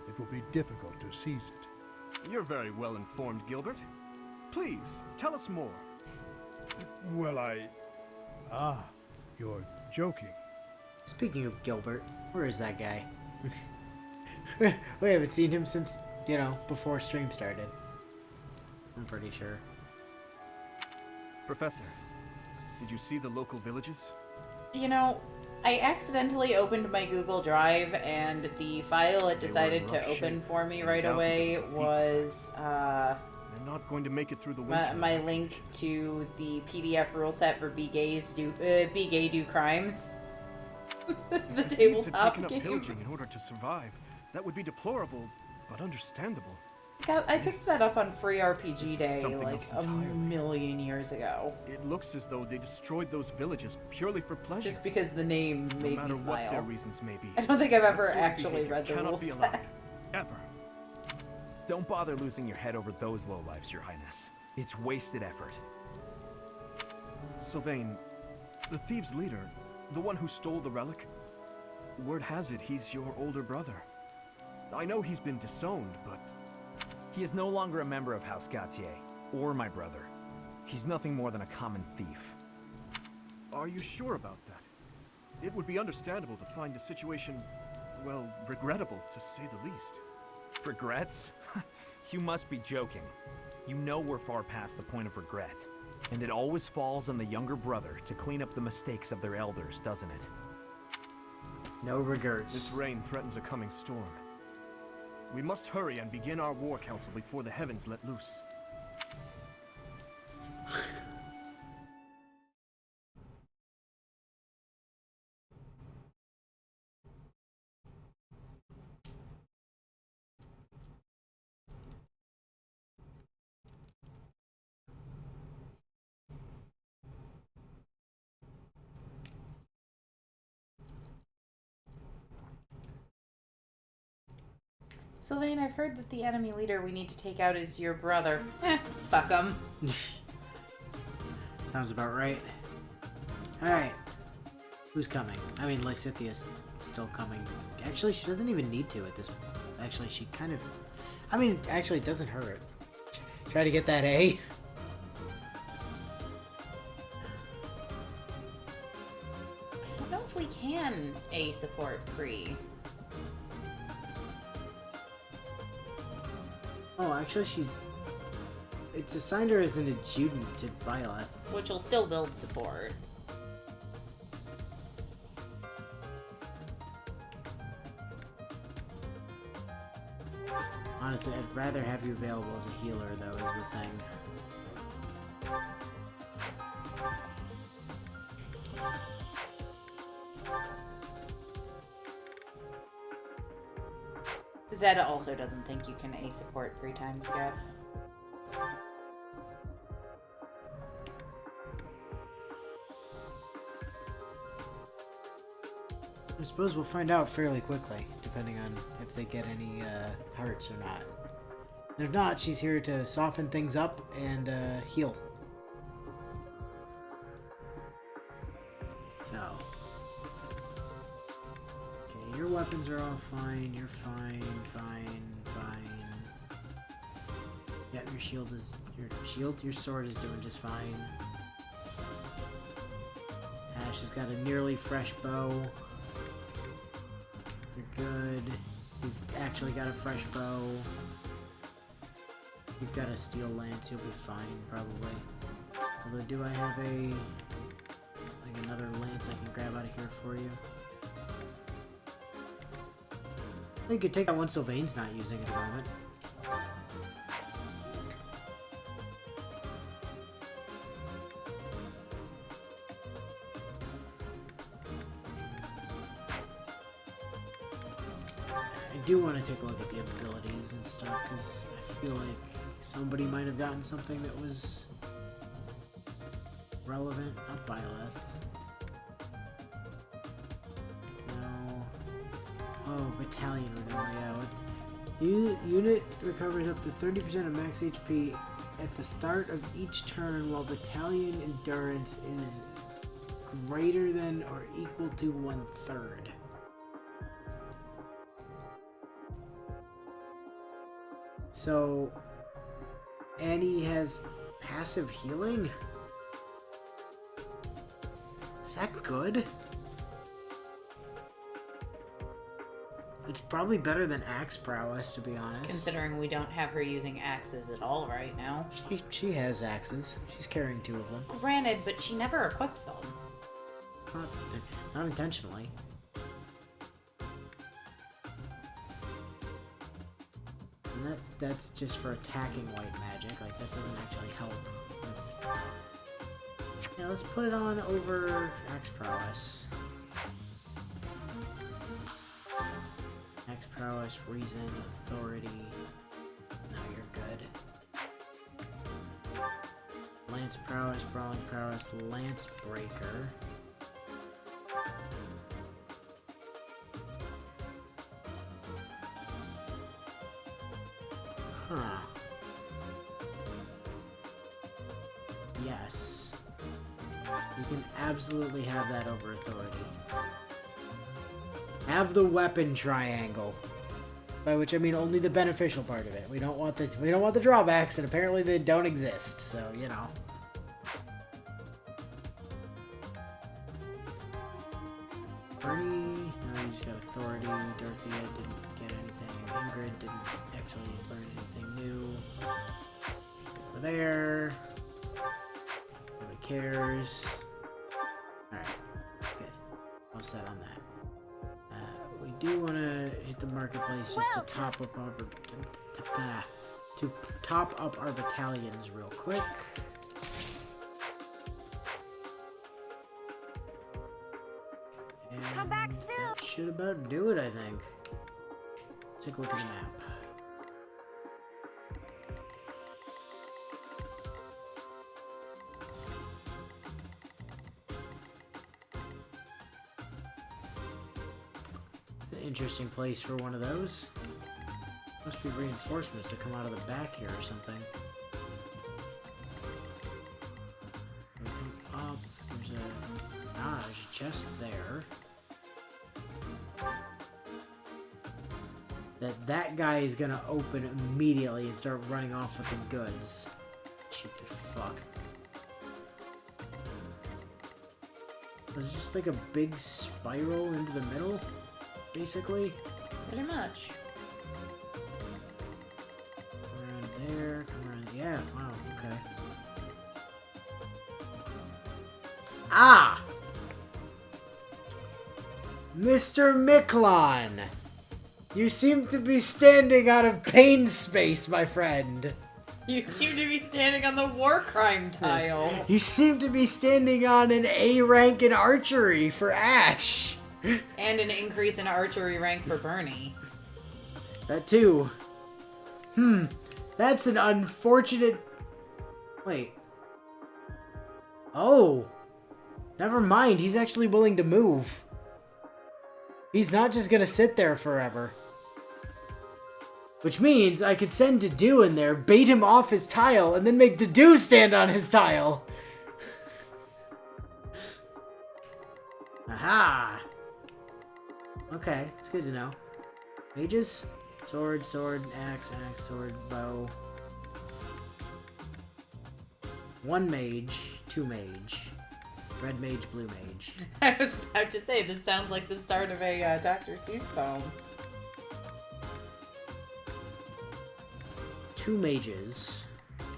It will be difficult to seize it. You're very well informed, Gilbert. Please, tell us more. Well, Ah, you're joking. Speaking of Gilbert, where is that guy? We haven't seen him since, before stream started. I'm pretty sure. Professor, did you see the local villages? I accidentally opened my Google Drive, and the file it decided to open for me right away was They're not going to make it through the winter. my link to the PDF rule set for Be Gay Do Crimes. The thieves had tabletop taken up game. pillaging in order to survive. That would be deplorable, but understandable. I picked that up on Free This RPG is Day something like else a entirely. million years ago. It looks as though they destroyed those villages purely for pleasure. Just because the name no made matter me what their smile. reasons may be. I don't think I've that ever sort of actually behavior read the cannot rule be set. allowed. Ever. Don't bother losing your head over those lowlifes, Your Highness. It's wasted effort. Sylvain, the thieves' leader, the one who stole the relic, word has it he's your older brother. I know he's been disowned, but He is no longer a member of House Gautier, or my brother. He's nothing more than a common thief. are you sure about that? It would be understandable to find the situation, well, regrettable, to say the least. Regrets? You must be joking. You know we're far past the point of regret. And it always falls on the younger brother to clean up the mistakes of their elders, doesn't it? No regrets. This rain threatens a coming storm. We must hurry and begin our war council before the heavens let loose. Sylvain, I've heard that the enemy leader we need to take out is your brother. Fuck him. Sounds about right. Alright. Who's coming? I mean, Lysithia's still coming. Actually, she doesn't even need to at this point. Actually, she kind of... I mean, actually, it doesn't hurt. Try to get that A. I don't know if we can A support pre. Oh, actually, she's... It's assigned her as an adjutant to Byleth. Which will still build support. Honestly, I'd rather have you available as a healer, though, is the thing. Zeta also doesn't think you can A support pre-time skip. I suppose we'll find out fairly quickly, depending on if they get any hearts or not. And if not, she's here to soften things up and heal. So. Okay, your weapons are all fine. You're fine, fine, fine. Yeah, your sword is doing just fine. Ash has got a nearly fresh bow. You're good. You've actually got a fresh bow. You've got a steel lance, you'll be fine, probably. Although, do I have another lance I can grab out of here for you? You could take that one Sylvain's not using at the moment. I do want to take a look at the abilities and stuff, because I feel like somebody might have gotten something that was relevant. Not Byleth. No. Oh, Battalion Renewal, yeah. Unit recovers up to 30% of max HP at the start of each turn, while Battalion Endurance is greater than or equal to 1/3. So, Annie has passive healing? Is that good? It's probably better than axe prowess, to be honest. Considering we don't have her using axes at all right now. She has axes. She's carrying 2 of them. Granted, but she never equips them. Not intentionally. And that's just for attacking white magic. Like, that doesn't actually help. Yeah, let's put it on over axe prowess. Axe prowess, reason, authority. Now you're good. Lance prowess, brawling prowess, lance breaker. Huh. Yes. You can absolutely have that over authority. Have the weapon triangle. By which I mean only the beneficial part of it. We don't want the drawbacks, and apparently they don't exist, so you know. Bernie, no, you just got authority. Dorothea didn't get anything. Ingrid didn't actually learn anything new. Over there. Nobody cares. Alright. Good. All set on that. We do want to hit the marketplace just to top up our battalions real quick. And Come back soon. that should about do it, I think. Take a look at the map. Interesting place for one of those. Must be reinforcements that come out of the back here or something. We come up, there's a chest there. That guy is gonna open immediately and start running off with the goods. Stupid fuck. Was it just like a big spiral into the middle? Basically? Pretty much. Come around there, come around... Yeah, wow, okay. Ah! Mr. Miklon! You seem to be standing out of pain space, my friend. You seem to be standing on the war crime tile. You seem to be standing on an A rank in archery for Ash. And an increase in archery rank for Bernie. That too. That's an unfortunate... Wait. Oh. Never mind, he's actually willing to move. He's not just gonna sit there forever. Which means I could send Dedue in there, bait him off his tile, and then make Dedue stand on his tile. Aha! Okay, it's good to know. Mages? Sword, sword, axe, axe, sword, bow. 1 mage, 2 mage. Red mage, blue mage. I was about to say, this sounds like the start of a Dr. Seuss poem. 2 mages.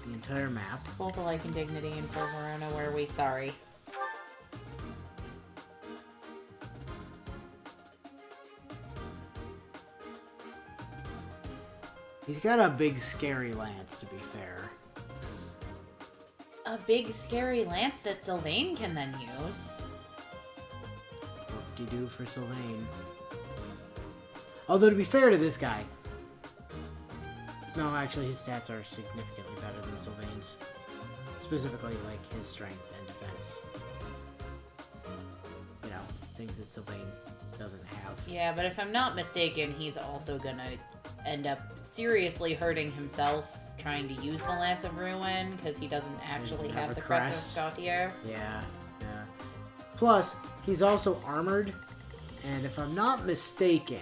The entire map. Both alike in dignity and for Verona, where we sorry. He's got a big scary lance, to be fair. A big scary lance that Sylvain can then use. Whoop-de-doo for Sylvain. Although, to be fair to this guy... No, actually, his stats are significantly better than Sylvain's. Specifically, like, his strength and defense. You know, things that Sylvain doesn't have. Yeah, but if I'm not mistaken, he's also gonna end up seriously hurting himself trying to use the Lance of Ruin, because he doesn't actually have the Crest of Gautier. Yeah, yeah. Plus, he's also armored, and if I'm not mistaken...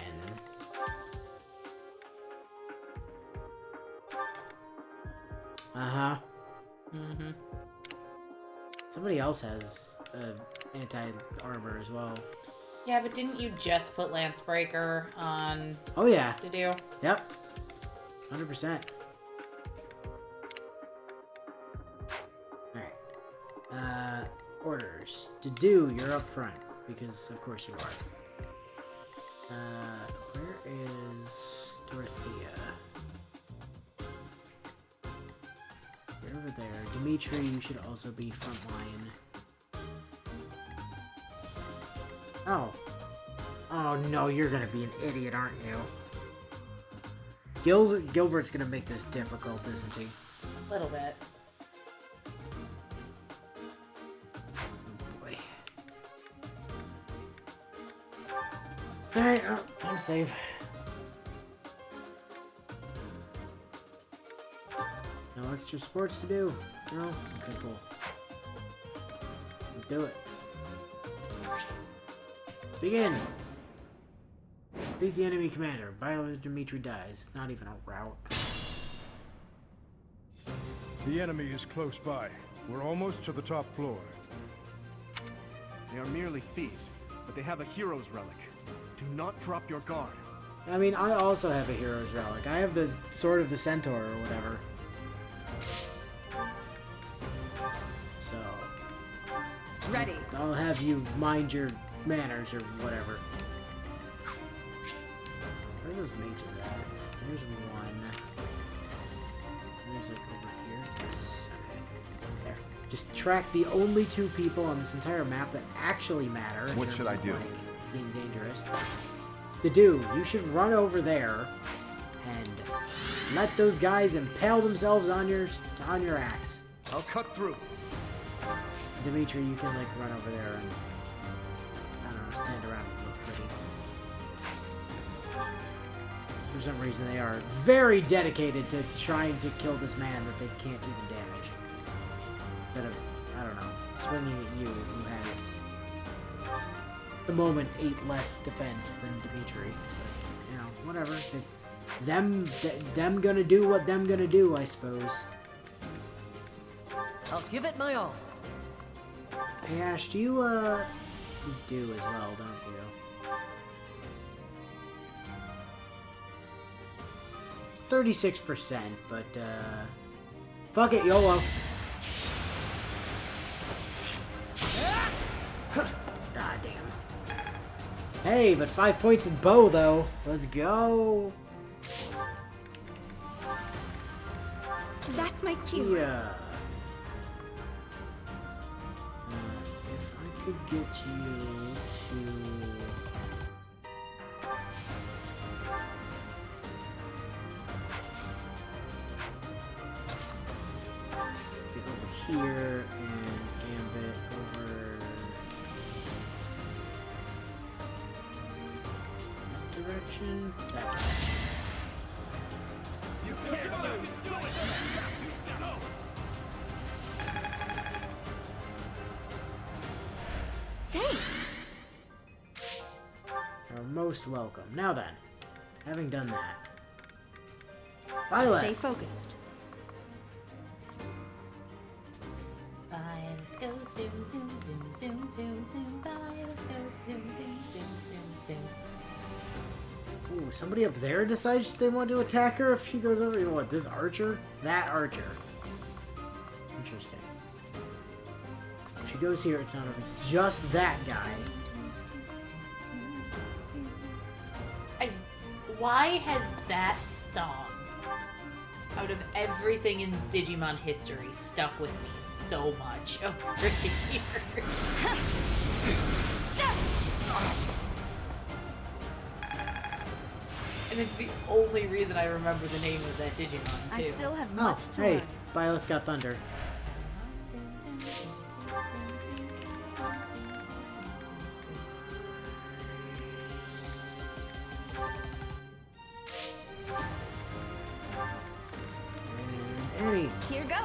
Uh-huh. Mm-hmm. Somebody else has anti-armor as well. Yeah, but didn't you just put Lancebreaker on Oh, yeah. Dedue? Yep. 100%. Alright. Orders. Dedue, you're up front. Because, of course, you are. Where is Dorothea? You're over there. Dimitri, you should also be front line. Oh. Oh, no, you're gonna be an idiot, aren't you? Gilbert's gonna make this difficult, isn't he? A little bit. Oh, boy. Alright, time to save. No extra sports to do? No? Okay, cool. Let's do it. Begin! Beat the enemy commander. Violet Dimitri dies. Not even a rout. The enemy is close by. We're almost to the top floor. They are merely thieves, but they have a hero's relic. Do not drop your guard. I mean, I also have a hero's relic. I have the Sword of the Centaur or whatever. So... Ready. I'll have you mind your manners or whatever. Where are those mages at? There's one. Where's it over here? Yes. Okay. There. Just track the only 2 people on this entire map that actually matter. What should I do? Like, being dangerous. Dedue, you should run over there and let those guys impale themselves on your axe. I'll cut through. Dimitri, you can like run over there and I don't know, stand around and look pretty. For some reason, they are very dedicated to trying to kill this man that they can't even damage. Instead of, I don't know, swinging at you, who has, at the moment, 8 less defense than Dimitri. But, you know, whatever. Them gonna do what them gonna do, I suppose. I'll give it my all. Hey Ash, you do as well, don't you? It's 36%, but fuck it, YOLO. Ah, damn. Hey, but 5 points in bow though. Let's go. That's my cue. Yeah. If I could get you to... get over here and Gambit over... direction? That direction. Thanks. You're most welcome. Now then, having done that, Stay focused. Bye, let's go zoom, zoom, zoom, zoom, zoom, zoom. Bye, let's go zoom, zoom, zoom, zoom, zoom. Ooh, somebody up there decides they want to attack her if she goes over. You know what? This archer? That archer. Interesting. If she goes here, it's not over. It's just that guy. Why has that song, out of everything in Digimon history, stuck with me so much over the years? And it's the only reason I remember the name of that Digimon, too. I still have Oh, much to hey, learn. Byleth got thunder. And Annie. Here goes.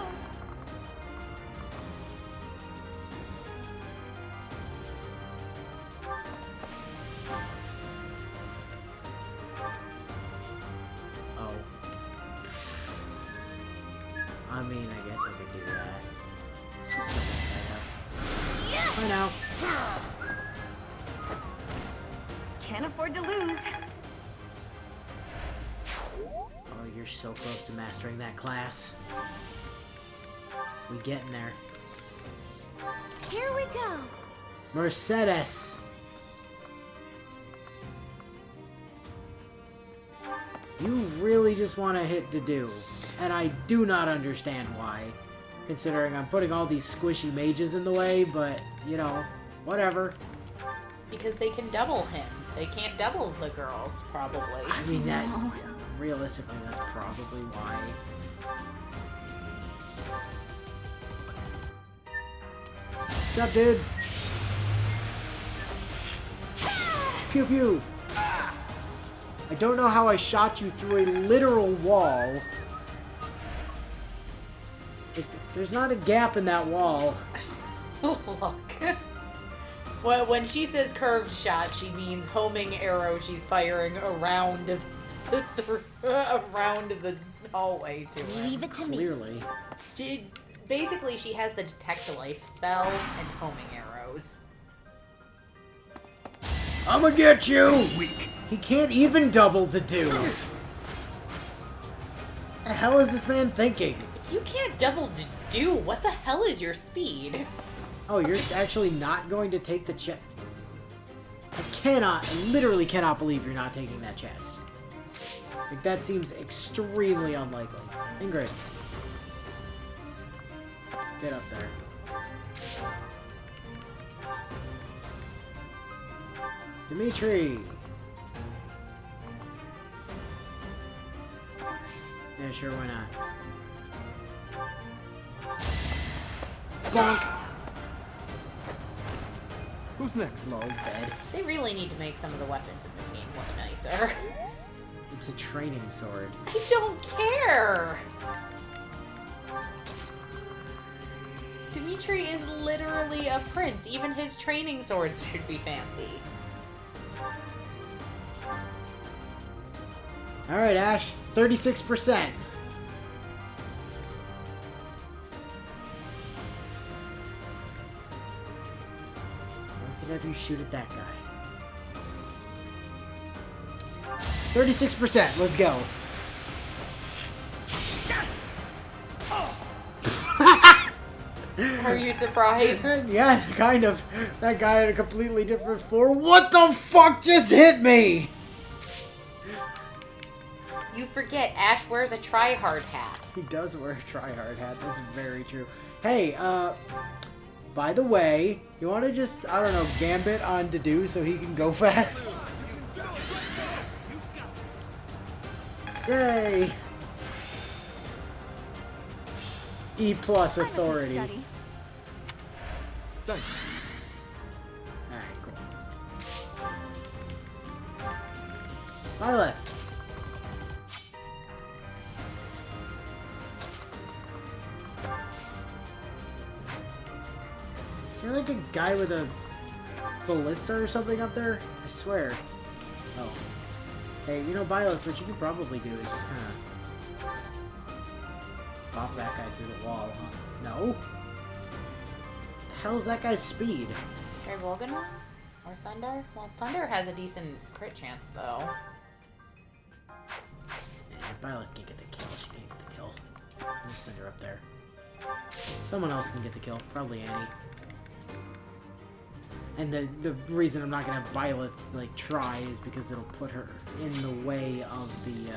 Oh. I mean, I guess I could do that. Let's just go back up. Bye now. Can't afford to lose. Oh, you're so close to mastering that class. We getting there. Here we go. Mercedes. You really just want to hit Dedue, and I do not understand why, considering I'm putting all these squishy mages in the way, but, you know, whatever. Because they can double him. They can't double the girls, probably. I mean, that, realistically, that's probably why. What's up, dude? Pew pew! I don't know how I shot you through a literal wall. There's not a gap in that wall. Look. Well, when she says curved shot, she means homing arrow she's firing around the hallway to her. Leave it to me. Clearly. Basically, she has the detect life spell and homing arrows. I'ma get you! Weak. He can't even double Dedue. The hell is this man thinking? If you can't double do, what the hell is your speed? Oh, you're actually not going to take the chest? I literally cannot believe you're not taking that chest. Like, that seems extremely unlikely. Ingrid. Get up there. Dimitri! Yeah, sure, why not? Bonk! Who's next? Low bed. They really need to make some of the weapons in this game look nicer. It's a training sword. I don't care! Dimitri is literally a prince. Even his training swords should be fancy. Alright, Ash. 36%. I could have you shoot at that guy. 36%. Let's go. Are you surprised? Yeah, kind of. That guy had a completely different floor. What the fuck just hit me? You forget, Ash wears a try-hard hat. He does wear a tryhard hat. That's very true. Hey, by the way, you want to just, I don't know, gambit on Dedue so he can go fast? Yay! E plus I'm a good authority. study. Thanks. Alright, cool. Violet. Is there like a guy with a ballista or something up there? I swear. Oh. Hey, you know, Violet, what you could probably do is just kind of pop that guy through the wall, huh? No? The hell's that guy's speed? Try Volganor? Or Thunder? Well, Thunder has a decent crit chance, though. Yeah, Violet can get the kill. She can't get the kill. I'll just send her up there. Someone else can get the kill. Probably Annie. And the reason I'm not gonna have Violet like try is because it'll put her in the way of the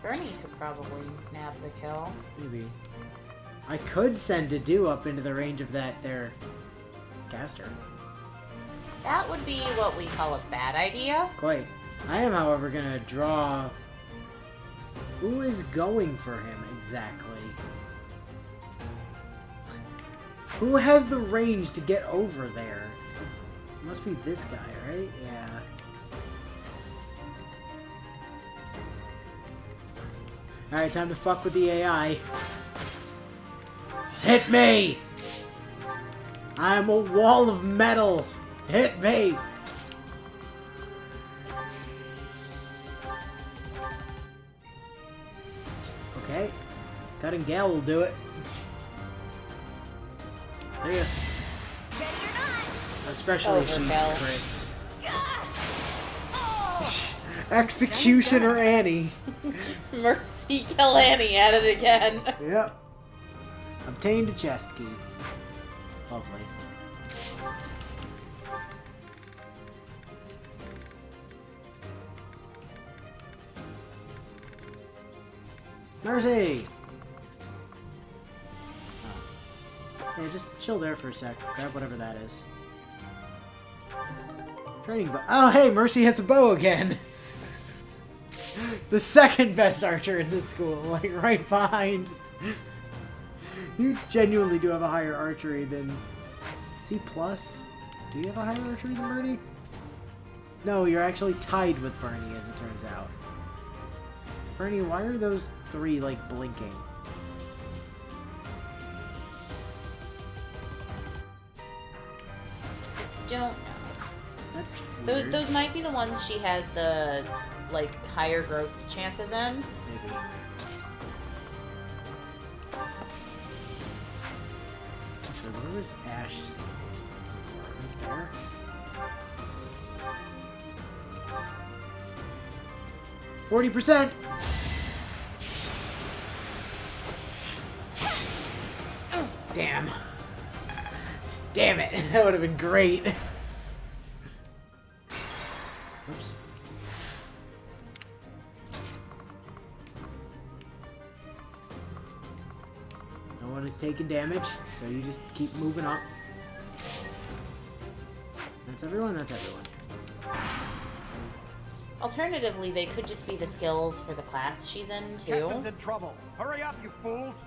Bernie could probably nab the kill. maybe. I could send Dedu up into the range of that there caster. That would be what we call a bad idea. Quite. I am, however, gonna draw. Who is going for him exactly? Who has the range to get over there? It must be this guy, right? Yeah. Alright, time to fuck with the AI. Hit me! I'm a wall of metal! Hit me! Okay. Cutting Gal will do it. See ya. Especially if she crits. Executioner Annie. Mercy kill Annie at it again. Yep. Obtained a chest key. Lovely. Mercy! Oh. Yeah, just chill there for a sec. Grab whatever that is. Training bow. Oh, hey, Mercy has a bow again! The second best archer in this school, like right behind. You genuinely do have a higher archery than C+. Do you have a higher archery than Bernie? No, you're actually tied with Bernie, as it turns out. Bernie, why are those three, like, blinking? Don't know. That's Those, weird. those might be the ones she has the, like, higher growth chances in. Maybe. So where was Ash standing? Right there? %. Damn. Damn it. That would have been great. Oops. No one is taking damage, so you just keep moving up. That's everyone? That's everyone. Alternatively, they could just be the skills for the class she's in, too. Captain's in trouble. Hurry up, you fools!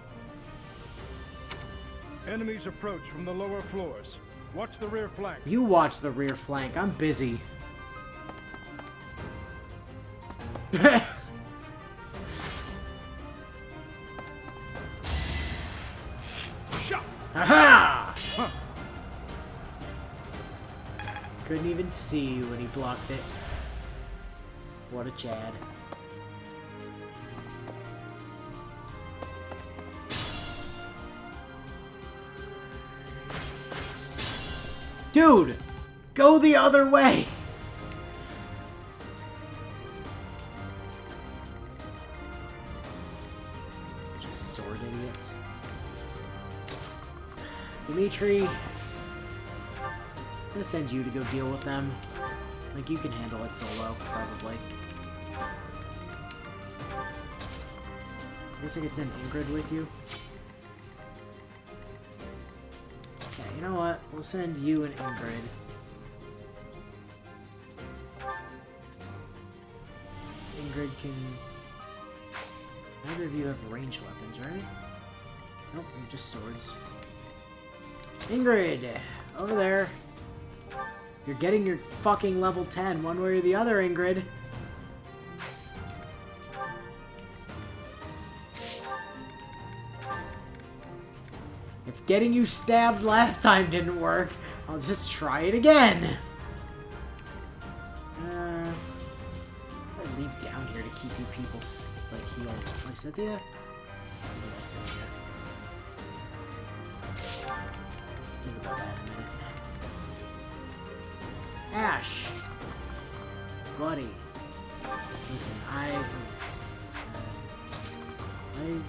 Enemies approach from the lower floors. Watch the rear flank. You watch the rear flank. I'm busy. Shot! Aha! Huh. Couldn't even see you when he blocked it. What a Chad. Dude! Go the other way! Just sword idiots. Dimitri, I'm gonna send you to go deal with them. Like, you can handle it solo, probably. I guess I could send Ingrid with you. Yeah, you know what? We'll send you and Ingrid. Ingrid can... Neither of you have ranged weapons, right? Nope, you're just swords. Ingrid! Over there. You're getting your fucking level 10 one way or the other, Ingrid. If getting you stabbed last time didn't work, I'll just try it again. I leave down here to keep you people like healed. Lysithea? Lysithea. Think about that in a minute. Ash! Buddy. Listen, I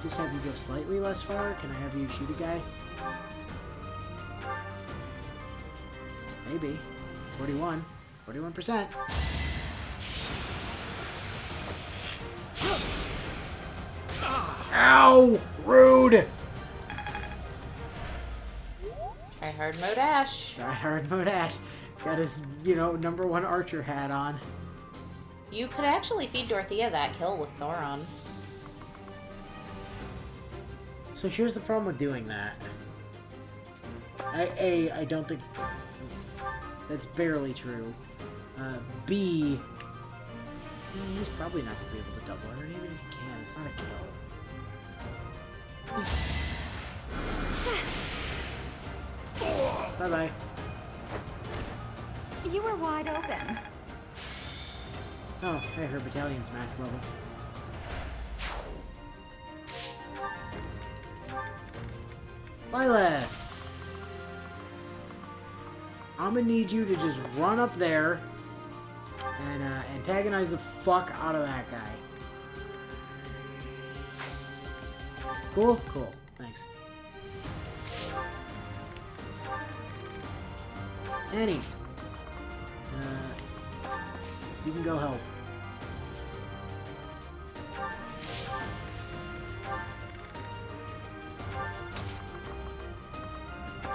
just have you go slightly less far? Can I have you shoot a guy? Maybe. 41. 41%. Ow! Rude! Try hard mode Ash. Try hard mode Ash. He's got his, #1 archer hat on. You could actually feed Dorothea that kill with Thoron. So here's the problem with doing that. I don't think... That's barely true. B... He's probably not going to be able to double her, and even if he can, it's not a kill. Bye-bye. You were wide open. Oh, hey, her battalion's max level. Violet! I'm gonna need you to just run up there and antagonize the fuck out of that guy. Cool? Cool. Thanks. Annie. You can go help.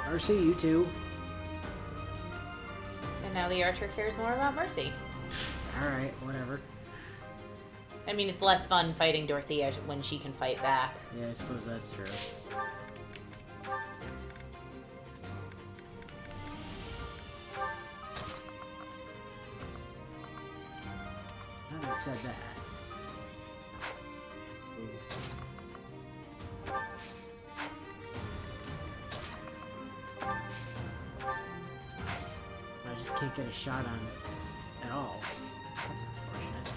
Mercy, you too. And now the archer cares more about Mercy. Alright, whatever. I mean, it's less fun fighting Dorothea when she can fight back. Yeah, I suppose that's true. Having said that... I just can't get a shot on at all. That's unfortunate.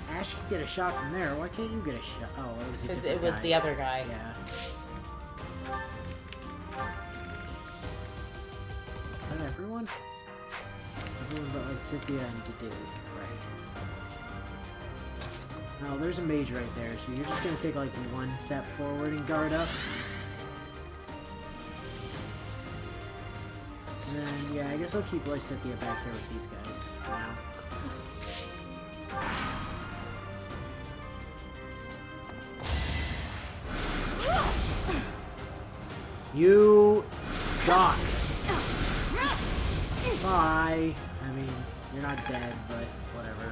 Ash can get a shot from there. Why can't you get a shot? Oh, it was a Because different it was guy. the other guy. Yeah. Is that everyone? Everyone but like Cynthia and Dedu, right? Oh, there's a mage right there, so you're just gonna take like one step forward and guard up. And then, yeah, I guess I'll keep Lysithea back here with these guys for now. You suck! Bye! I mean, you're not dead, but whatever.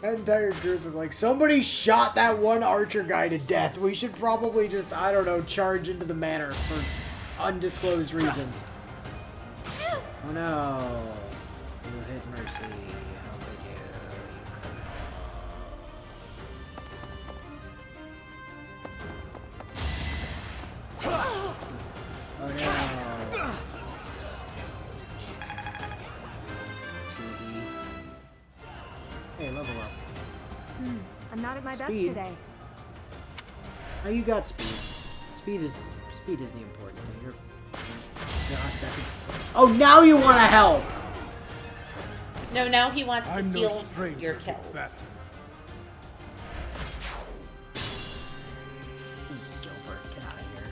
That entire group was like, somebody shot that one archer guy to death. We should probably just, I don't know, charge into the manor for undisclosed reasons. Oh no. You hit Mercy. How could you? Oh no. TV. Hey, level up. I'm not at my best Speed. today. Oh, you got speed. Speed is the important thing. You're ostensibly. Oh, now you want to help. No, now he wants to I'm no steal stranger your to kills. battle. Jumper, get out of here.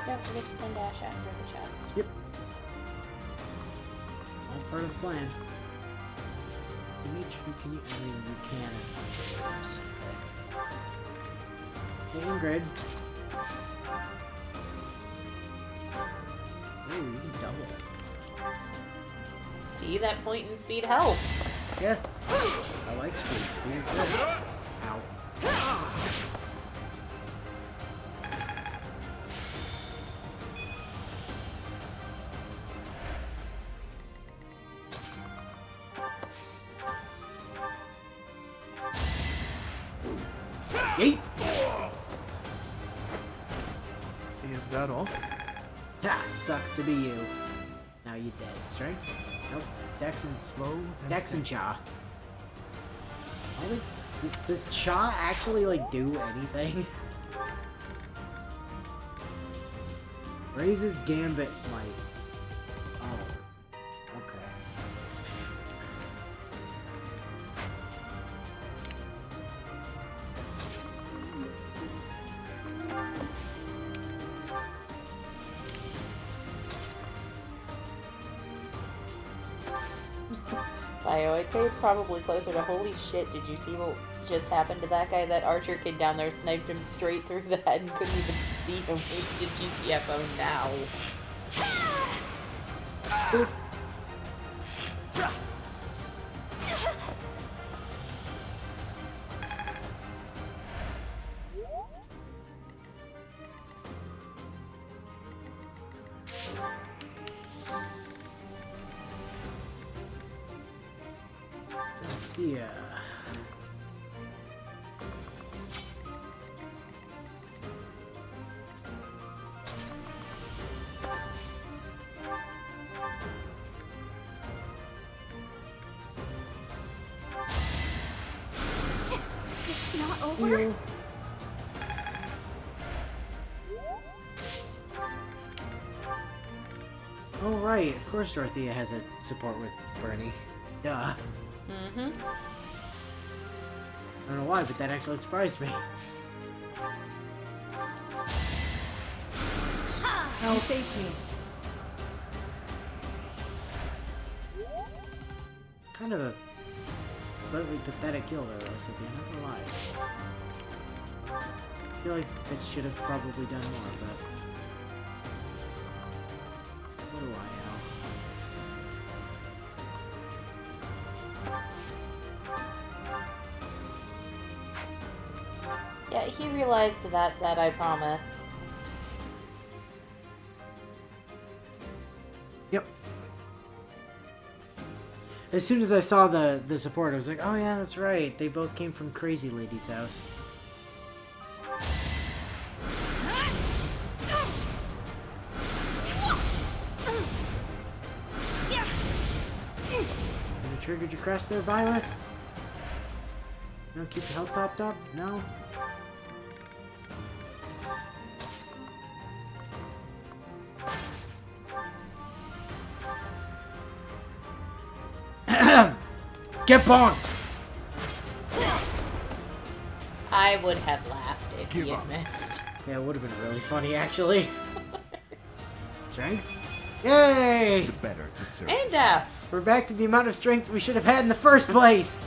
Don't forget to send Ash after the chest. Yep. All part of the plan. Dimitri, can you? I mean, you can if you choose. Hey, Ingrid. Ooh, you can double. See, that point in speed helped. Yeah. I like speed. Speed is good. Ow. Yeet! Is that all? Ha! Sucks to be you. Now you dead. Strength? Nope. Dex and Slow and Dex and Cha. Does Cha actually like do anything? Raises Gambit might. Oh. Okay. I'd say it's probably closer to holy shit, did you see what just happened to that guy? That archer kid down there sniped him straight through the head and couldn't even see him with the GTFO now. Boop. Yeah. It's not over? Ew. Oh right, of course Dorothea has a support with Bernie. Duh. Mm-hmm. I don't know why, but that actually surprised me. You saved me. Kind of a slightly pathetic kill there, though, Cynthia, I'm not gonna lie. I feel like that should have probably done more, but... what do I know? Yeah, he realized that said, I promise. Yep. As soon as I saw the support, I was like, oh yeah, that's right. They both came from Crazy Lady's house. You triggered your crest there, Violet? You don't keep your health topped up? No? Get bonked! I would have laughed if Give he had up. missed. Yeah, it would have been really funny, actually. Strength? Yay! The better to serve. And death. We're back to the amount of strength we should have had in the first place!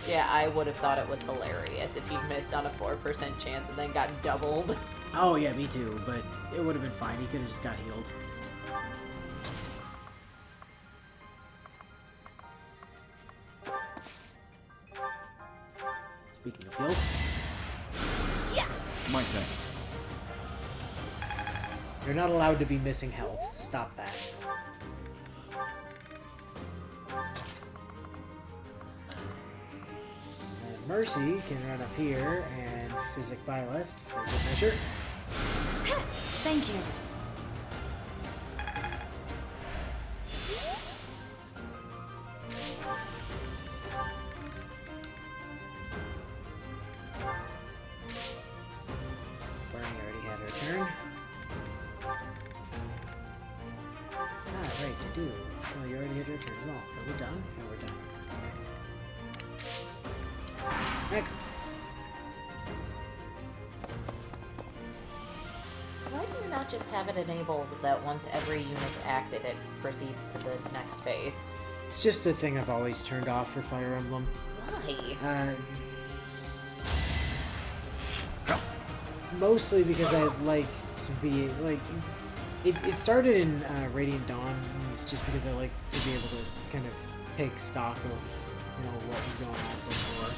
Yeah, I would have thought it was hilarious if he'd missed on a 4% chance and then got doubled. Oh yeah, me too, but it would have been fine. He could have just got healed. Speaking of heals, My thanks. you're not allowed to be missing health. Stop that. And Mercy can run up here and physic Byleth for good measure. Thank you. Barney already had her turn. Ah, right, you do. Oh, you already had your turn. Well, are we done? No, we're done. Okay. Next. Why do you not just have it enabled that once every unit's acted, it proceeds to the next phase? It's just a thing I've always turned off for Fire Emblem. Why? Mostly because I like to be like it started in Radiant Dawn. It's just because I like to be able to kind of take stock of, you know, what was going on before.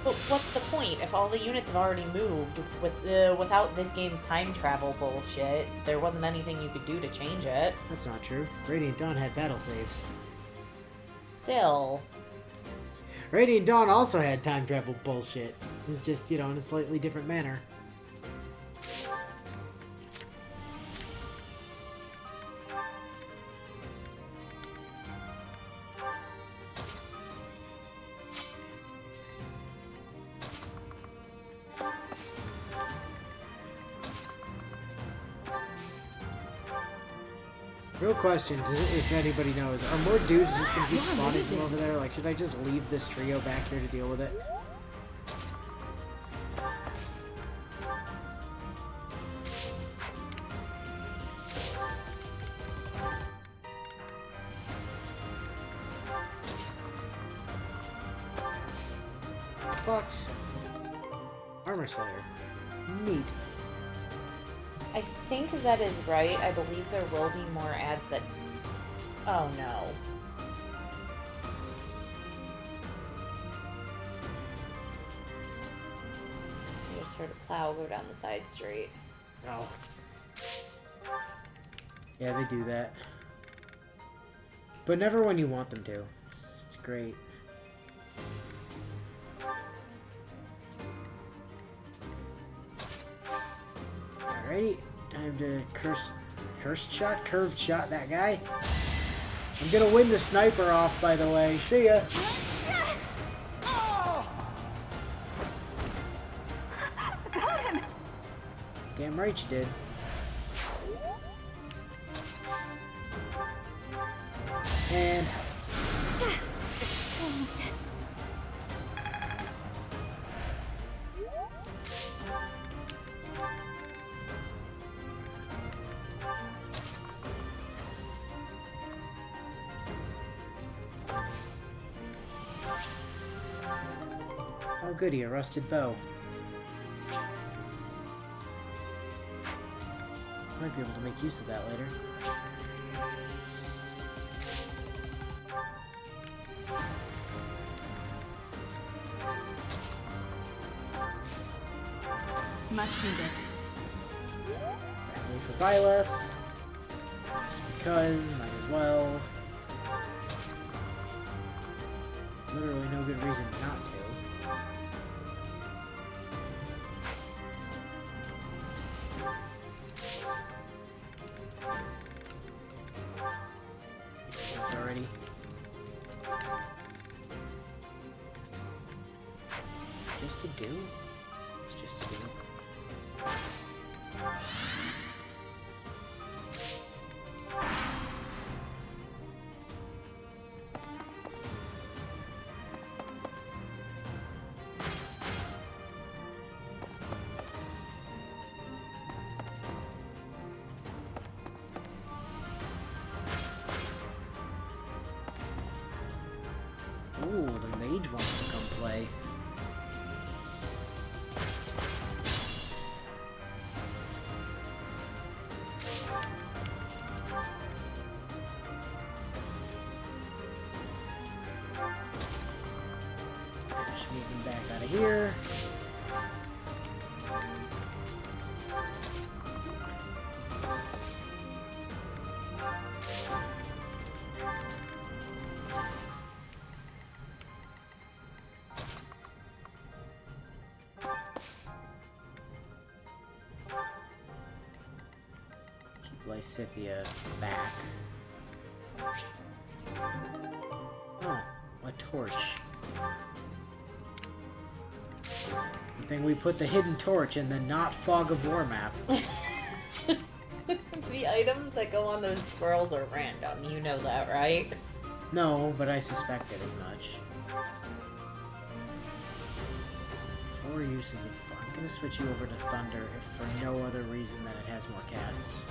But what's the point if all the units have already moved without this game's time travel bullshit? There wasn't anything you could do to change it. That's not true. Radiant Dawn had battle saves. Still. Radiant Dawn also had time travel bullshit. It was just, you know, in a slightly different manner. Real question, if anybody knows, are more dudes just gonna keep spawning from over there? Like, should I just leave this trio back here to deal with it? Box. Armor Slayer. Neat. I think Zed is right. I believe there will be more ads that... Oh, no. You just heard a plow go down the side street. Oh. Yeah, they do that. But never when you want them to. It's great. Alrighty, time to curved shot that guy. I'm gonna win the sniper off, by the way. See ya. Got him! Damn right you did. And Thanks. oh goody, a rusted bow. Might be able to make use of that later. Much needed. Wait for Byleth. Just because, might as well. Literally no good reason not to. Already. Just to do? It's just to do. Ooh, the mage wants to come play. Just moving back out of here. Keep Lysithia back. Oh, a torch. Good thing we put the hidden torch in the not Fog of War map. The items that go on those squirrels are random. You know that, right? No, but I suspected as much. 4 uses of... I'm gonna switch you over to Thunder if for no other reason than it has more casts.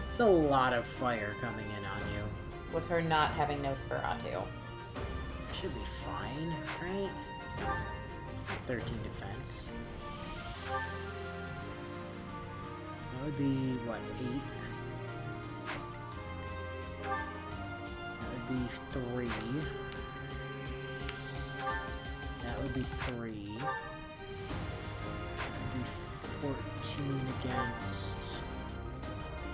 It's a lot of fire coming in on you. With her not having Nosferatu. Should be fine, right? 13 defense. would be, what, 8? That would be 3. That would be 3. That would be 14 against...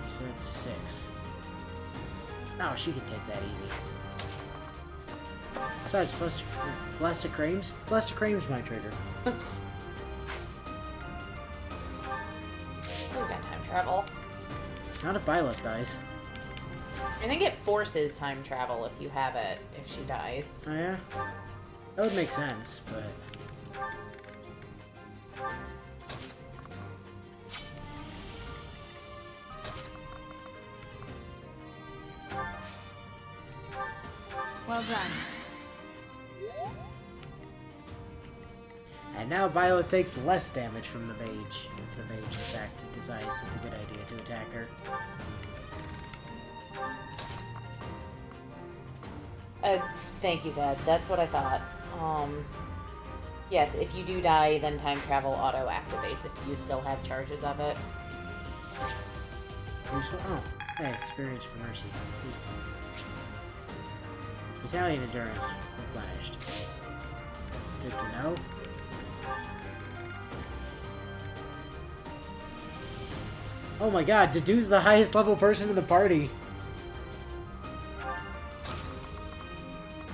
So that's 6. No, she can take that easy. Besides, Flasticrames? Flasticrames my trigger. We've got time travel. Not if Byleth dies. I think it forces time travel if you have it, if she dies. Oh yeah? That would make sense, but... Well done. And now Violet takes less damage from the mage, if the mage in fact decides it's a good idea to attack her. Thank you, Zed. That's what I thought. Yes, if you do die, then time travel auto-activates if you still have charges of it. Useful? Oh, hey, experience for mercy. Italian endurance replenished. Good to know. Oh my god, Dedu's the highest level person in the party.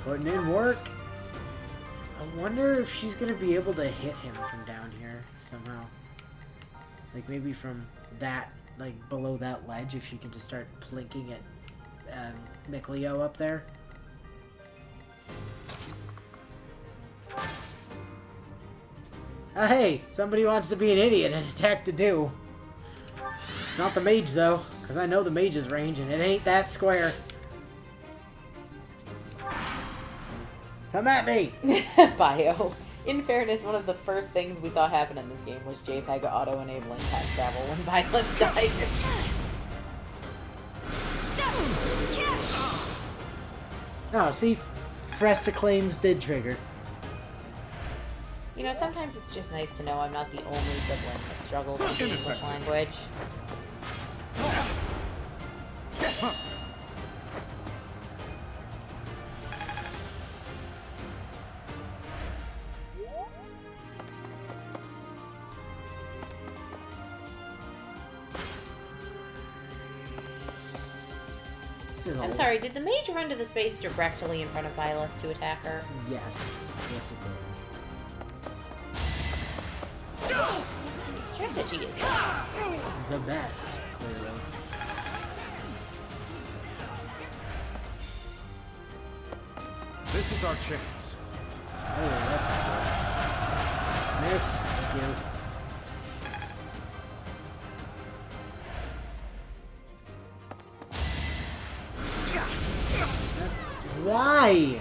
Putting in work. I wonder if she's gonna be able to hit him from down here somehow. Like maybe from that, like below that ledge, if she can just start plinking at Mikleo up there. Hey, somebody wants to be an idiot and attack Dedu. It's not the mage though, because I know the mage's range and it ain't that square. Come at me! Bio. In fairness, one of the first things we saw happen in this game was JPEG auto-enabling time travel when Violet died. Oh, see, Fresta claims did trigger. You know, sometimes it's just nice to know I'm not the only sibling that struggles with the English language. I'm sorry, did the mage run to the space directly in front of Violet to attack her? Yes. Yes, it did. Strategy is that? The best, clearly. This is our chance. Oh, that's not good. Miss. Thank you. Why?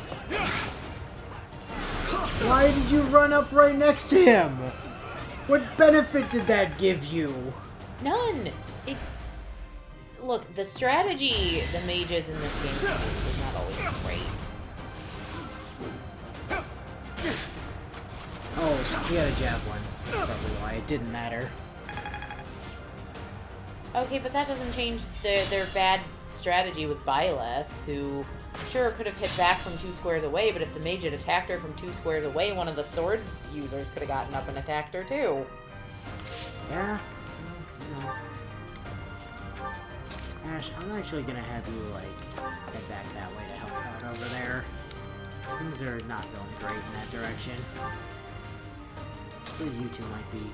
Why did you run up right next to him? What benefit did that give you? None. Look, the strategy the mages in this game use is not always great. Oh, he had a javelin. That's probably why it didn't matter. Okay, but that doesn't change their bad strategy with Byleth, who sure could have hit back from 2 squares away, but if the mage had attacked her from 2 squares away, one of the sword users could have gotten up and attacked her too. Yeah. No. Ash, I'm actually gonna have you, like, head back that way to help out over there. Things are not going great in that direction. So you two might be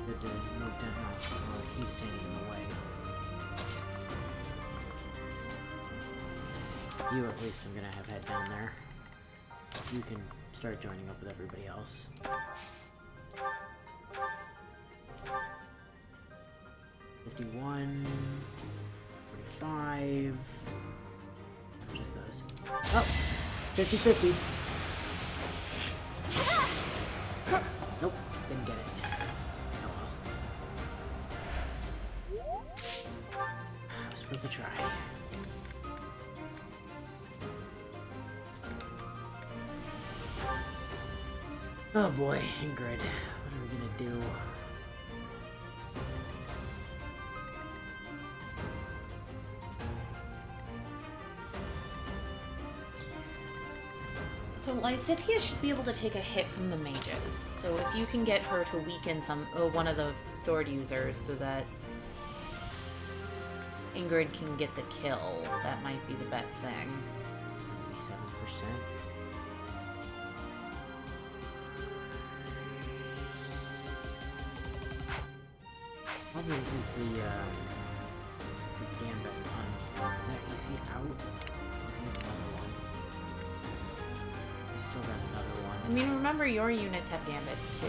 good to move down. Well, he's standing in the way. You at least I'm gonna have head down there. You can start joining up with everybody else. 51, 45. Just those. Oh! 50-50. Nope, didn't get it. Oh well. I was supposed to try. Oh boy, Ingrid. What are we gonna do? So Lysithea should be able to take a hit from the mages. So if you can get her to weaken one of the sword users so that Ingrid can get the kill, that might be the best thing. 77%. Probably is the gambit on. Is he out? Does he have another one? He's still got another one. I mean, remember your units have gambits too.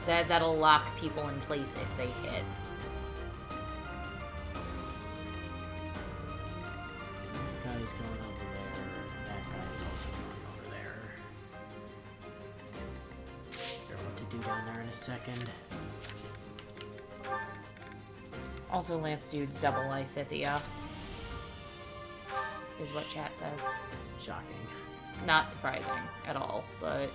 That'll lock people in place if they hit. That guy's going over there. That guy's also going over there. Figure what to do down there in a second. Also, Lance Dude's double Lysithea. Is what chat says. Shocking. Not surprising at all, but...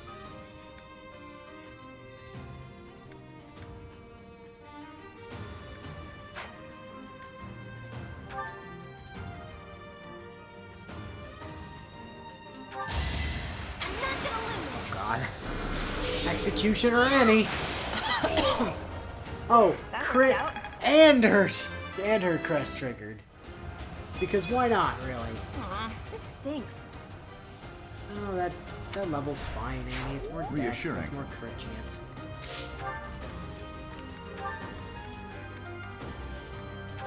Oh god. Executioner Annie! Oh, crit! And her crest triggered. Because why not, really? Aw, this stinks. Oh, that level's fine, Annie. It's more deaths, Reassuring. it's more crit chance.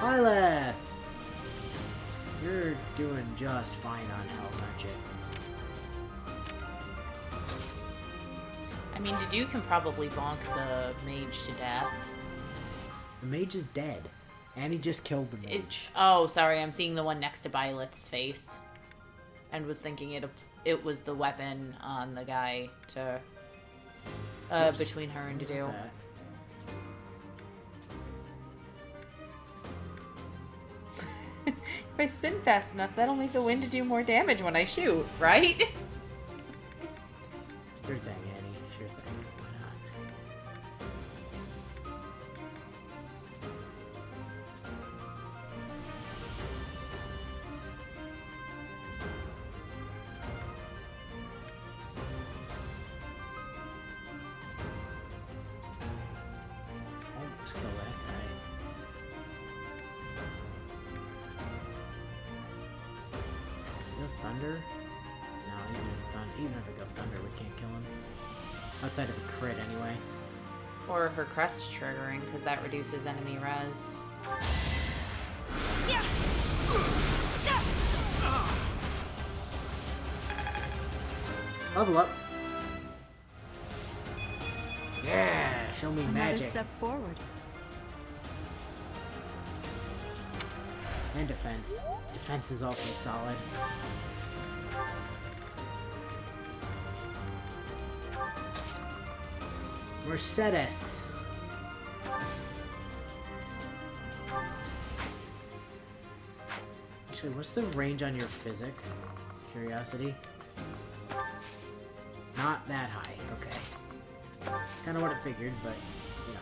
Lilith! You're doing just fine on health, aren't you? I mean, Dedue can probably bonk the mage to death. The mage is dead. Annie just killed the mage. Oh, sorry, I'm seeing the one next to Byleth's face. And was thinking it was the weapon on the guy to... between her and Dedue. If I spin fast enough, that'll make the wind do more damage when I shoot, right? Sure thing, Annie. Sure thing. Why not? Almost kill that guy. You have thunder? No, even if I go thunder, we can't kill him. Outside of a crit, anyway. Or her crest triggering, because that reduces enemy res. Level up. Yeah, show me Another magic. step forward. And defense. Defense is also solid. Mercedes. Actually, what's the range on your physic? Curiosity? Not that high, okay. Kinda what I figured, but, you know.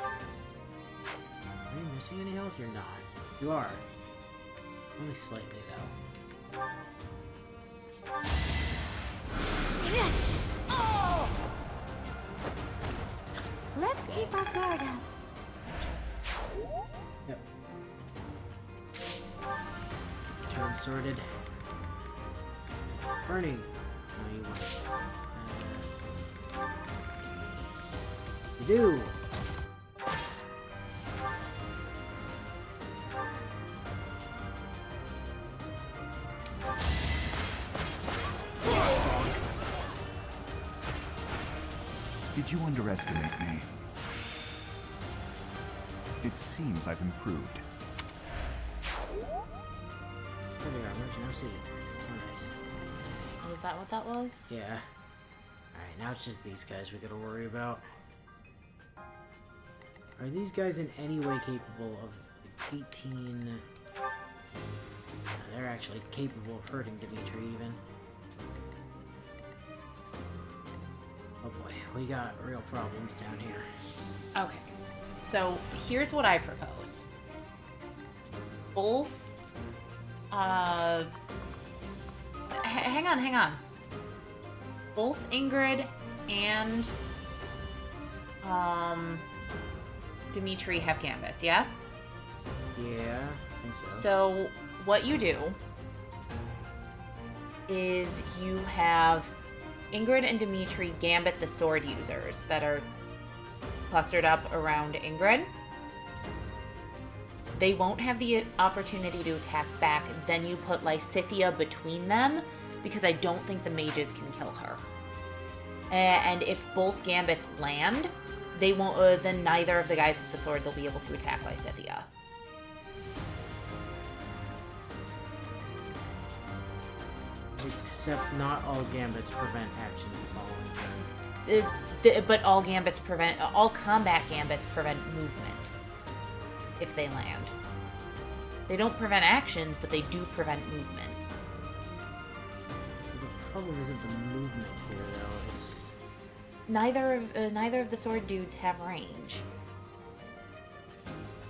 Are you missing any health? You're not. You are. Only slightly, though. Let's keep our guard up. Yep. Turn sorted. Bernie. No, you won't. You do. Did you underestimate me? It seems I've improved. There we are. Where's no seat? Oh, nice. Oh, is that what that was? Yeah. Alright, now it's just these guys we gotta worry about. Are these guys in any way capable of 18... No, they're actually capable of hurting Dimitri, even. Oh boy, we got real problems down here. Okay. So, here's what I propose. Both, hang on. Both Ingrid and Dimitri have gambits, yes? Yeah, I think so. So what you do is you have Ingrid and Dimitri gambit the sword users that are clustered up around Ingrid. They won't have the opportunity to attack back. Then you put Lysithea between them because I don't think the mages can kill her. And if both gambits land, they won't. Then neither of the guys with the swords will be able to attack Lysithea. Except not all gambits prevent actions the following turn. But all combat gambits prevent movement if they land. They don't prevent actions, but they do prevent movement. The problem isn't the movement here, though. It's Neither of the sword dudes have range.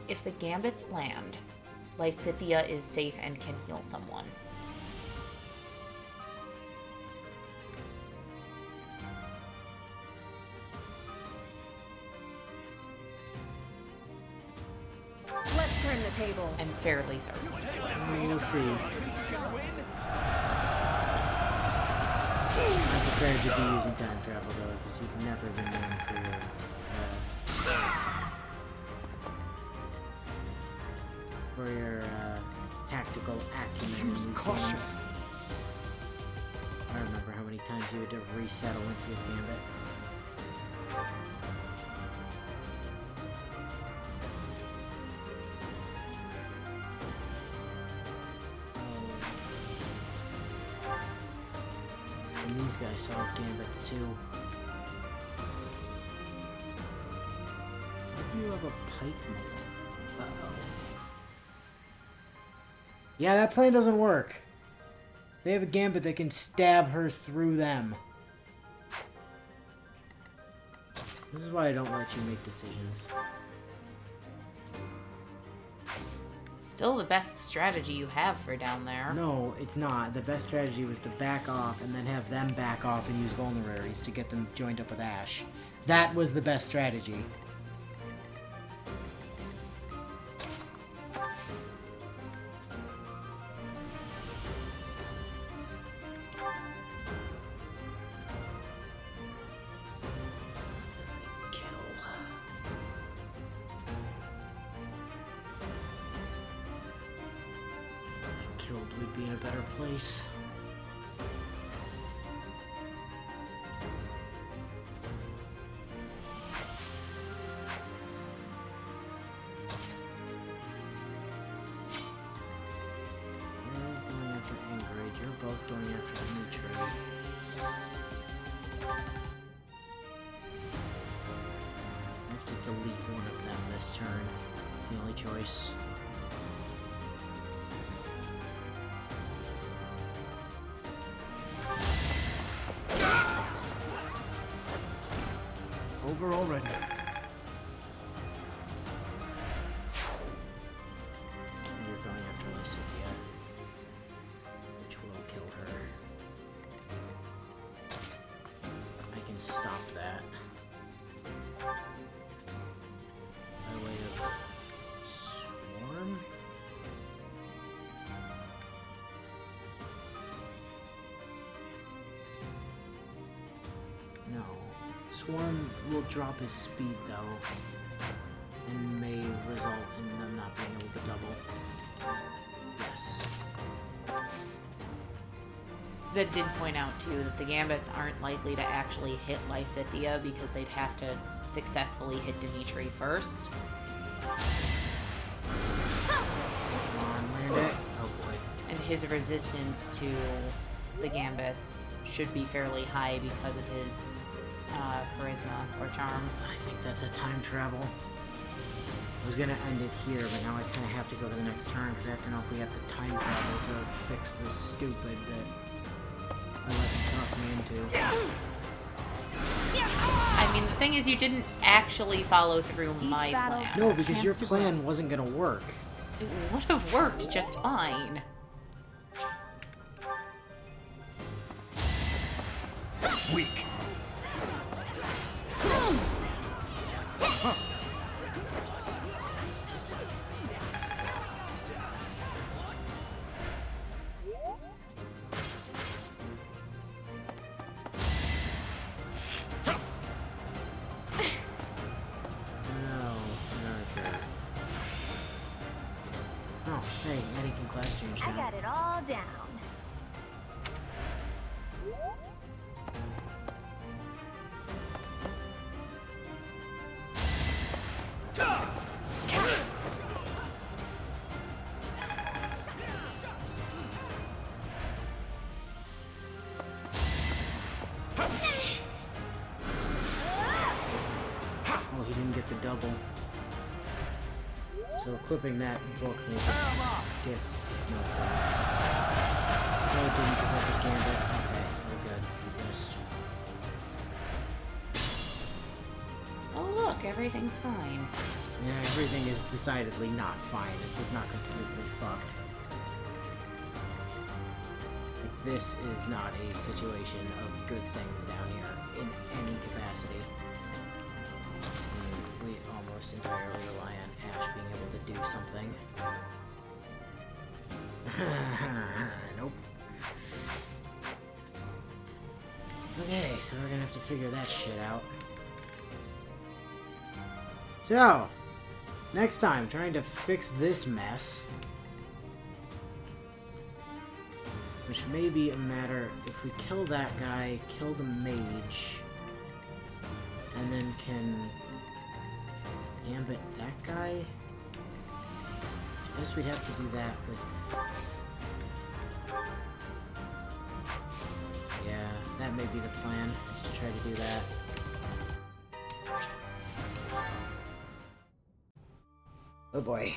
If the gambits land, Lysithea is safe and can heal someone. Let's turn the tables. I'm fairly certain. We'll see. I'm prepared to be using time travel, though, because you've never been known for your tactical acumen. Use cautious. I remember how many times you had to reset Alencia's gambit. And these guys still have gambits too. Maybe you have a pike mole. Uh-oh. Yeah, that plan doesn't work. They have a gambit that can stab her through them. This is why I don't let you make decisions. Still the best strategy you have for down there. No, it's not. The best strategy was to back off and then have them back off and use vulneraries to get them joined up with Ash. That was the best strategy. We'd be in a better place. You're going after Ingrid. You're both going after Dimitri. I have to delete one of them this turn. It's the only choice. Over already. You're going after Lysithea, which will kill her. I can stop that. By way of swarm? No. Swarm will drop his speed, though, and may result in them not being able to double. Yes. Zed did point out, too, that the Gambits aren't likely to actually hit Lysithea because they'd have to successfully hit Dimitri first. Come on, land it. Oh boy. And his resistance to the Gambits should be fairly high because of his charisma or charm. I think that's a time travel. I was gonna end it here, but now I kind of have to go to the next turn because I have to know if we have to time travel to fix this stupid that I let him talk me into. I mean, the thing is, you didn't actually follow through my plan. No, because your plan wasn't gonna work. It would have worked just fine. Weak. Oh, hey, Eddie can class change I now. got it all down. Oh, he didn't get the double. So equipping that book makes it diff. No, it didn't because that's a gambit. Okay, we're good. We missed. Oh look, everything's fine. Yeah, everything is decidedly not fine. It's just not completely fucked. Like, this is not a situation of good things down here in any capacity. I mean, we almost entirely rely on Ash being able to do something. Nope. Okay, so we're gonna have to figure that shit out. So, next time, trying to fix this mess. Which may be a matter, if we kill that guy, kill the mage, and then can gambit that guy? I guess we'd have to do that with... Yeah, that may be the plan, is to try to do that. Oh boy.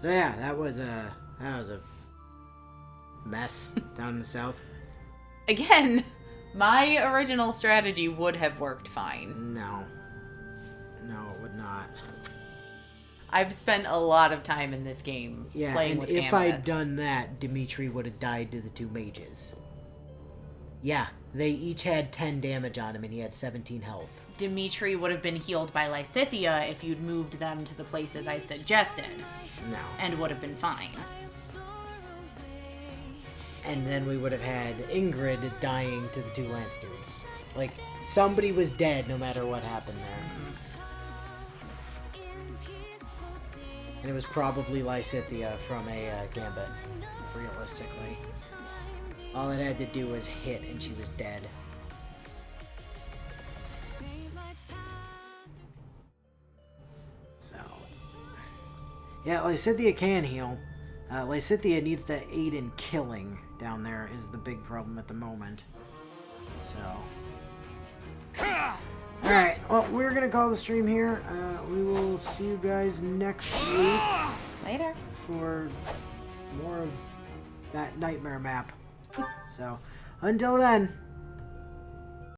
So yeah, that was a mess down in the south. Again, my original strategy would have worked fine. No. No, it would not. I've spent a lot of time in this game playing with if gambits. I'd done that, Dimitri would have died to the two mages. Yeah, they each had 10 damage on him and he had 17 health. Dimitri would have been healed by Lysithea if you'd moved them to the places I suggested. No. And would have been fine. And then we would have had Ingrid dying to the two lance dudes. Like, somebody was dead no matter what happened there. And it was probably Lysithea from a gambit, realistically. All it had to do was hit and she was dead. So... yeah, Lysithea can heal. Lysithea needs to aid in killing down there is the big problem at the moment. So... alright, well, we're gonna call the stream here. We will see you guys next week. Later. For more of that nightmare map. So, until then...